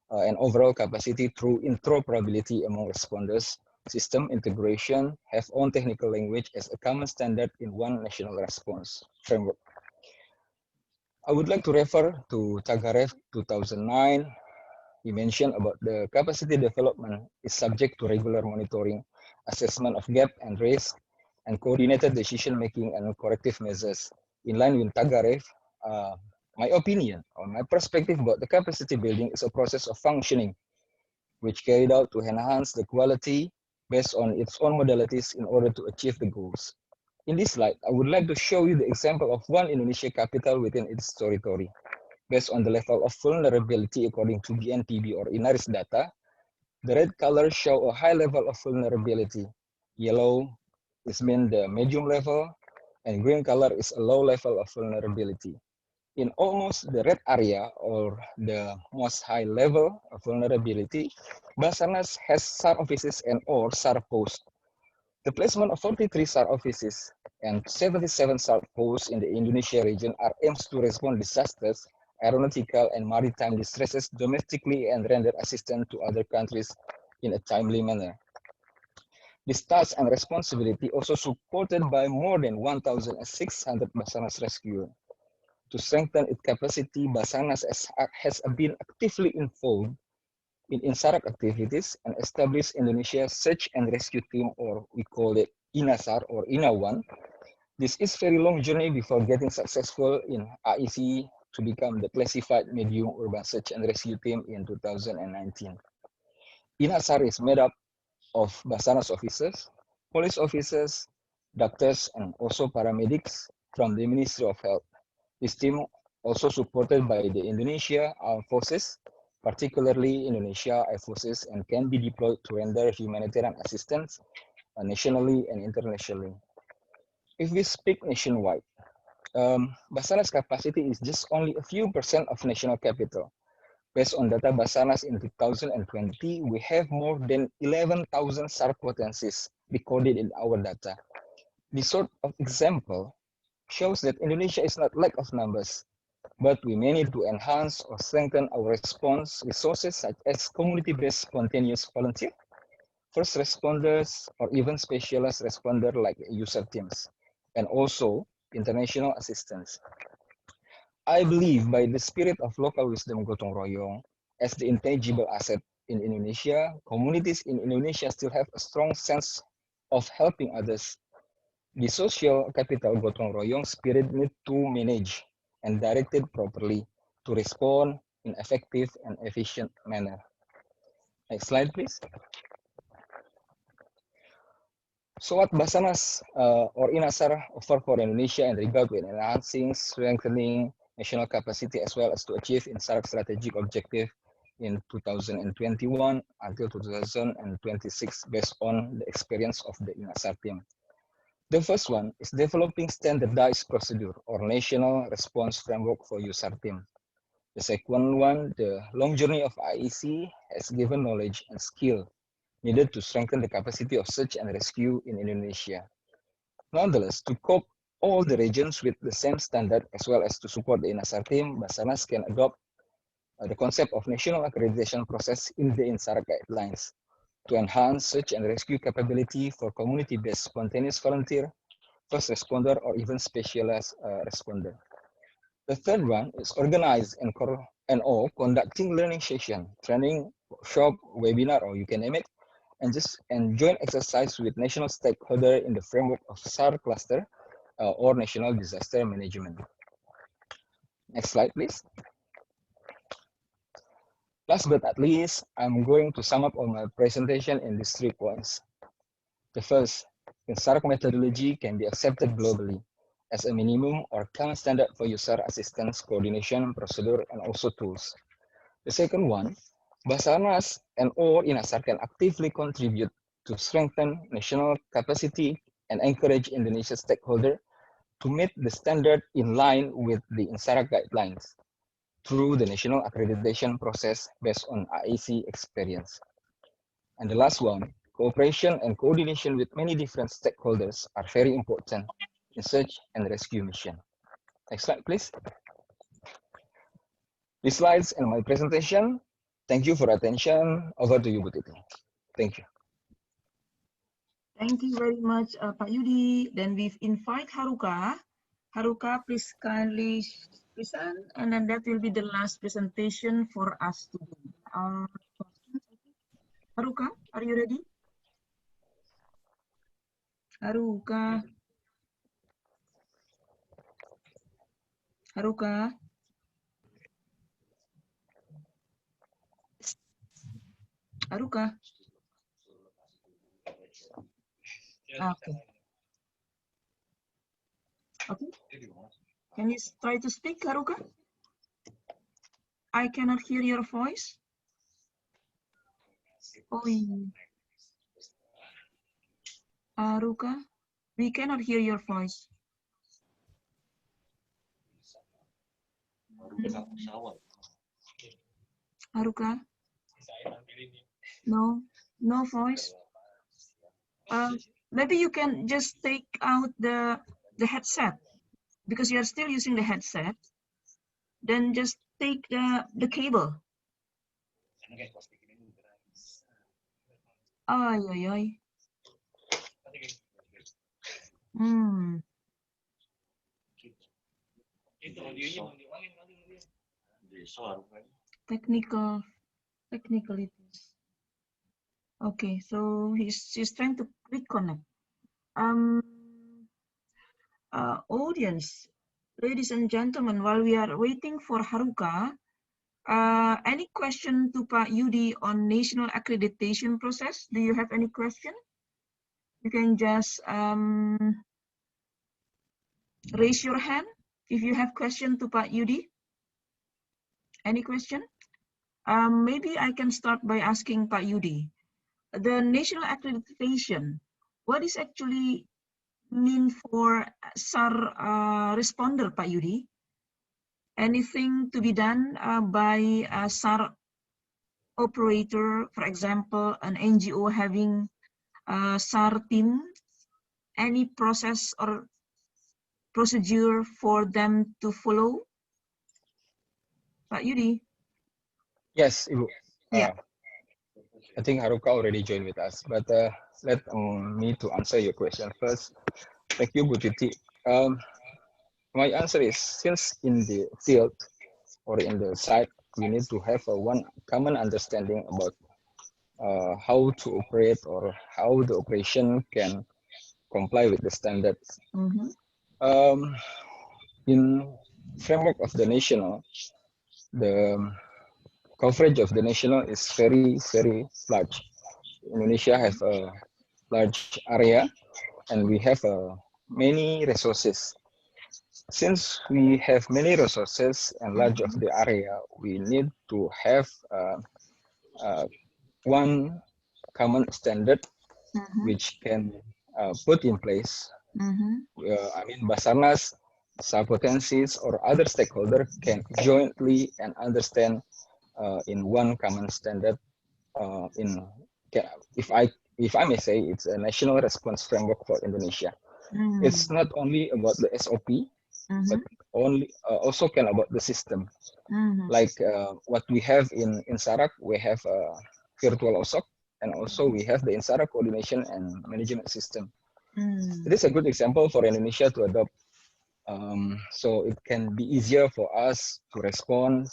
and overall capacity through interoperability among responders, system integration, have own technical language as a common standard in one national response framework. I would like to refer to Tagaref 2009. He mentioned about the capacity development is subject to regular monitoring, assessment of gap and risk, and coordinated decision-making and corrective measures. In line with Tagaref, my opinion or my perspective about the capacity building is a process of functioning, which carried out to enhance the quality based on its own modalities in order to achieve the goals. In this slide, I would like to show you the example of one Indonesia capital within its territory. Based on the level of vulnerability according to BNPB or INARIS data, the red color show a high level of vulnerability. Yellow is mean the medium level, and green color is a low level of vulnerability. In almost the red area or the most high level of vulnerability, Basarnas has SAR offices and or SAR posts. The placement of 43 SAR offices and 77 SAR posts in the Indonesia region are aims to respond disasters, aeronautical and maritime distresses domestically and render assistance to other countries in a timely manner. This task and responsibility also supported by more than 1,600 Basarnas rescuers. To strengthen its capacity, Basarnas has been actively involved in INSARAG activities and established Indonesia Search and Rescue Team, or we call it INASAR or INA1. This is very long journey before getting successful in AIC to become the classified medium urban search and rescue team in 2019. INASAR is made up of Basarnas officers, police officers, doctors, and also paramedics from the Ministry of Health. This team also supported by the Indonesia Armed Forces, Particularly Indonesia Air Forces, and can be deployed to render humanitarian assistance nationally and internationally. If we speak nationwide, Basarnas capacity is just only a few % of national capital. Based on data Basarnas in 2020, we have more than 11,000 SAR potencies recorded in our data. This sort of example shows that Indonesia is not lack of numbers, but we may need to enhance or strengthen our response resources such as community-based spontaneous volunteer, first responders, or even specialized responder like user teams, and also international assistance. I believe by the spirit of local wisdom gotong royong as the intangible asset in Indonesia, communities in Indonesia still have a strong sense of helping others. The social capital gotong royong spirit need to manage and directed properly to respond in effective and efficient manner. Next slide, please. So what Basarnas or INASAR offer for Indonesia in regard with enhancing, strengthening national capacity as well as to achieve INSAR strategic objective in 2021 until 2026 based on the experience of the INASAR team. The first one is developing standardized procedure or national response framework for USAR team. The second one, the long journey of IEC has given knowledge and skill needed to strengthen the capacity of search and rescue in Indonesia. Nonetheless, to cope all the regions with the same standard as well as to support the INASAR team, Basarnas can adopt the concept of national accreditation process in the INSAR guidelines to enhance search and rescue capability for community-based spontaneous volunteer, first responder, or even specialized responder. The third one is organize and or conducting learning session, training, workshop, webinar, or you can name it, and joint exercise with national stakeholder in the framework of SAR cluster or national disaster management. Next slide, please. Last but not least, I'm going to sum up on my presentation in these 3 points. The first, INSAR methodology can be accepted globally as a minimum or common standard for user assistance, coordination, procedure, and also tools. The second one, Basarnas and or INASAR can actively contribute to strengthen national capacity and encourage Indonesia stakeholders to meet the standard in line with the INSAR guidelines through the national accreditation process based on IEC experience. And the last one, cooperation and coordination with many different stakeholders are very important in search and rescue mission. Next slide, please. These slides and my presentation. Thank you for attention. Over to you, Bu Titi. Thank you. Thank you very much, Pak Yudi. Then we invite Haruka. Haruka, please kindly present, and then that will be the last presentation for us to do. Haruka, are you ready? Haruka. Haruka. Haruka. Okay. Okay. Can you try to speak, Haruka? I cannot hear your voice. Oh, Haruka, we cannot hear your voice. Haruka? No, no voice. Maybe you can just take out the headset because you are still using the headset. Then just take the cable. Ay, ay, ay. Technicalities. Okay, so she's trying to reconnect. Audience, ladies and gentlemen, while we are waiting for Haruka, any question to Pak Yudi on national accreditation process? Do you have any question? You can just raise your hand if you have question to Pak Yudi. Any question? Maybe I can start by asking Pak Yudi. The national accreditation, what is actually mean for SAR responder, Pak Yudi? Anything to be done by a SAR operator, for example, an NGO having a SAR team, any process or procedure for them to follow? Pak Yudi? Yes, Ibu. Yeah. I think Haruka already joined with us, but let me to answer your question first. Thank you, Bu Titi. My answer is, since in the field or in the site, we need to have one common understanding about how to operate or how the operation can comply with the standards. In framework of the national, the coverage of the national is very, very large. Indonesia have a large area and we have many resources. Since we have many resources and large of the area, we need to have one common standard which can put in place. I mean, Basarnas, SAR potencies, or other stakeholders can jointly and understand in one common standard. If I may say, it's a national response framework for Indonesia. It's not only about the SOP, but also can about the system. Like what we have in SARAC, we have a virtual OSOC, and also we have the INSARAC coordination and management system. It is a good example for Indonesia to adopt. So it can be easier for us to respond,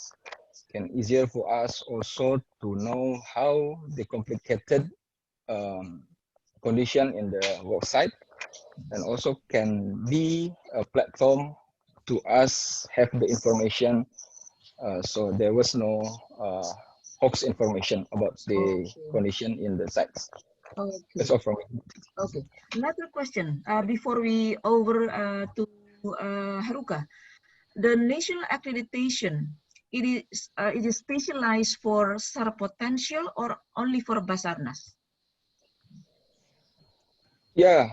can easier for us also to know how the complicated condition in the work site, and also can be a platform to us have the information. So there was no hoax information about the condition in the sites. That's all from me. Okay. Another question before we over to Haruka. The national accreditation, it is specialized for SAR potential or only for Basarnas? Yeah,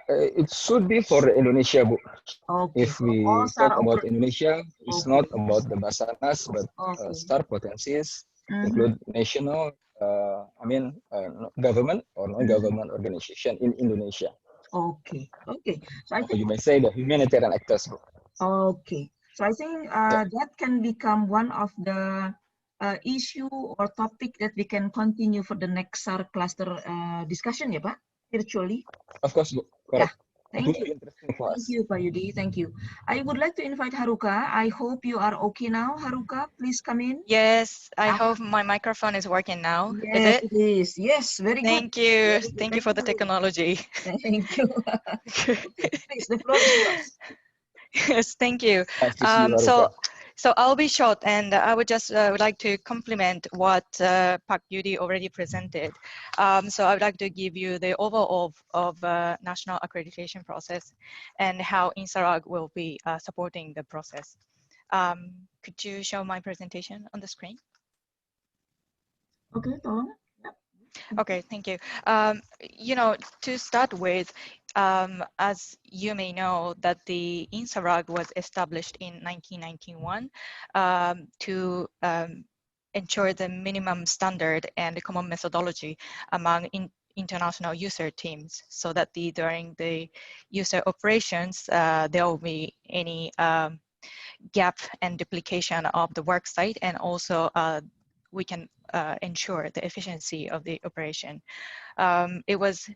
it should be for Indonesia, Bu. Okay. If we talk about Indonesia, it's not about the Basarnas, but SAR potencies include national, government or non-government organization in Indonesia. Okay, okay. So I think you may say the humanitarian actors. Okay, so I think that can become one of the issue or topic that we can continue for the next SAR cluster discussion, ya Pak, virtually. Of course, Bu. Correct. Yeah. Thank you. Thank you, Pak Yudi. Thank you. I would like to invite Haruka. I hope you are okay now. Haruka, please come in. Yes, I hope my microphone is working now. Yes, it is. Yes, very good. Thank you. Thank you for the technology. Thank you. Please, the floor is yours. Yes, thank you. Nice to see you, Haruka. So I'll be short, and I would just would like to complement what Pak Yudi already presented. So I would like to give you the overall of national accreditation process and how INSARAG will be supporting the process. Could you show my presentation on the screen? Okay, tolong. Okay, thank you. You know, to start with, as you may know, that the INSARAG was established in 1991 to ensure the minimum standard and the common methodology among international user teams, so that during the user operations, there will be any gap and duplication of the work site, and also we can ensure the efficiency of the operation. It was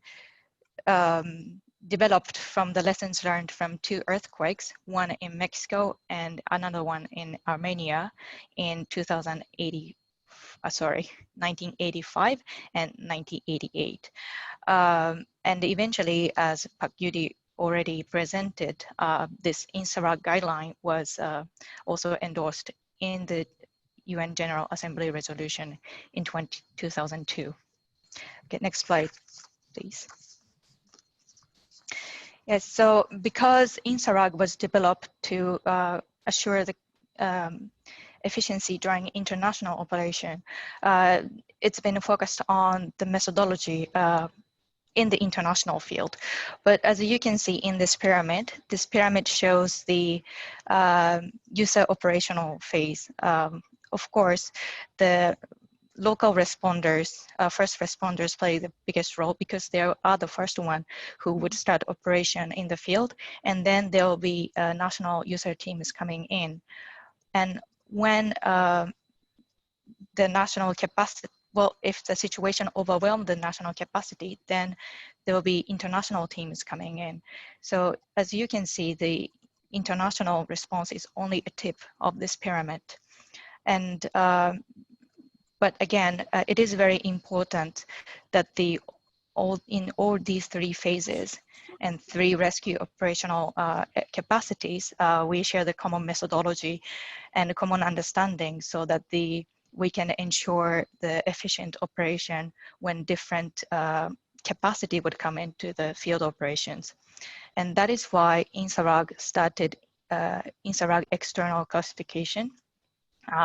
developed from the lessons learned from 2 earthquakes, one in Mexico and another one in Armenia in 1985 and 1988. And eventually, as Pak Yudi already presented, this INSARAG guideline was also endorsed in the UN General Assembly resolution in 2002. Okay, next slide, please. Yes, so because INSARAG was developed to assure the efficiency during international operation, it's been focused on the methodology in the international field. But as you can see in this pyramid shows the user operational phase. Of course, the local responders, first responders play the biggest role because they are the first one who would start operation in the field, and then there will be national user teams coming in. And when the national capacity, well, if the situation overwhelms the national capacity, then there will be international teams coming in. So as you can see, the international response is only a tip of this pyramid. And but again, it is very important that in all these three phases and three rescue operational capacities, we share the common methodology and a common understanding so that we can ensure the efficient operation when different capacity would come into the field operations. And that is why INSARAG started INSARAG external classification,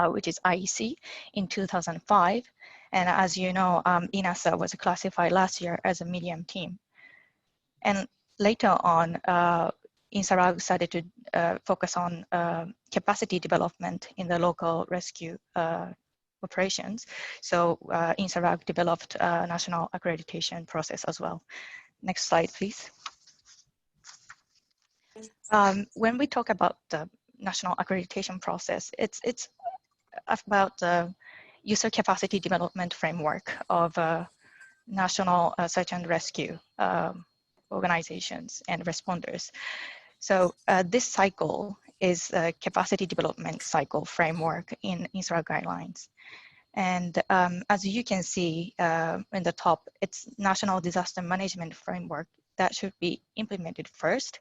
which is IEC, in 2005. And as you know, INASA was classified last year as a medium team. And later on, INSARAG started to focus on capacity development in the local rescue operations. So INSARAG developed a national accreditation process as well. Next slide, please. When we talk about the national accreditation process, it's about the user capacity development framework of national search and rescue organizations and responders. So this cycle is a capacity development cycle framework in INSARAG guidelines. And as you can see in the top, it's National Disaster Management Framework that should be implemented first.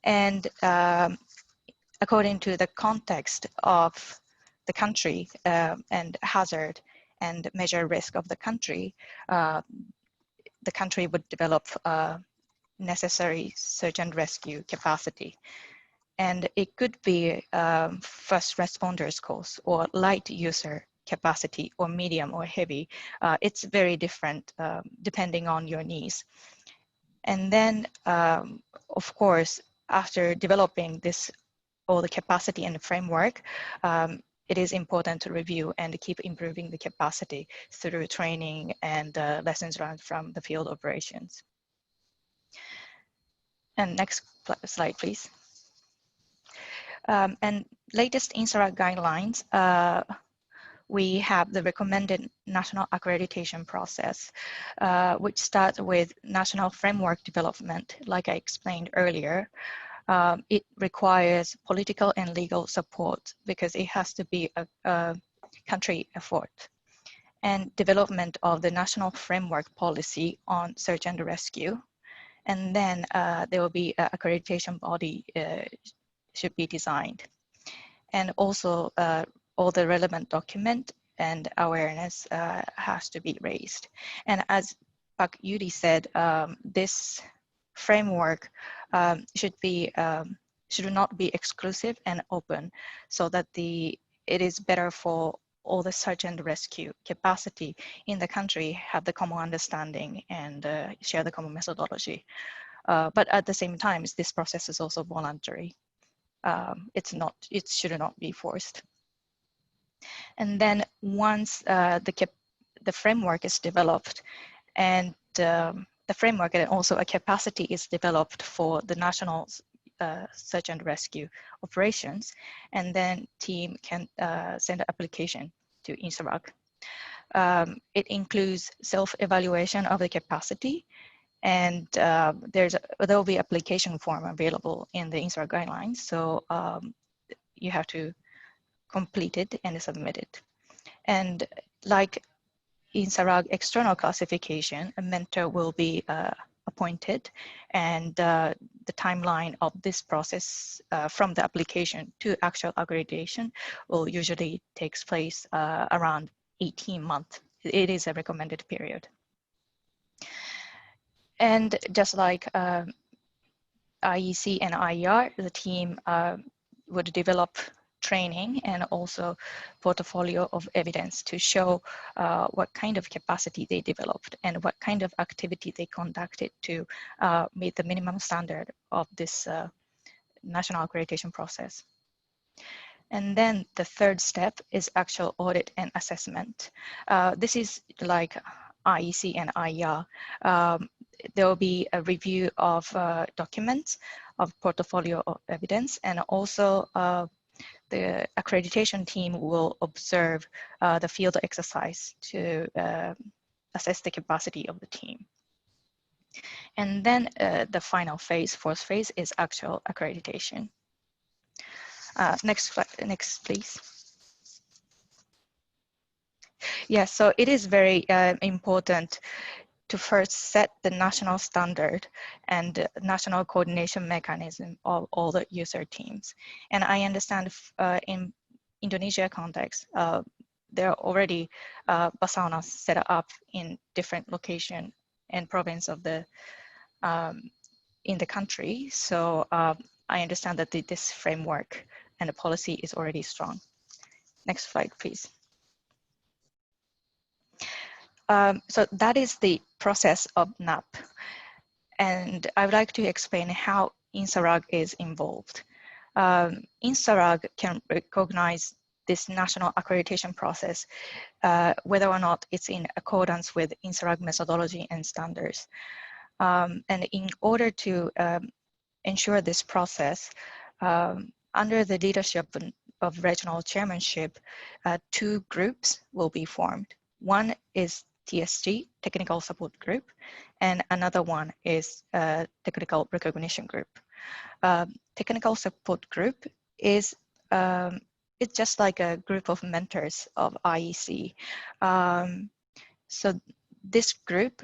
And according to the context of the country and hazard and measure risk of the country would develop necessary search and rescue capacity. And it could be first responders course or light user capacity or medium or heavy. It's very different depending on your needs. And then, of course, after developing this, all the capacity and the framework, it is important to review and keep improving the capacity through training and lessons learned from the field operations. And next slide, please. And latest INSARAG guidelines, we have the recommended national accreditation process, which starts with national framework development, like I explained earlier. It requires political and legal support because it has to be a country effort. And development of the national framework policy on search and rescue. And then there will be an accreditation body should be designed. And also all the relevant document and awareness has to be raised. And as Pak Yudi said, this framework should not be exclusive and open, so that it is better for all the search and rescue capacity in the country have the common understanding and share the common methodology. But at the same time, this process is also voluntary. It should not be forced. And then once the framework is developed and the framework and also a capacity is developed for the national search and rescue operations, and then team can send an application to INSARAG. It includes self-evaluation of the capacity, and there will be application form available in the INSARAG guidelines. So you have to complete it and submit it. And like INSARAG external classification, a mentor will be appointed, and the timeline of this process from the application to actual accreditation will usually takes place around 18 months. It is a recommended period. And just like IEC and IER, the team would develop training and also portfolio of evidence to show what kind of capacity they developed and what kind of activity they conducted to meet the minimum standard of this national accreditation process. And then the third step is actual audit and assessment. This is like IEC and IER. There will be a review of documents, of portfolio of evidence, and also the accreditation team will observe the field exercise to assess the capacity of the team. And then the final phase, fourth phase, is actual accreditation. Next, please. Yes, so it is very important to first set the national standard and national coordination mechanism of all the user teams. And I understand in Indonesia context, there are already Basarnas set up in different location and province of the in the country. So I understand that this framework and the policy is already strong. Next slide, please. So that is the process of NAP. And I would like to explain how INSARAG is involved. INSARAG can recognize this national accreditation process, whether or not it's in accordance with INSARAG methodology and standards. And in order to ensure this process, under the leadership of regional chairmanship, two groups will be formed. One is TSG, Technical Support Group, and another one is Technical Recognition Group. Technical Support Group is it's just like a group of mentors of IEC. So this group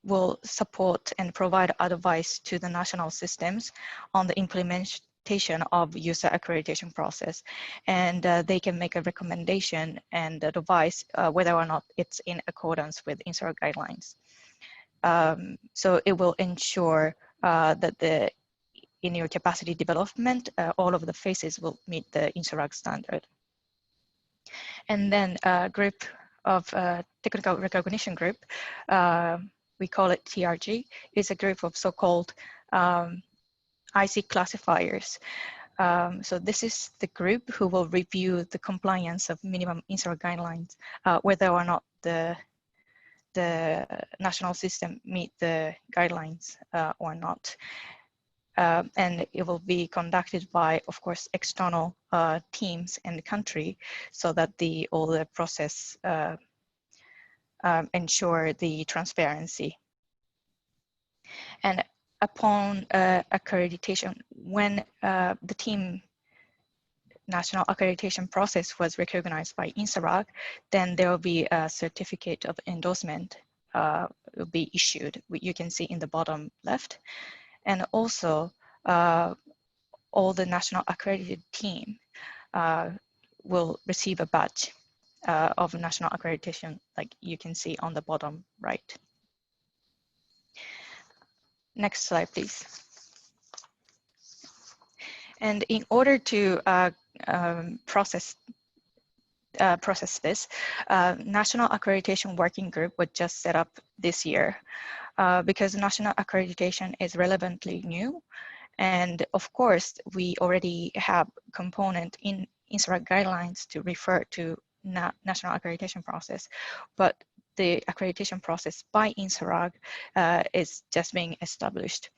will support and provide advice to the national systems on the implementation of user accreditation process, and they can make a recommendation and advise whether or not it's in accordance with INSARAG guidelines. So it will ensure that in your capacity development, all of the phases will meet the INSARAG standard. And then a group of technical recognition group, we call it TRG, is a group of so-called IC classifiers. So this is the group who will review the compliance of minimum INSARAG guidelines, whether or not the national system meet the guidelines or not. And it will be conducted by, of course, external teams in the country, so that all the process ensure the transparency. And upon accreditation, when the team national accreditation process was recognized by INSARAG, then there will be a certificate of endorsement will be issued. You can see in the bottom left. And also, all the national accredited team will receive a badge of national accreditation, like you can see on the bottom right. Next slide, please. And in order to process this, National Accreditation Working Group was just set up this year because national accreditation is relevantly new. And of course, we already have component in INSARAG guidelines to refer to national accreditation process, but the accreditation process by INSARAG is just being established.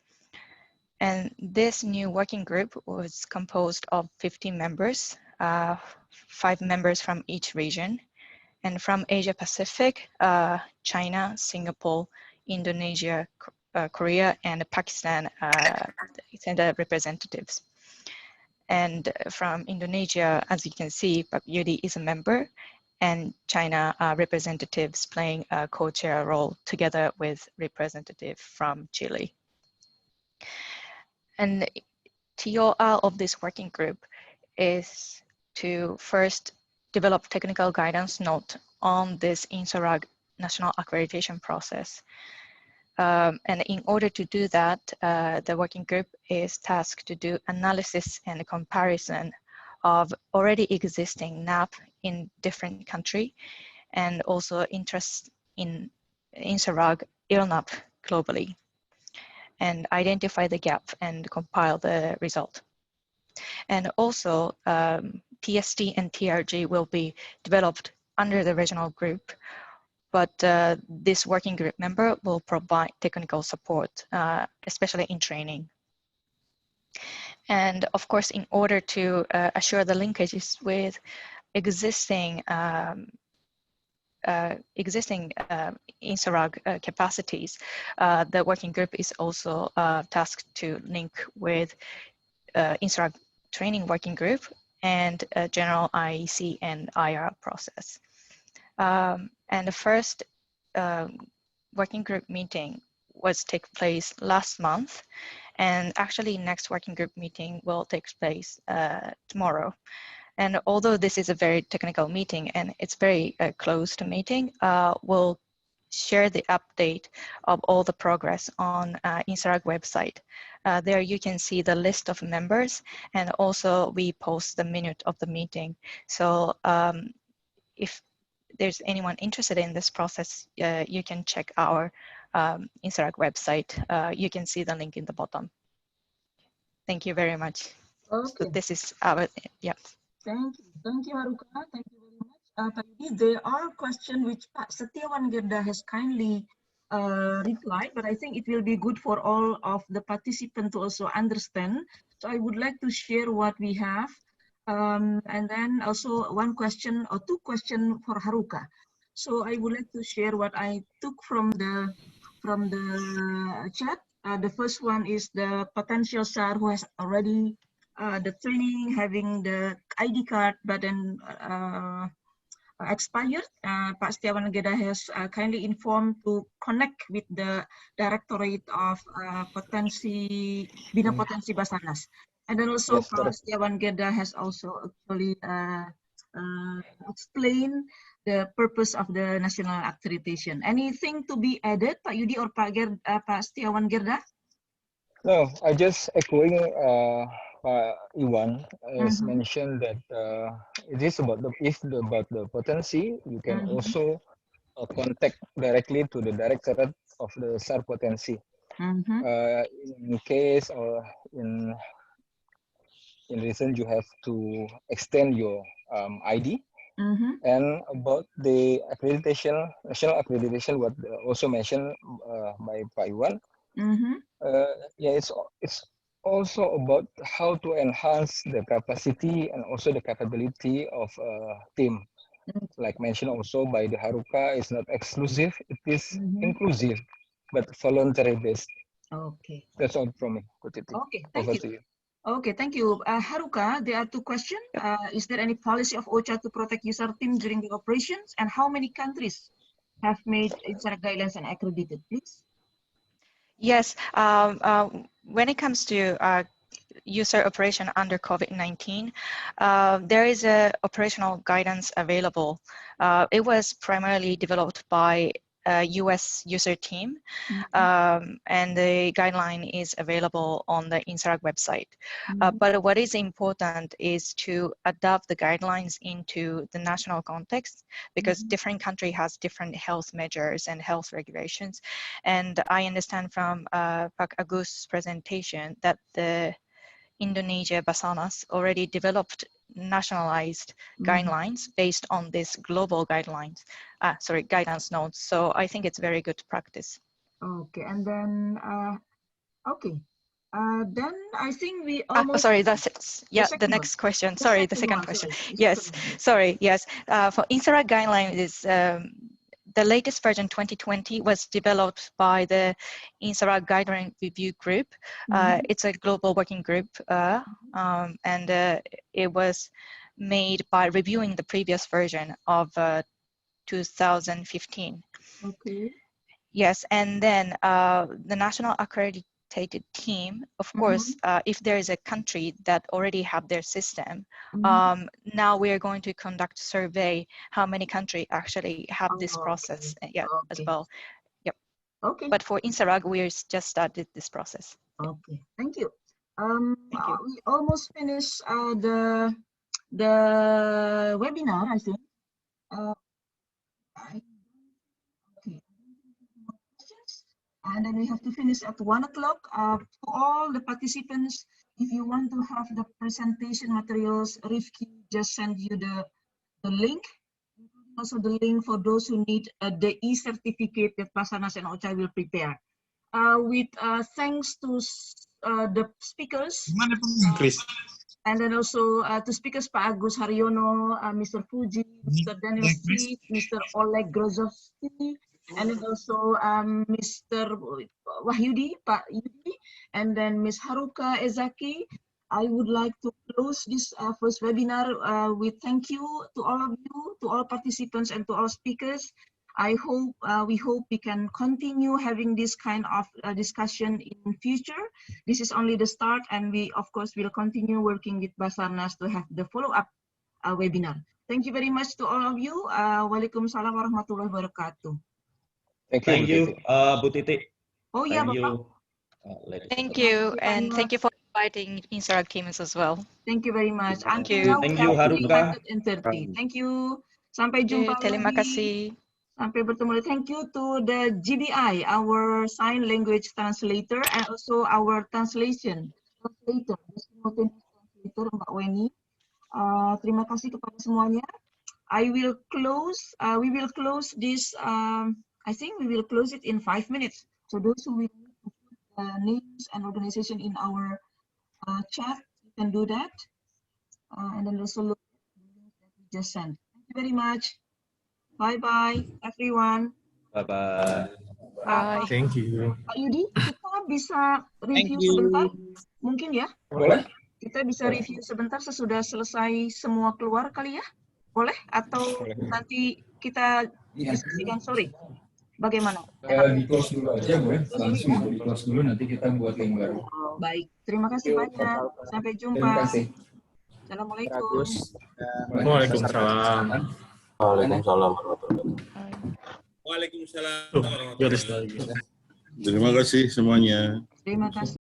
And this new working group was composed of 15 members, 5 members from each region, and from Asia Pacific, China, Singapore, Indonesia, Korea, and Pakistan send representatives. And from Indonesia, as you can see, Pak Yudi is a member, and China representatives playing a co-chair role together with representative from Chile. And TOR of this working group is to first develop technical guidance note on this INSARAG national accreditation process. And in order to do that, the working group is tasked to do analysis and comparison of already existing NAP in different country, and also interest in INSARAG ILNAP globally, and identify the gap and compile the result. And also TST and TRG will be developed under the regional group, but this working group member will provide technical support, especially in training. And of course, in order to assure the linkages with existing INSARAG capacities, the working group is also tasked to link with INSARAG training working group and general IEC and IR process. And the first working group meeting was take place last month, and actually next working group meeting will take place tomorrow. And although this is a very technical meeting and it's very closed meeting, we'll share the update of all the progress on INSARAG website. There you can see the list of members, and also we post the minute of the meeting. So if there's anyone interested in this process, you can check our INSARAG website. You can see the link in the bottom. Thank you very much. Okay. So this is our, yeah. Thank you, Haruka. Thank you very much. Pak Yudi, there are questions which Pak Setiawan Gerda has kindly replied, but I think it will be good for all of the participants to also understand. So I would like to share what we have. And then also one question or two questions for Haruka. So I would like to share what I took from the chat. The first one is the potential SAR who has already the training, having the ID card, but then expired. Pak Setiawan Gerda has kindly informed to connect with the Directorate of Bina Potensi Basarnas. And then also Yes, Pak Setiawan Gerda has also actually explained the purpose of the national accreditation. Anything to be added, Pak Yudi or Pak Setiawan Gerda? No, I just echoing Iwan as mentioned that it is about the potency. You can also contact directly to the directorate of the SAR potency. In case or in reason you have to extend your ID. And about the accreditation, national accreditation, what also mentioned by Pak Iwan. Yeah, it's also about how to enhance the capacity and also the capability of a team. Like mentioned also by the Haruka, it's not exclusive, it is inclusive, but voluntary based. Okay. That's all from me. Okay, thank Over you. to you. Okay, thank you. Haruka, there are two questions. Is there any policy of OCHA to protect user team during the operations? And how many countries have made INSARAG guidelines and accredited, please? Yes, when it comes to user operation under COVID-19, there is a operational guidance available. It was primarily developed by a US user team, and the guideline is available on the INSARAG website. But what is important is to adapt the guidelines into the national context, because different country has different health measures and health regulations. And I understand from Pak Agus's presentation that the Indonesia Basarnas already developed nationalized guidelines based on this global guidelines, guidance notes. So I think it's very good practice. Okay, and then, then I think we almost... sorry, that's it. Yeah, the next question. Sorry, the second question. Yes, sorry, yes. For INSARAG guideline is, the latest version 2020 was developed by the INSARAG Guideline Review Group. It's a global working group, and it was made by reviewing the previous version of 2015. Okay. Yes, and then the national accredited team, of course, if there is a country that already have their system, now we are going to conduct a survey how many countries actually have this process as well. Yep. Okay. But for INSARAG, we just started this process. Okay, thank you. Thank you. We almost finished the the webinar, I think. Okay. And then we have to finish at 1 o'clock. To all the participants, if you want to have the presentation materials, Rifki just send you the link. Also the link for those who need the e-certificate that Basarnas and OCHA will prepare. With thanks to the speakers. And then also to speakers Pak Agus Haryono, Mr. Fuji, Mr. Daniel Smith, Mr. Oleg Grozovsky, and then also Mr. Wahyudi, Pak Yudi, and then Ms. Haruka Ezaki. I would like to close this first webinar with thank you to all of you, to all participants and to all speakers. I hope, we hope we can continue having this kind of discussion in future. This is only the start, and we, of course, will continue working with Basarnas to have the follow-up webinar. Thank you very much to all of you. Waalaikumsalam warahmatullahi wabarakatuh. Thank you, Bu Titi. Oh yeah, Thank you. Thank you, and thank you for inviting INSARAG teams as well. Thank you very much. Thank you. Thank you, Haruka. 330. Thank you. Sampai jumpa Terima lagi. kasih. Sampai bertemu lagi. Thank you to the GBI, our sign language translator, and also our translator, Mbak Weni. Terima kasih kepada semuanya. I will close. We will close this. I think we will close it in 5 minutes. So those who will put names and organization in our chat, you can do that. And then also look at the link that we just sent. Thank you very much. Bye-bye, everyone. Bye-bye. Bye. Thank you. Pak Yudi, kita bisa review sebentar? Mungkin ya? Boleh. Kita bisa review sebentar sesudah selesai semua keluar kali ya? Boleh? Atau nanti kita diskusikan sore? Bagaimana? Di close dulu aja, boleh? Langsung di close dulu, nanti kita buat link baru. Baik, terima kasih banyak. Sampai jumpa. Terima kasih. Assalamualaikum. Waalaikumsalam. Waalaikumsalam. Waalaikumsalam. Garis lagi. Terima kasih semuanya. Terima kasih.